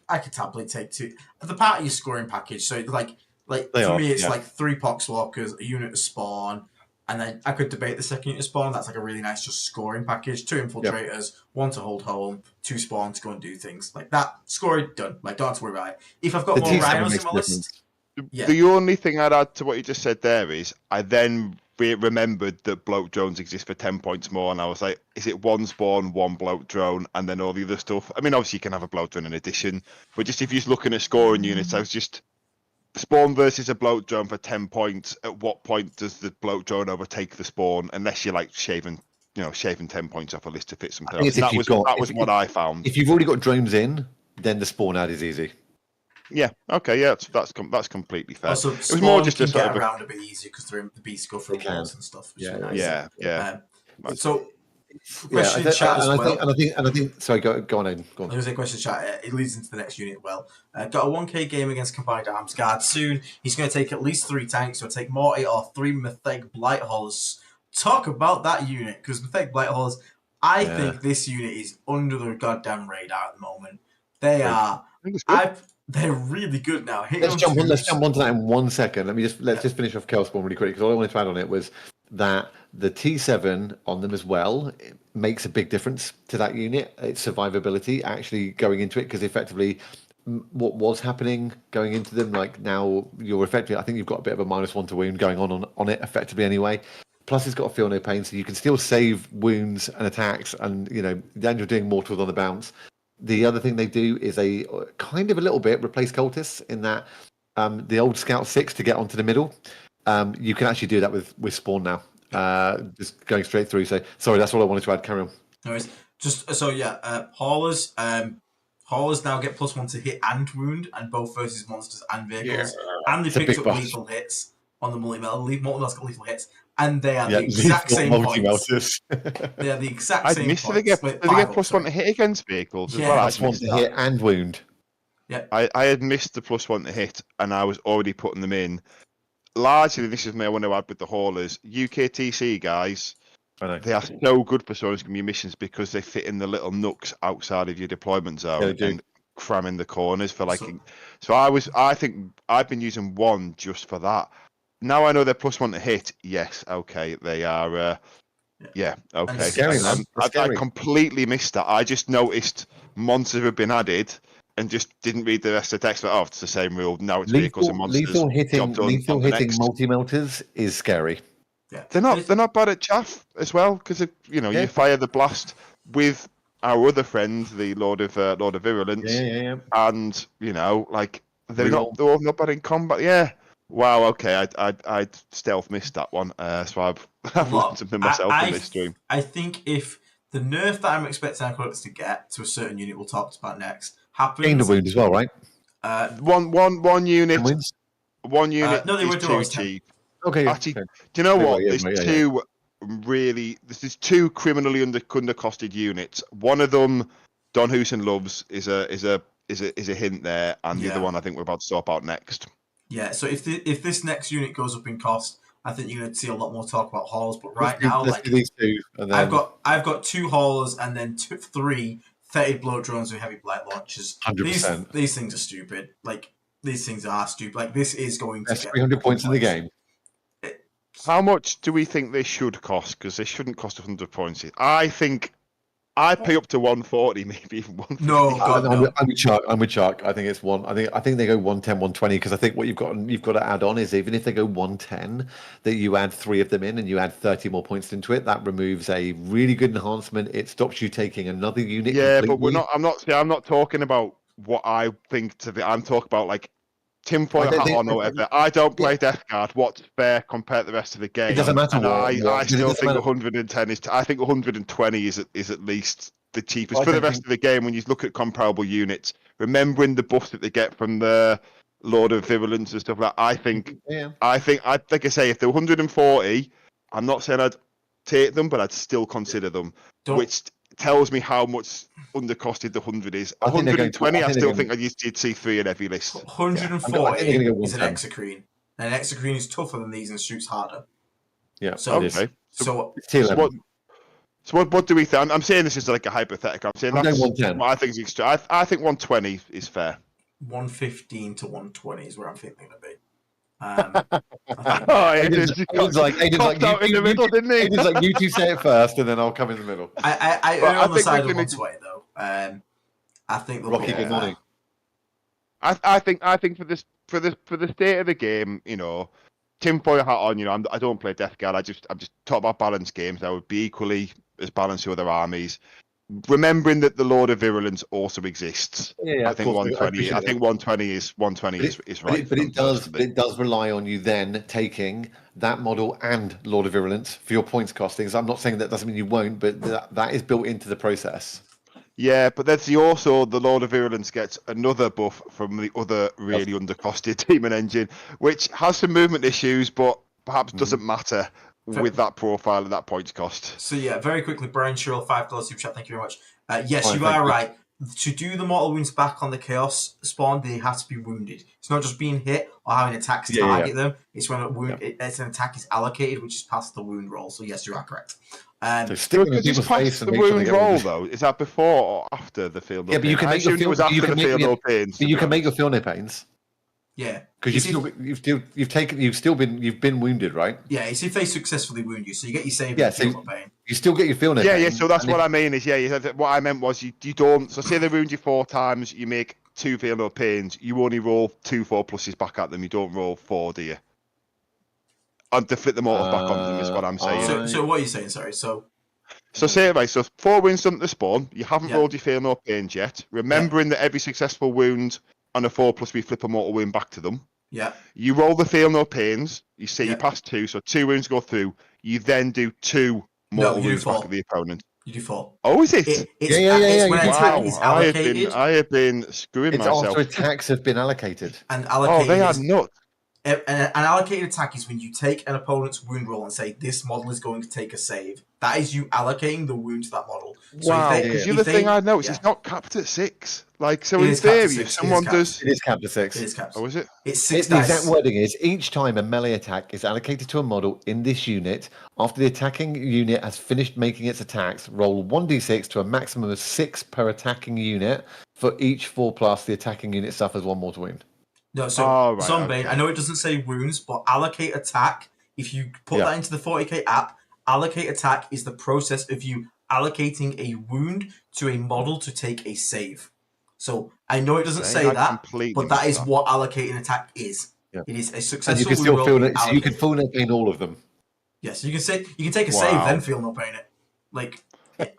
I could happily take 2. The part of your scoring package, so like for me, it's like 3 Poxwalkers, a unit of Spawn. And then I could debate the second unit of Spawn. That's like a really nice just scoring package. 2 Infiltrators, 1 to hold home, 2 Spawn to go and do things. Like that, scoring, done. Like, don't have to worry about it. If I've got more Rhinos in my list... The only thing I'd add to what you just said there is, I then remembered that bloat drones exist for 10 points more, and I was like, is it 1 Spawn, 1 bloat drone, and then all the other stuff? I mean, obviously you can have a bloat drone in addition, but just if you're looking at scoring units, I was just... Spawn versus a bloat drone for 10 points. At what point does the bloat drone overtake the Spawn? Unless you're like shaving 10 points off a list to fit something else. That was what I found. If you've already got drones in, then the Spawn ad is easy. Yeah. Okay. Yeah. That's completely fair. Also, it was more just a sort of around a bit easier because the beasts go through walls and stuff. Yeah. So. Question chat as well. I think. Sorry, go on, Aiden. Go on. I was going to say question chat. It leads into the next unit. Well, got a 1K game against Combined Arms Guard soon. He's going to take at least 3 tanks. So take Morty or 3 Mythic Blight Haulers. Talk about that unit, because Mythic Blight Haulers. I think this unit is under the goddamn radar at the moment. They are. They're really good now. Let's jump onto that in 1 second. Let's just finish off Chaos Spawn really quick, because all I wanted to add on it was that the T7 on them as well makes a big difference to that unit. Its survivability actually going into it, because effectively what was happening going into them, like now you're effectively, I think you've got a bit of a -1 to wound going on it effectively anyway. Plus it's got a feel no pain, so you can still save wounds and attacks, and then you're doing mortals on the bounce. The other thing they do is they kind of a little bit replace cultists in that the old Scout 6 to get onto the middle. You can actually do that with Spawn now. Just going straight through. So sorry, that's all I wanted to add. Carry on. No worries. Just so haulers. Haulers now get +1 to hit and wound, and both versus monsters and vehicles. Yeah. And they picked up lethal hits on the multi-melt. Multi-melt's got lethal hits, and they are the exact same points. They are the exact same points. Do they get +1 to hit against vehicles as well? +1 to hit and wound. Yeah. I had missed the +1 to hit, and I was already putting them in. Largely, this is me. I want to add with the haulers. UKTC guys, they are so good for Soren's missions because they fit in the little nooks outside of your deployment zone and cram in the corners for like. So I think I've been using one just for that. Now I know they're +1 to hit. Yes, okay, they are. Okay. Scary, man. I completely missed that. I just noticed monsters have been added. And just didn't read the rest of the text. But it's the same rule. Now it's vehicles and monsters. Lethal hitting multi-melters is scary. Yeah, they're not bad at chaff as well because you fire the blast with our other friend, the Lord of Virulence, and they're not bad in combat. Yeah. Wow. Okay. I stealth missed that one. So I've learned something myself in this stream. I think if the nerf that I'm expecting our codex to get to a certain unit we'll talk about next happens. Gain the wound as well, right? One unit. One unit. No, they were too cheap. Okay. Actually, do you know what? There's two criminally undercosted units. One of them, Don Hoosen loves, is a hint there, and the other one I think we're about to talk about next. Yeah. So if this next unit goes up in cost, I think you're going to see a lot more talk about haulers. But right now, these two, and then... I've got 2 haulers and then 3 fetid blow drones with heavy blight launchers. 100%. These things are stupid. These things are stupid. This is going to get 300 points in the game. How much do we think they should cost? Because they shouldn't cost 100 points. I think I'd pay up to 140, maybe even 150. No, God, no. I'm with Chuck. I think it's one. I think they go 110, 120 because I think what you've got to add on is even if they go 110, that you add 3 of them in and you add 30 more points into it. That removes a really good enhancement. It stops you taking another unit. Yeah, completely. but I'm not talking about what I think to be. I'm talking about tinfoil hat on or whatever. I don't play Death Guard. What's fair compared to the rest of the game? It doesn't matter. And I still think 110 is. I think 120 is at least the cheapest for the rest of the game. When you look at comparable units, remembering the buffs that they get from the Lord of Virulence and stuff like that, I think, like I say, if they're 140, I'm not saying I'd take them, but I'd still consider them. Which tells me how much undercosted the 100 is. 120, I still think you'd see 3 in every list. 140 is an exocrine. And an exocrine is tougher than these and shoots harder. Yeah. So what do we think? I'm saying this is like a hypothetical. I'm saying that's what I think is extra. I think 120 is fair. 115 to 120 is where I'm thinking it'll be. Aiden's like, in the middle, didn't he? Aiden's like, you two say it first, and then I'll come in the middle. I err on the side of 120 though. I think Rocky, good morning. I think for the state of the game, tinfoil hat on. I don't play Death Guard. I'm just talking about balanced games. I would be equally as balanced to other armies. Remembering that the Lord of Virulence also exists, I think 120. I think 120 is right. But it does rely on you then taking that model and Lord of Virulence for your points costings. I'm not saying that doesn't mean you won't, but that is built into the process. Yeah, but that's also the Lord of Virulence gets another buff from the other really undercosted Demon Engine, which has some movement issues, but perhaps doesn't matter with that profile and that points cost. So very quickly, Brian Sherrill, $5 super chat. Thank you very much. Yes, you are right. To do the mortal wounds back on the chaos spawn, they have to be wounded. It's not just being hit or having attacks target them. It's when it's an attack is allocated, which is past the wound roll. So yes, you are correct. So sticking in people's face and the wound roll though, is that before or after the field? Yeah, but you can make your field. But you can make your field no pains. Yeah, because you've been wounded, right? Yeah, it's if they successfully wound you, so you get your save. Yeah, so pain. You still get your feel no pain. Yeah. So that's what I mean. Is what I meant was you don't. So say they wound you 4 times, you make 2 feel no pains. You only roll 2 4+s back at them. You don't roll 4, do you? And to flip the mortals back onto them is what I'm saying. So what are you saying? Sorry. So say right. So 4 wounds done to spawn. You haven't rolled your feel no pains yet. Remembering that every successful wound on a 4+, we flip a mortal wound back to them. Yeah. You roll the feel no pains. You say you pass 2, so 2 wounds go through. You then do 2 mortal wounds back at the opponent. You do 4. Oh, is it? It's when attack is allocated. I have been screwing myself. After attacks have been allocated. And allocated. Oh, they are nuts. An allocated attack is when you take an opponent's wound roll and say, this model is going to take a save. That is you allocating the wound to that model. So wow, because the other thing I noticed, it's not capped at 6. Like, so in theory, if someone does... It is capped at 6. It is capped. Oh, is it? It's 6 dice. The exact wording is, each time a melee attack is allocated to a model in this unit, after the attacking unit has finished making its attacks, roll 1d6 to a maximum of 6 per attacking unit. For each 4+, the attacking unit suffers 1 mortal wound. No, so Sunbane, I know it doesn't say wounds, but allocate attack, if you put that into the 40k app, allocate attack is the process of you allocating a wound to a model to take a save. So I know it doesn't say that, but that is what allocating attack is. Yeah. It is a successful. And you can still feel it. So you can feel no pain all of them. Yes, you can take a save, then feel no pain it. Like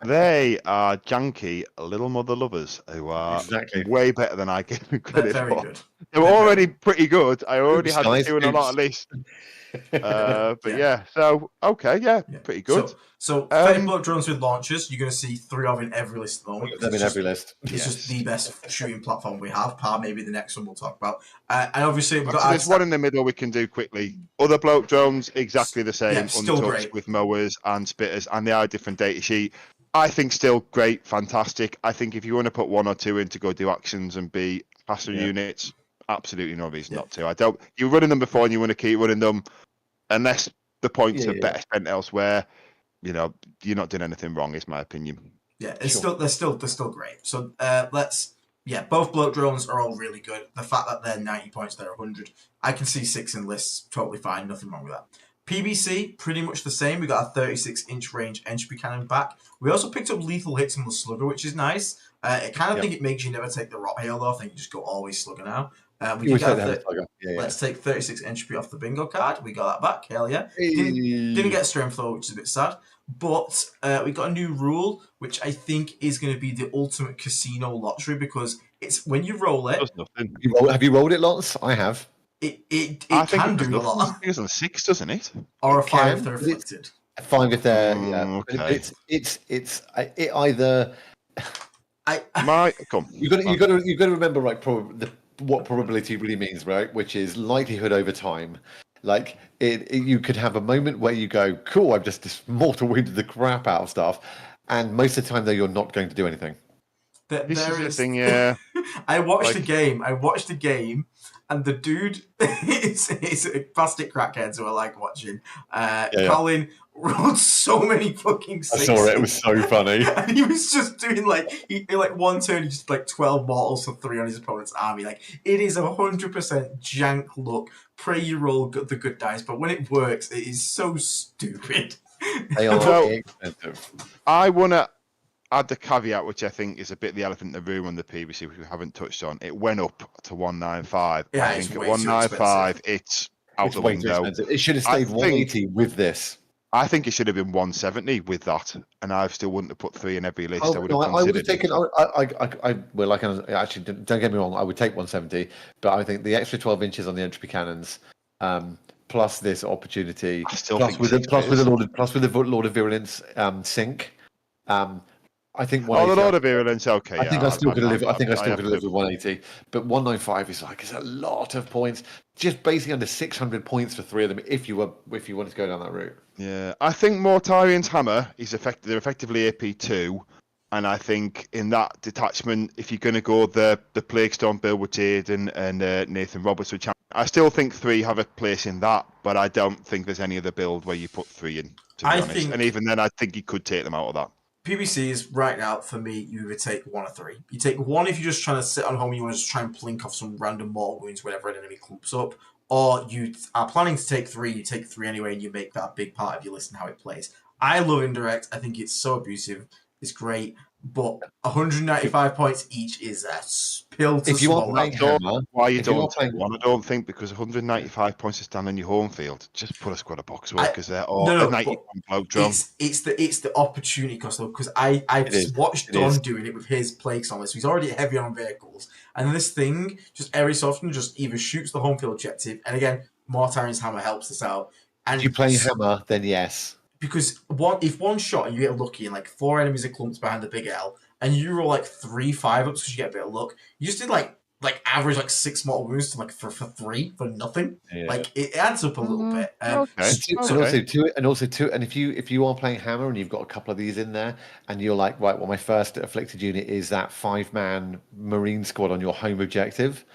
they are janky little mother lovers who are way better than I give them credit for. Good. They were already pretty good. I already had to do a lot of this. But so pretty good. So Fetid Bloat drones with launchers, you're going to see 3 of in every list at the moment. Them in every list. It's just the best shooting platform we have. Maybe the next one we'll talk about. And obviously we've got there's one in the middle we can do quickly. Other bloat drones, exactly the same, untouched with mowers and spitters, and they are a different data sheet. I think still great, fantastic. I think if you want to put 1 or 2 in to go do actions and be faster units, absolutely no reason not to. You're running them before and you want to keep running them, unless the points are better spent elsewhere. You know, you're not doing anything wrong, is my opinion. Yeah, they're still great. So both bloat drones are all really good. The fact that they're 90 points, they're 100. I can see 6 in lists, totally fine, nothing wrong with that. PBC, pretty much the same. We got a 36-inch range entropy cannon back. We also picked up lethal hits on the slugger, which is nice. I kind of think it makes you never take the rot hail though. I think you just go always slugger now. Let's take 36 entropy off the bingo card. We got that back. Hell yeah. Didn't get strength though, which is a bit sad. But we got a new rule, which I think is going to be the ultimate casino lottery, because it's when you roll it. Have you rolled it lots? I have. It can do a lot. It's on 6, doesn't it? Or a 5 if they're afflicted. 5 if they're okay. It's either. You've got to remember, right? What probability really means, right? Which is likelihood over time. Like you could have a moment where you go, "Cool, I've just mortal wounded the crap out of stuff," and most of the time, though, you're not going to do anything. This is the thing, yeah. I watched the game, and the dude is plastic crackheads who I like watching. Colin rolled so many fucking sixes. I saw it. It was so funny. And he was just doing in one turn, he just 12 mortals for 3 on his opponent's army. Like, it is 100% jank look. Pray you roll the good dice, but when it works, it is so stupid. They are expensive. I want to add the caveat, which I think is a bit the elephant in the room on the PVC, which we haven't touched on. It went up to 195. Yeah, I think at 195, it's out the window. It should have stayed 180 with this. I think it should have been 170 with that, and I still wouldn't have put 3 in every list. I would have taken. Actually, don't get me wrong. I would take 170, but I think the extra 12 inches on the entropy cannons, plus this opportunity, plus with the Lord of Virulence sync. I think the Lord of Virulence, okay. I think I still could live. I think I still could live with 180, but 195 is it's a lot of points. Just basically under 600 points for 3 of them. If you wanted to go down that route. Yeah, I think Mortarion's hammer is they're effectively AP2, and I think in that detachment, if you're going to go the Plague Storm build with Aiden and Nathan Roberts, which I still think 3 have a place in that, but I don't think there's any other build where you put 3 in. To be honest, and even then, I think you could take them out of that. PBC is right now, for me, you would take 1 or 3. You take 1 if you're just trying to sit on home and you want to just try and plink off some random mortal wounds whenever an enemy clumps up. Or you are planning to take 3, you take 3 anyway, and you make that a big part of your list and how it plays. I love Indirect. I think it's so abusive. It's great. but 195 points each is a pill to If you are swallow. playing hammer, Why you if you are don't playing- take one, I don't think, because 195 points to stand on your home field. Just put a squad of Poxwalkers there, or a 91 bloke drum. It's the opportunity cost though, because I've watched Don doing it with his plague storm, so he's already heavy on vehicles, and this thing just every so often just either shoots the home field objective, and again, Mortarion's hammer helps us out. And if you play hammer, then yes. Because if one shot and you get lucky and like 4 enemies are clumped behind the big L, and you roll like 3 5-ups because you get a bit of luck, you just did like average like 6 mortal wounds to like for 3 for nothing. Yeah. Like it adds up a little bit. And if you are playing hammer and you've got a couple of these in there, and you're like, right, well, my first afflicted unit is that 5-man marine squad on your home objective.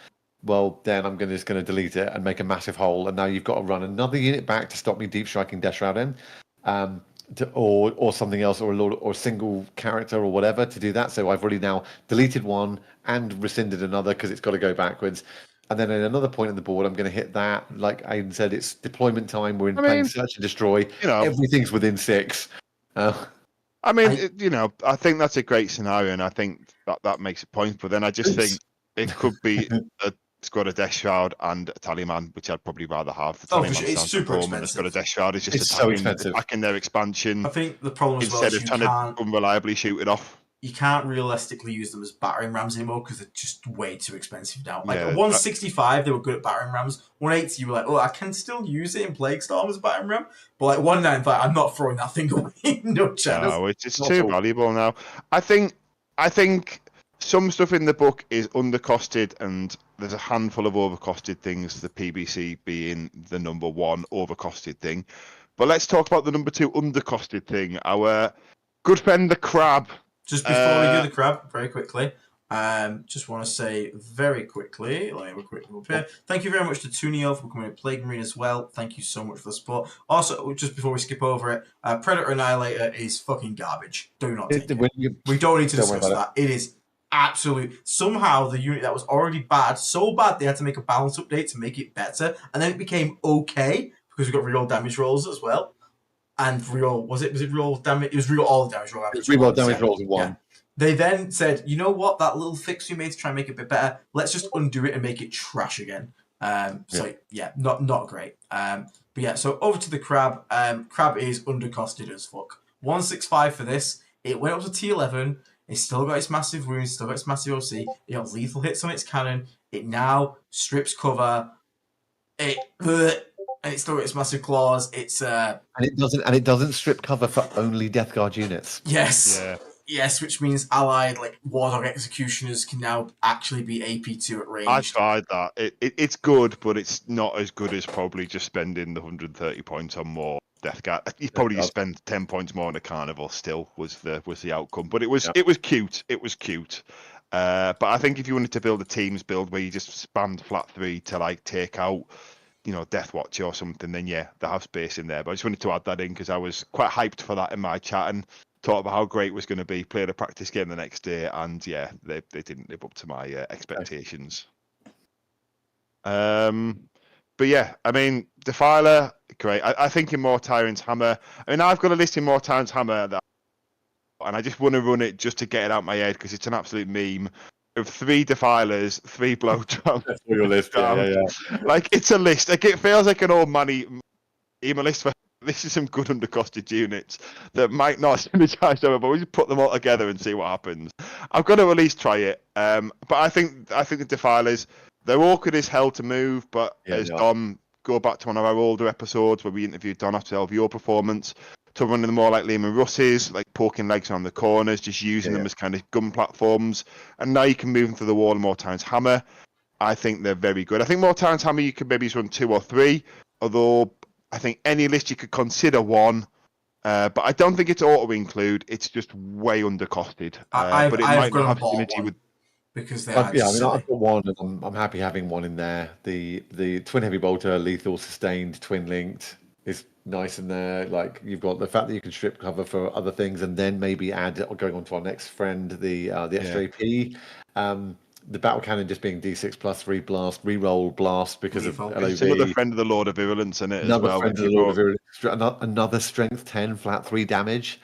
Well, then I'm just going to delete it and make a massive hole, and now you've got to run another unit back to stop me deep striking Death Shroud in. Or something else, or a single character or whatever to do that. So I've already now deleted one and rescinded another because it's got to go backwards. And then at another point on the board, I'm going to hit that. Like Aiden said, it's deployment time. We're playing search and destroy. Everything's within 6. I think that's a great scenario, and I think that makes a point. But then I just think it could be a squad of Death Shroud and a Tallyman, which I'd probably rather have. The it's super expensive. A squad of Death Shroud is just so expensive. Attacking their expansion. I think the problem as well instead is of trying to unreliably shoot it off. You can't realistically use them as battering rams anymore because they're just way too expensive now. Like at 165, they were good at battering rams. 180, you were like, oh, I can still use it in Plague Storm as a battering ram. But like 195, I'm not throwing that thing away. No chance. No, it's too valuable now. I think some stuff in the book is undercosted, and there's a handful of overcosted things, the PBC being the number 1 overcosted thing. But let's talk about the number 2 undercosted thing. Our good friend, the Crab. Just before we do the Crab, very quickly, just want to say very quickly, let me have a quick look here. Thank you very much to Tunio for becoming a Plague Marine as well. Thank you so much for the support. Also, just before we skip over it, Predator Annihilator is fucking garbage. Do not take it. We don't need to discuss that. It is absolute. Somehow the unit that was already bad, so bad they had to make a balance update to make it better, and then it became okay because we got real damage rolls as well. And real was it real damage? It was real all the damage rolls. It was real damage rolls in 1. Yeah. They then said, you know what, that little fix we made to try and make it a bit better, let's just undo it and make it trash again. Not great. But yeah, so over to the Crab. Crab is undercosted as fuck. 165 for this. It went up to T11. It's still got its massive wounds, still got its massive OC. It got lethal hits on its cannon. It now strips cover. And it still got its massive claws. It's and it doesn't strip cover for only Death Guard units. Yes. Yeah. Yes, which means allied like Wardog Executioners can now actually be AP2 at range. I tried that. It's good, but it's not as good as probably just spending the 130 points on more Death Guard. You probably just spend 10 points more on a Carnival. Still was the outcome, but it was cute. It was cute. But I think if you wanted to build a teams build where you just spammed flat 3 to like take out, Death Watch or something, then yeah, they have space in there. But I just wanted to add that in because I was quite hyped for that in my chat and talked about how great it was going to be. Played a practice game the next day, and yeah, they didn't live up to my expectations. But yeah, I mean, Defiler, great. I think in Mortarion's Hammer, I've got a list in Mortarion's Hammer that, and I just want to run it just to get it out of my head because it's an absolute meme. Of 3 Defilers, 3 blow drums. That's for your list, yeah. Like, it's a list. Like, it feels like an old money email list for this is some good undercosted units that might not synergize over, but we just put them all together and see what happens. I've got to at least try it. But I think the Defilers, they're awkward as hell to move, but Dom, go back to one of our older episodes where we interviewed Don after your performance, to running them more like Lehman Russ's, like poking legs on the corners, just using them as kind of gun platforms. And now you can move them to the wall in Mortarion's Hammer. I think they're very good. I think Mortarion's Hammer, you could maybe run 2 or 3, although I think any list you could consider 1. But I don't think it's auto-include. It's just way undercosted. But it might not have affinity with... Because I've got 1, and I'm happy having 1 in there. The Twin Heavy Bolter, lethal, sustained, twin linked is nice in there. Like, you've got the fact that you can strip cover for other things, and then maybe add, going on to our next friend, the SJP. The battle cannon just being D6 plus 3 blast, reroll blast because of LOV. It's another friend of the Lord of Virulence in it as well. Friend of the Lord of Virulence. Another strength 10, flat 3 damage.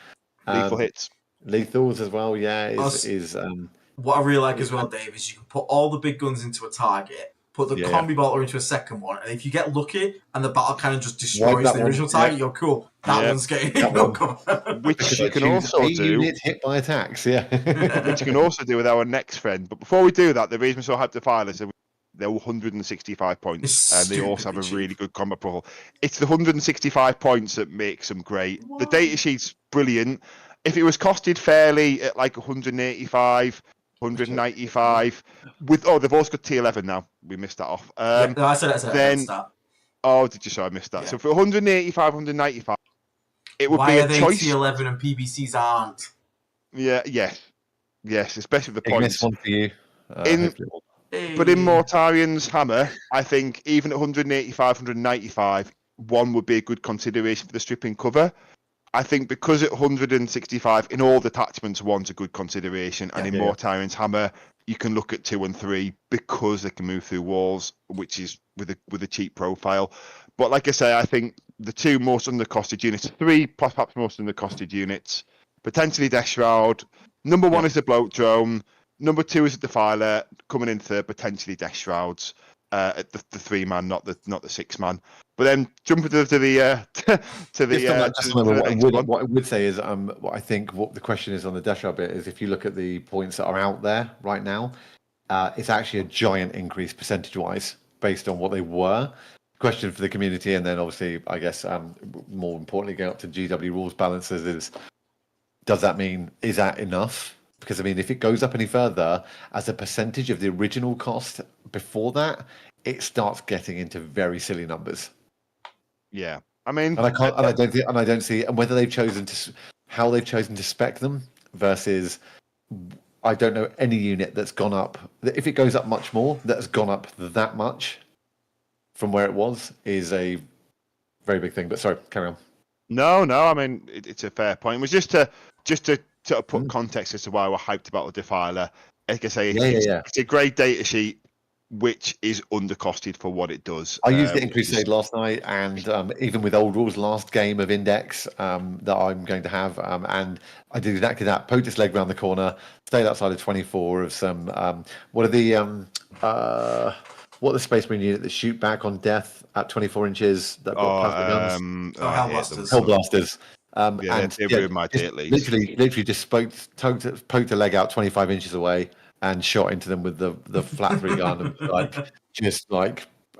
Lethal hits. Lethals as well, what I really like as well, Dave, is you can put all the big guns into a target, put the combi bolter into a second one, and if you get lucky and the battle kind of just destroys the original target, you're cool. That one's getting which you can also do. Unit hit by attacks, which you can also do with our next friend. But before we do that, the reason we're so hyped to file is they're 165 points, and they also have a really good combat profile. It's the 165 points that makes them great. The data sheet's brilliant. If it was costed fairly at like 185, 195, they've also got T11 now. We missed that off. No, I said that. Oh, did you? So I missed that. Yeah. So for 185, 195, it would be a choice. T11 and PBCs aren't? Yes, especially the points. This one for you. But in Mortarion's hammer, I think even at 185, 195, one would be a good consideration for the stripping cover. I think because at 165, in all detachments, one's a good consideration. And in Mortarion's hammer, you can look at 2 and 3 because they can move through walls, which is with a cheap profile. But like I say, I think the 2 most undercosted units, 3 perhaps most undercosted units, potentially Death Shroud. Number 1 is the Bloat Drone. Number 2 is the Defiler, coming in third, potentially Death Shrouds at the 3-man, not the 6-man. But then jumping to the what I would say is what I think what the question is on the Death Shroud bit is if you look at the points that are out there right now, it's actually a giant increase percentage-wise based on what they were. Question for the community, and then obviously I guess more importantly going up to GW rules balances is does that mean is that enough? Because, I mean, if it goes up any further, as a percentage of the original cost before that, it starts getting into very silly numbers. Yeah, I mean, and I don't see, and whether they've chosen to, how they've chosen to spec them versus, I don't know any unit that's gone up. If it goes up much more, that's gone up that much from where it was is a very big thing. But sorry, carry on. No, I mean, it's a fair point. It was just to sort of put context as to why we're hyped about the Defiler. Like I say, it's a great data sheet, which is undercosted for what it does. I used it in Crusade last night, and even with Old Rules last game of Index that I'm going to have, and I did exactly that. Poked its leg round the corner, stayed outside of 24 of some. What are the Space Marine unit that shoot back on death at 24 inches? That guns. Hellblasters. They ruined my day at least. Literally just poked a leg out 25 inches away and shot into them with the flat 3 gun. And that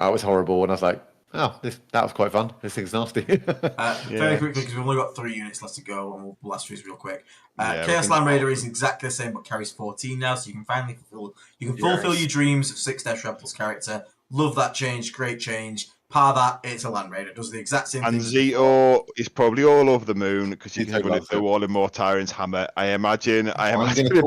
was horrible. And I was like, oh, that was quite fun. This thing's nasty. Very quickly, because we've only got 3 units left to go, and we'll blast through this real quick. Chaos Land Raider is exactly the same, but carries 14 now, so you can finally fulfill your dreams of 6 Death Shroud plus character. Love that change, great change. Par that, it's a Land Raider. Does the exact same thing. And Zito is probably all over the moon because you can run it through all in Mortarion's hammer. I imagine if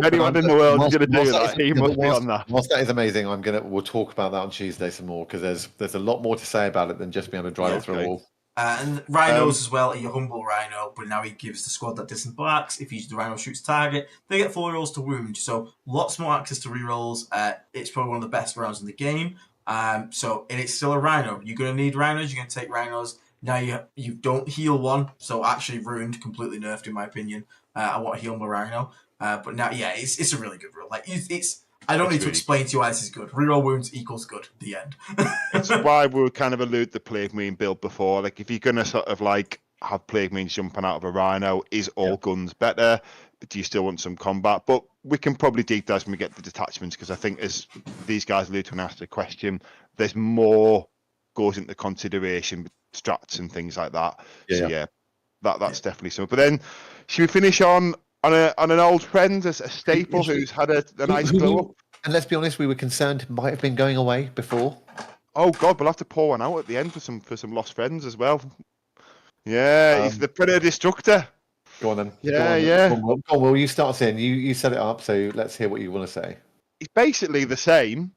anyone in the world is going to do that, he must be on that. Whilst that is amazing, we'll talk about that on Tuesday some more because there's a lot more to say about it than just being able to drive it through a wall. And Rhinos as well, your humble Rhino, but now he gives the squad that disembarks. If the Rhino shoots target, they get 4 rolls to wound. So lots more access to rerolls. It's probably one of the best rounds in the game. And it's still a Rhino. You're going to need Rhinos. You're going to take Rhinos. Now you don't heal one, so actually ruined, completely nerfed in my opinion. I want to heal my Rhino, but now it's a really good rule. Like I don't need to explain to you why this is good. Reroll wounds equals good. The end. It's why we would kind of allude the Plague Marine build before. Like if you're going to sort of like have Plague Marines jumping out of a Rhino, is all guns better? Do you still want some combat? But we can probably deep dive when we get the detachments because I think as these guys allude to and ask the question, there's more goes into consideration with strats and things like that. That's definitely something. But then should we finish on an old friend, a staple who's had a nice blow up? And let's be honest, we were concerned might have been going away before. Oh God, we'll have to pour one out at the end for some lost friends as well. Yeah, he's the Predator Destructor. Go on then. Go on, Will, you start saying you set it up, so let's hear what you want to say. It's basically the same,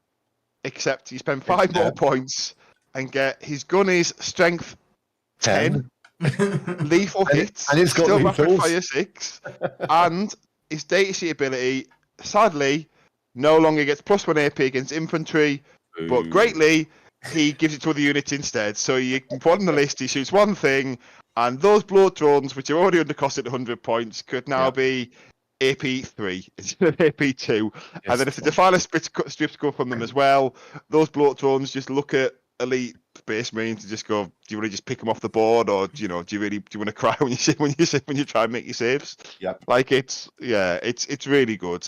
except you spend 5 more points and get his gun is strength 10. Lethal hits, and it's got still lethals. rapid fire 6, and his data sheet ability, sadly, no longer gets +1 AP against infantry, but greatly, he gives it to other units instead. So you can put on the list, he shoots one thing, and those blood drones, which are already undercosted at 100 points, could now be AP3 instead of AP2, and then if the Defiler strips go from them as well, those bloat drones just look at elite Space Marines and just go, do you want to just pick them off the board, or do you want to cry when you try and make your saves? Yep. Like it's really good.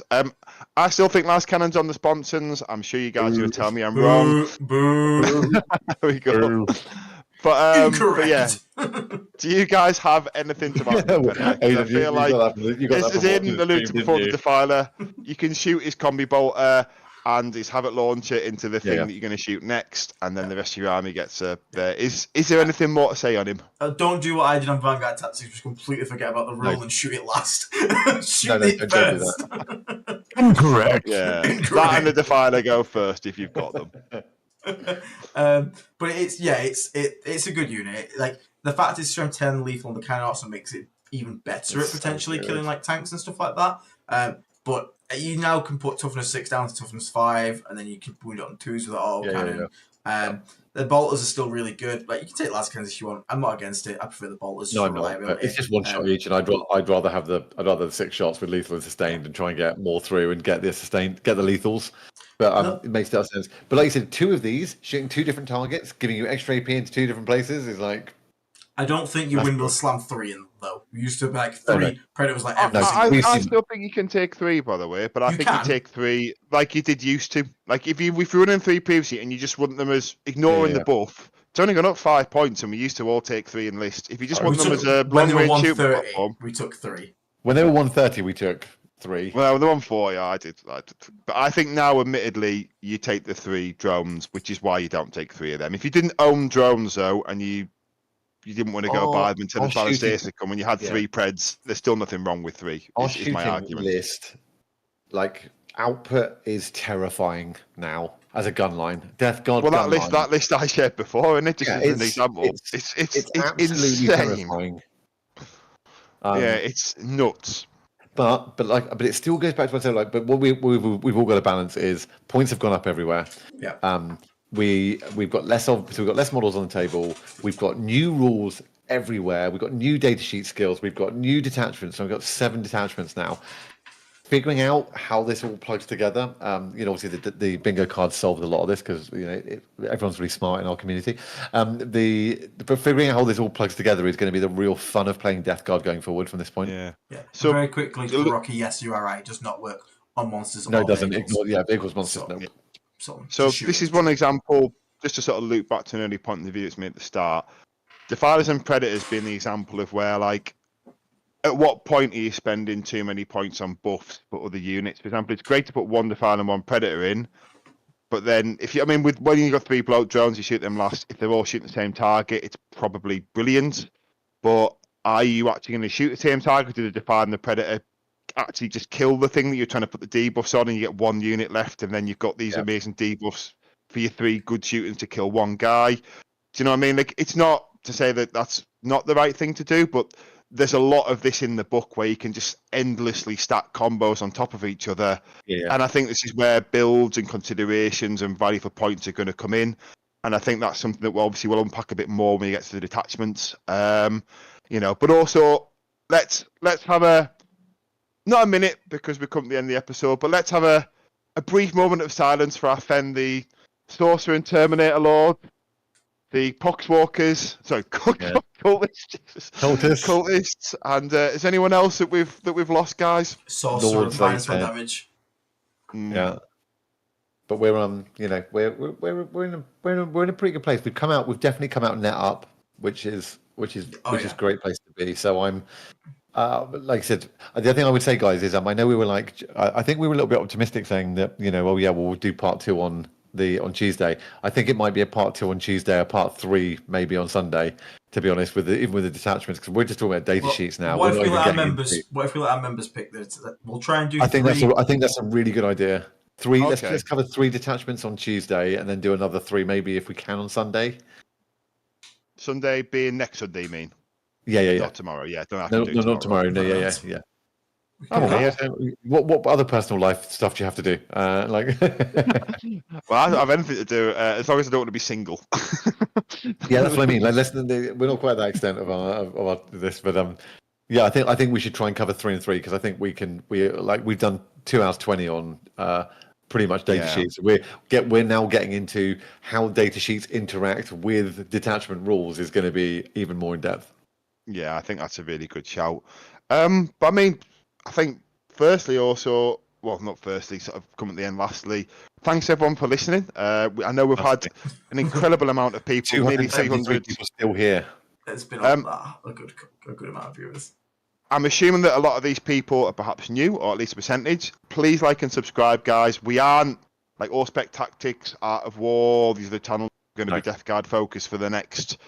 I still think Last Cannon's on the Sponsons. I'm sure you guys are going to tell me I'm wrong. Boo. There we go. But Incorrect. yeah, do you guys have anything to add? I feel like, as Aiden alluded to before, the Defiler, you can shoot his combi bolter and his Havoc launcher into the thing that you're going to shoot next, and then the rest of your army gets there. Is there anything more to say on him? Don't do what I did on Vanguard Tactics, just completely forget about the rule and shoot it last. Shoot don't it do first. that. Incorrect. Yeah, Incorrect. that and the Defiler go first if you've got them. But it's a good unit. Like the fact it's strength 10 lethal on the cannon also makes it even better at potentially killing like tanks and stuff like that. But you now can put toughness 6 down to toughness 5, and then you can wound it on 2s with the auto cannon. The bolters are still really good. Like you can take last cannons if you want. I'm not against it. I prefer the bolters. No, I'm not. It's just one shot each, and I'd rather have the 6 shots with lethal and sustained, and try and get more through and get the lethals. But it makes total sense. But like you said, 2 of these shooting 2 different targets, giving you extra AP into 2 different places is like. I don't think your win will slam 3 in though. We used to be like 3. Predator was like every I still think you can take 3, by the way, but I think you take 3 like you did used to. Like if you were running 3 previously and you just want them as ignoring the buff, it's only gone up 5 points, and we used to all take 3 in list. If you just want them as a long range shooting platform, we took 3. When they were 130, we took 3. Well, the 140, I did. But I think now, admittedly, you take the 3 drones, which is why you don't take 3 of them. If you didn't own drones though, and you didn't want to go buy them until the Ballistasic, and when you had 3 Preds, there's still nothing wrong with 3. Is my argument. List, like output is terrifying now as a gun line. Death Guard. Well, that list I shared before, and it just as an example, it's absolutely insane. Terrifying. It's nuts. But it still goes back to what I said. Like, but what we've all got to balance is points have gone up everywhere. Yeah. We've got less models on the table. We've got new rules everywhere. We've got new datasheet skills. We've got new detachments. So we've got 7 detachments now. Figuring out how this all plugs together. Obviously the bingo cards solved a lot of this because everyone's really smart in our community. But figuring out how this all plugs together is going to be the real fun of playing Death Guard going forward from this point. Yeah. So very quickly, for Rocky, yes, you are right. It does not work on monsters. No, it doesn't. Vehicles monsters. No. So this is one example, just to sort of loop back to an early point of view that's made at the start. Defilers and Predators being the example of where, like, at what point are you spending too many points on buffs for other units? For example, it's great to put 1 Defiler and 1 Predator in, but then when you've got 3 bloat drones, you shoot them last. If they're all shooting the same target, it's probably brilliant. But are you actually going to shoot the same target? Do the Defiler and the Predator actually just kill the thing that you're trying to put the debuffs on, and you get 1 unit left, and then you've got these amazing debuffs for your 3 good shooters to kill 1 guy? Do you know what I mean? Like, it's not to say that that's not the right thing to do, but there's a lot of this in the book where you can just endlessly stack combos on top of each other. And I think this is where builds and considerations and value for points are going to come in. And I think that's something that we'll unpack a bit more when we get to the detachments. But also let's have not a minute because we come to the end of the episode, but let's have a brief moment of silence for our friend, the Sorcerer and Terminator Lord, the Poxwalkers, cultists, and is anyone else that we've lost, guys? Sorcerer and minus 1 damage. Yeah, but we're we're in a pretty good place. We've definitely come out net up, which is a great place to be. So I'm. Like I said, the other thing I would say, guys, is I know we were I think we were a little bit optimistic saying that we'll do part 2 on Tuesday. I think it might be a part 2 on Tuesday, a part 3 maybe on Sunday. To be honest, even with the detachments, because we're just talking about data sheets now. What if we let our members pick that? We'll try and do. I think that's a really good idea. 3. Okay. Let's cover 3 detachments on Tuesday, and then do another 3 maybe if we can on Sunday. Sunday being next Sunday, you mean? Yeah. Not tomorrow. Yeah, don't have to do not tomorrow. No, yeah. Okay. What other personal life stuff do you have to do? Well, I don't have anything to do as long as I don't want to be single. Yeah, that's what I mean. Like, we're not quite at that extent of our this, but Yeah, I think we should try and cover 3 and 3 because I think we've done 2 hours 20 on pretty much datasheets. We're now getting into how datasheets interact with detachment rules is going to be even more in depth. Yeah, I think that's a really good shout. But I mean, I think firstly also, well, not firstly, sort of come at the end. Lastly, thanks everyone for listening. I know we've had an incredible amount of people, nearly 300 people still here. It's been a good amount of viewers. I'm assuming that a lot of these people are perhaps new, or at least a percentage. Please like and subscribe, guys. We aren't like All Spec Tactics, Art of War. These are the channels going to be Death Guard focused for the next,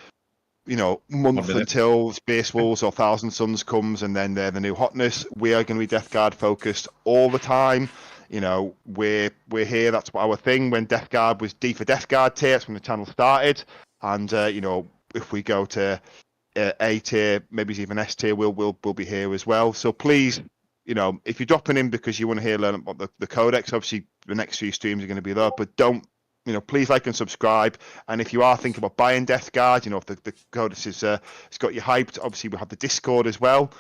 month until Space Wolves or Thousand Suns comes, and then they're the new hotness. We are going to be Death Guard focused all the time. We're here. That's our thing. When Death Guard was D for Death Guard tier, that's when the channel started. And if we go to A tier, maybe even S tier, we'll be here as well. So please, if you're dropping in because you want to learn about the Codex, obviously the next few streams are going to be there. But don't, please like and subscribe. And if you are thinking about buying Death Guard, if the Codex has got you hyped, obviously we have the Discord as well,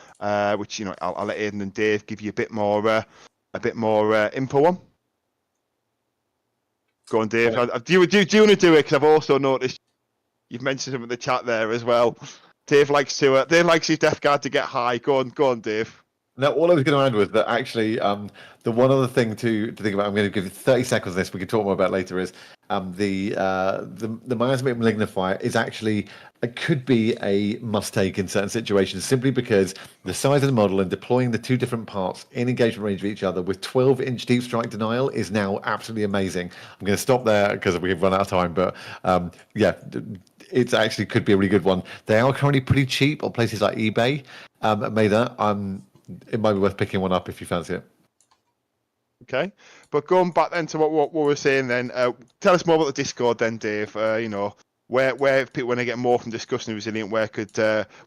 which I'll let Aiden and Dave give you a bit more info on. Go on, Dave. Do you want to do it? Because I've also noticed you've mentioned him in the chat there as well. Dave likes his Death Guard to get high. Go on, Dave. No, all I was going to add was that actually, the one other thing to think about, I'm going to give you 30 seconds on this, we can talk more about later, is the miasmic malignifier is actually, it could be a must-take in certain situations, simply because the size of the model and deploying the 2 different parts in engagement range of each other with 12-inch deep strike denial is now absolutely amazing. I'm going to stop there because we've run out of time, but it actually could be a really good one. They are currently pretty cheap on places like eBay. It might be worth picking one up if you fancy it. Okay, but going back then to what we were saying then, tell us more about the Discord then, Dave. Where if people want to get more from Discussing Resilient, where could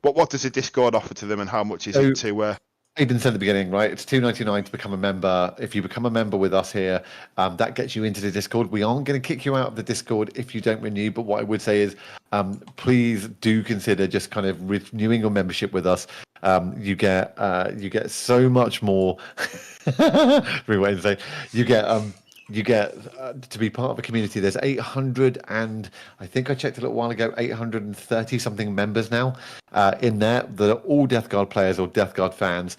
what does the Discord offer to them, and how much is it to? Aiden said at the beginning, right? It's $2.99 to become a member. If you become a member with us here, that gets you into the Discord. We aren't going to kick you out of the Discord if you don't renew. But what I would say is, please do consider just kind of renewing your membership with us. You get so much more. You get to be part of a community. There's 800 and I think I checked a little while ago, 830 something members now in there that are all Death Guard players or Death Guard fans.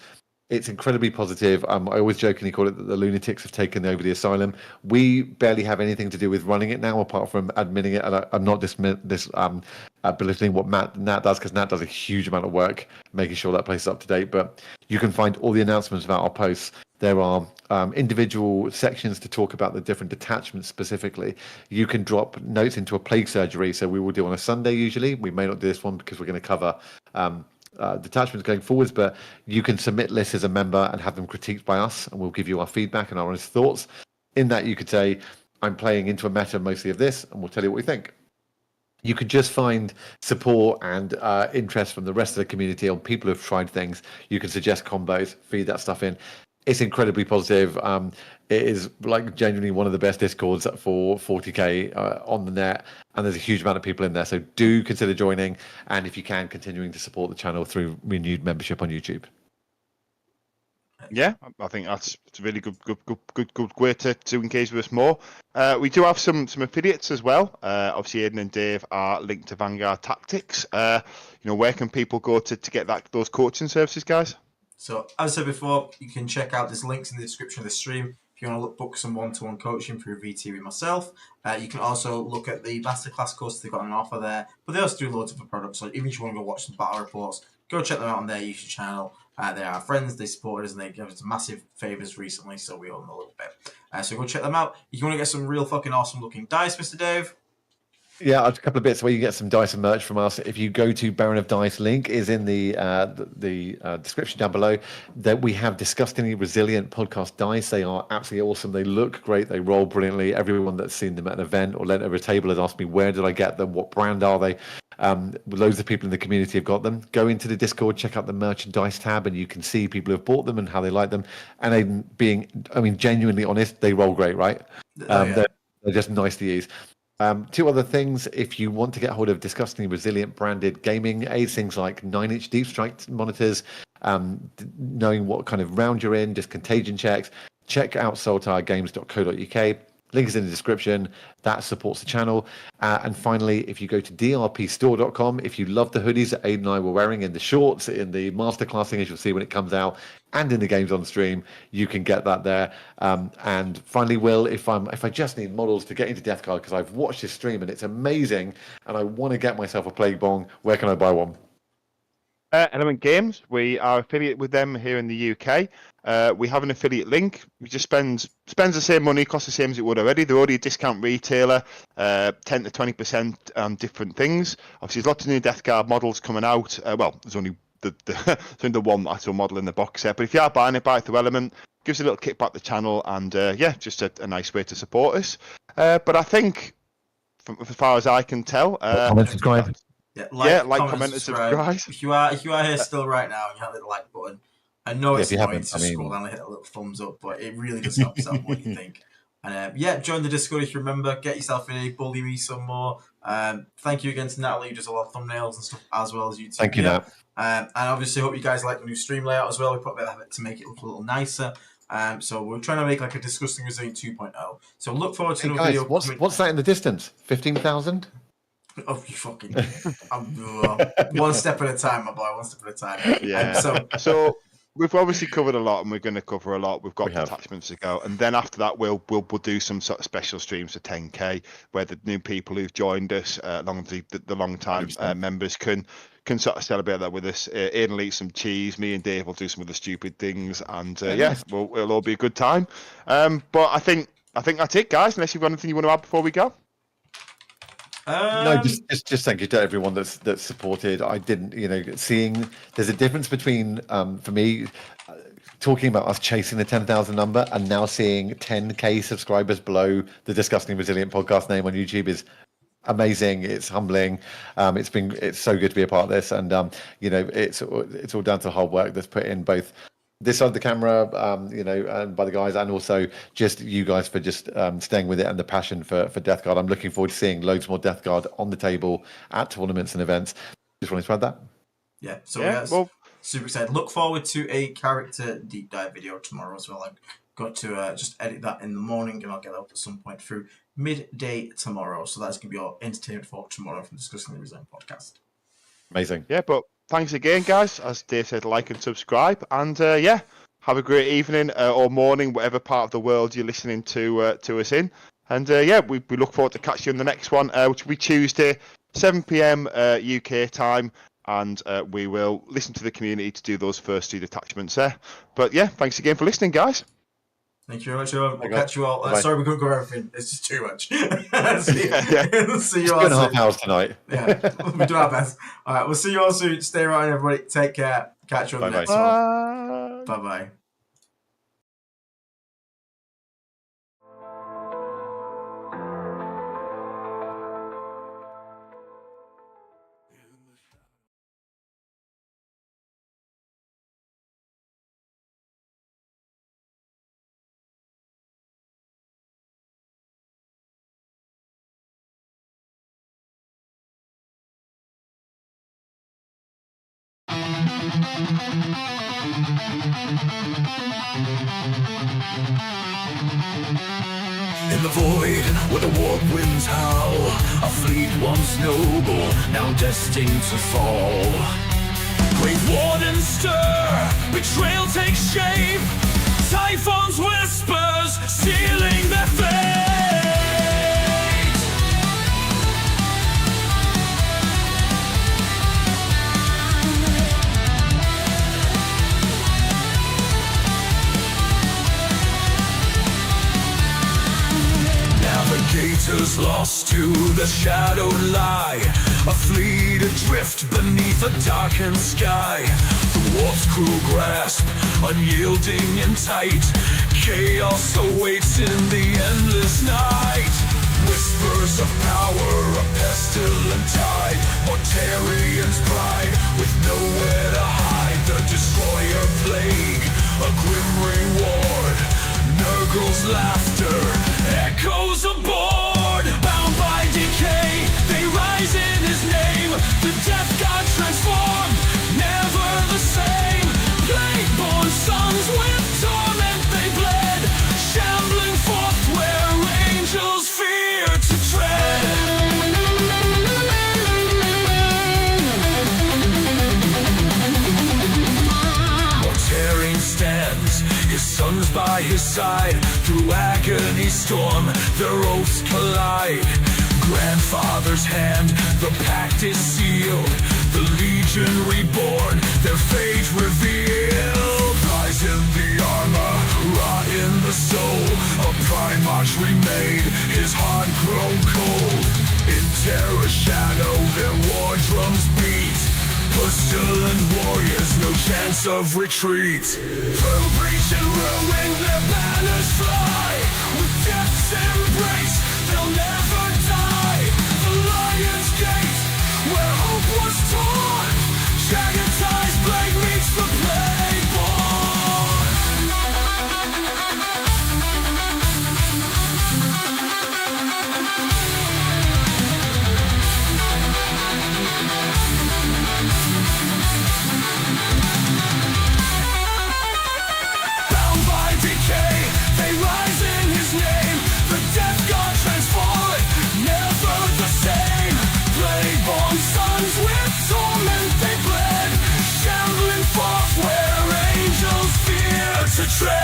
It's incredibly positive. I always jokingly call it that the lunatics have taken over the asylum. We barely have anything to do with running it now, apart from admitting it. And I'm not belittling what Nat does, because Nat does a huge amount of work making sure that place is up to date. But you can find all the announcements about our posts. There are individual sections to talk about the different detachments specifically. You can drop notes into a plague surgery. So we will do on a Sunday usually. We may not do this one because we're going to cover detachments going forwards, but you can submit lists as a member and have them critiqued by us, and we'll give you our feedback and our honest thoughts. In that, you could say, I'm playing into a meta mostly of this, and we'll tell you what we think. You could just find support and interest from the rest of the community on people who've tried things. You can suggest combos, feed that stuff in. It's incredibly positive. It is like genuinely one of the best Discords for 40k on the net, and there's a huge amount of people in there. So do consider joining, and if you can, continuing to support the channel through renewed membership on YouTube. Yeah, I think that's a really good way to engage with us more. We do have some affiliates as well. Obviously, Aiden and Dave are linked to Vanguard Tactics. Where can people go to get those coaching services, guys? So, as I said before, you can check out these links in the description of the stream if you want to book some one-to-one coaching through VT with myself. You can also look at the masterclass course. They've got an offer there, but they also do loads of products. So even if you want to go watch some battle reports, go check them out on their YouTube channel. They are our friends, they support us, and they give us massive favours recently, so we owe them a little bit. So go check them out. If you want to get some real fucking awesome looking dice, Mr. Dave. Yeah, a couple of bits where you get some dice and merch from us. If you go to Baron of Dice, link is in the description down below. That we have disgustingly resilient podcast dice. They are absolutely awesome. They look great. They roll brilliantly. Everyone that's seen them at an event or lent over a table has asked me, where did I get them? What brand are they? Loads of people in the community have got them. Go into the Discord, check out the merchandise tab, and you can see people who have bought them and how they like them. And genuinely honest, they roll great, right? They're just nice to use. Two other things, if you want to get hold of Disgustingly Resilient branded gaming aids, things like 9-inch deep strike monitors, knowing what kind of round you're in, just contagion checks, check out saltiregames.co.uk. Link is in the description. That supports the channel. And finally, if you go to drpstore.com, if you love the hoodies that Aiden and I were wearing in the shorts, in the masterclass thing, as you'll see when it comes out, and in the games on stream, you can get that there. And finally, Will, if I just need models to get into Death Guard, because I've watched this stream and it's amazing, and I want to get myself a Plague Bong, where can I buy one? Element Games, we are affiliate with them here in the UK. We have an affiliate link. We just spends the same money, costs the same as it would already. They're already a discount retailer, 10 to 20% on different things. Obviously, there's lots of new Death Guard models coming out. Well, there's only there's only the one actual model in the box set. But if you are buying it, buy it through Element. Gives a little kickback to the channel, and just a nice way to support us. But I think, as far as I can tell, comment, subscribe. Yeah, like, comment, and subscribe. If you are here still right now, and you have the like button. I know it's annoying to scroll down and hit a little thumbs up, but it really does help us out what you think. And join the Discord if you remember. Get yourself in here, bully me some more. Thank you again to Natalie, who does a lot of thumbnails and stuff, as well as YouTube. Thank you, Nat. And obviously, hope you guys like the new stream layout as well. We put a bit of effort to make it look a little nicer. So we're trying to make like a Disgusting Resilient 2.0. So look forward to the video. What's that in the distance? 15,000? Oh, you fucking... one step at a time, my boy. One step at a time. Yeah. So we've obviously covered a lot, and we're going to cover a lot. We've got attachments to go, and then after that, we'll do some sort of special streams for 10K, where the new people who've joined us, along the long time members, can sort of celebrate that with us. Aiden will eat some cheese. Me and Dave will do some of the stupid things, and it'll all be a good time. But I think that's it, guys. Unless you've got anything you want to add before we go. No, just thank you to everyone that's supported. I didn't, seeing there's a difference between, for me, talking about us chasing the 10,000 number and now seeing 10K subscribers below the Disgusting Resilient podcast name on YouTube is amazing. It's humbling. It's so good to be a part of this, and it's all down to the hard work that's put in both this side of the camera, and by the guys, and also just you guys for just staying with it, and the passion for Death Guard. I'm looking forward to seeing loads more Death Guard on the table at tournaments and events. Just wanted to add that. Yeah, so super excited. Look forward to a character deep dive video tomorrow as well. I've got to just edit that in the morning, and I'll get out at some point through midday tomorrow. So that's going to be our entertainment for tomorrow from Disgustingly Resilient podcast. Amazing. Yeah, but thanks again, guys. As Dave said, like and subscribe, and have a great evening or morning, whatever part of the world you're listening to us in. And we look forward to catching you in the next one, which will be Tuesday, 7 PM UK time, and we will listen to the community to do those first 2 detachments there. But thanks again for listening, guys. Thank you very much, everyone. We'll catch you all. Sorry we couldn't cover everything. It's just too much. See you all soon. 2.5 hours tonight. Yeah, we'll do our best. All right, we'll see you all soon. Stay around, everybody. Take care. Catch you on the next one. Bye-bye. In the void, where the warp winds howl, a fleet once noble, now destined to fall. Great wardens stir, betrayal takes shape, Typhon's whispers, sealing their fate. Navigators lost to the shadowed lie, a fleet adrift beneath a darkened sky. The warp's cruel grasp, unyielding and tight, chaos awaits in the endless night. Whispers of power, a pestilent tide, Mortarion's pride, with nowhere to hide. The destroyer plague, a grim reward, Nurgle's laughter echoes aboard, bound by The Death God transformed, never the same. Plague-born sons with torment they bled, shambling forth where angels fear to tread. Mortarion stands, his sons by his side. Through agony storm, their oaths collide. Grandfather's hand, the pact is sealed. The Legion reborn, their fate revealed. Rise in the armor, rot in the soul. A Primarch remade, his heart grow cold. In terror shadow, their war drums beat. Pestilent warriors, no chance of retreat. Through breach and ruin, their banners fly. With death's embrace, they'll never die. The Lion's Gate, where hope was torn. Jagged ties, blade meets the Plague-born. Bound by decay, they rise in his name. The Death God transformed, never the same. Plague-born sons with torment they bled, shambling forth where angels fear to tread.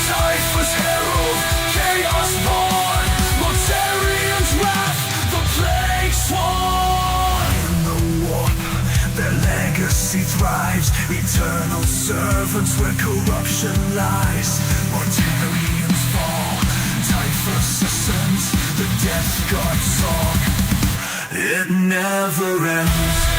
Typhus herald, chaos born. Mortarion's wrath, the plague sworn. In the warp, their legacy thrives. Eternal servants where corruption lies. Mortarion's fall, Typhus ascends. The Death God song, it never ends.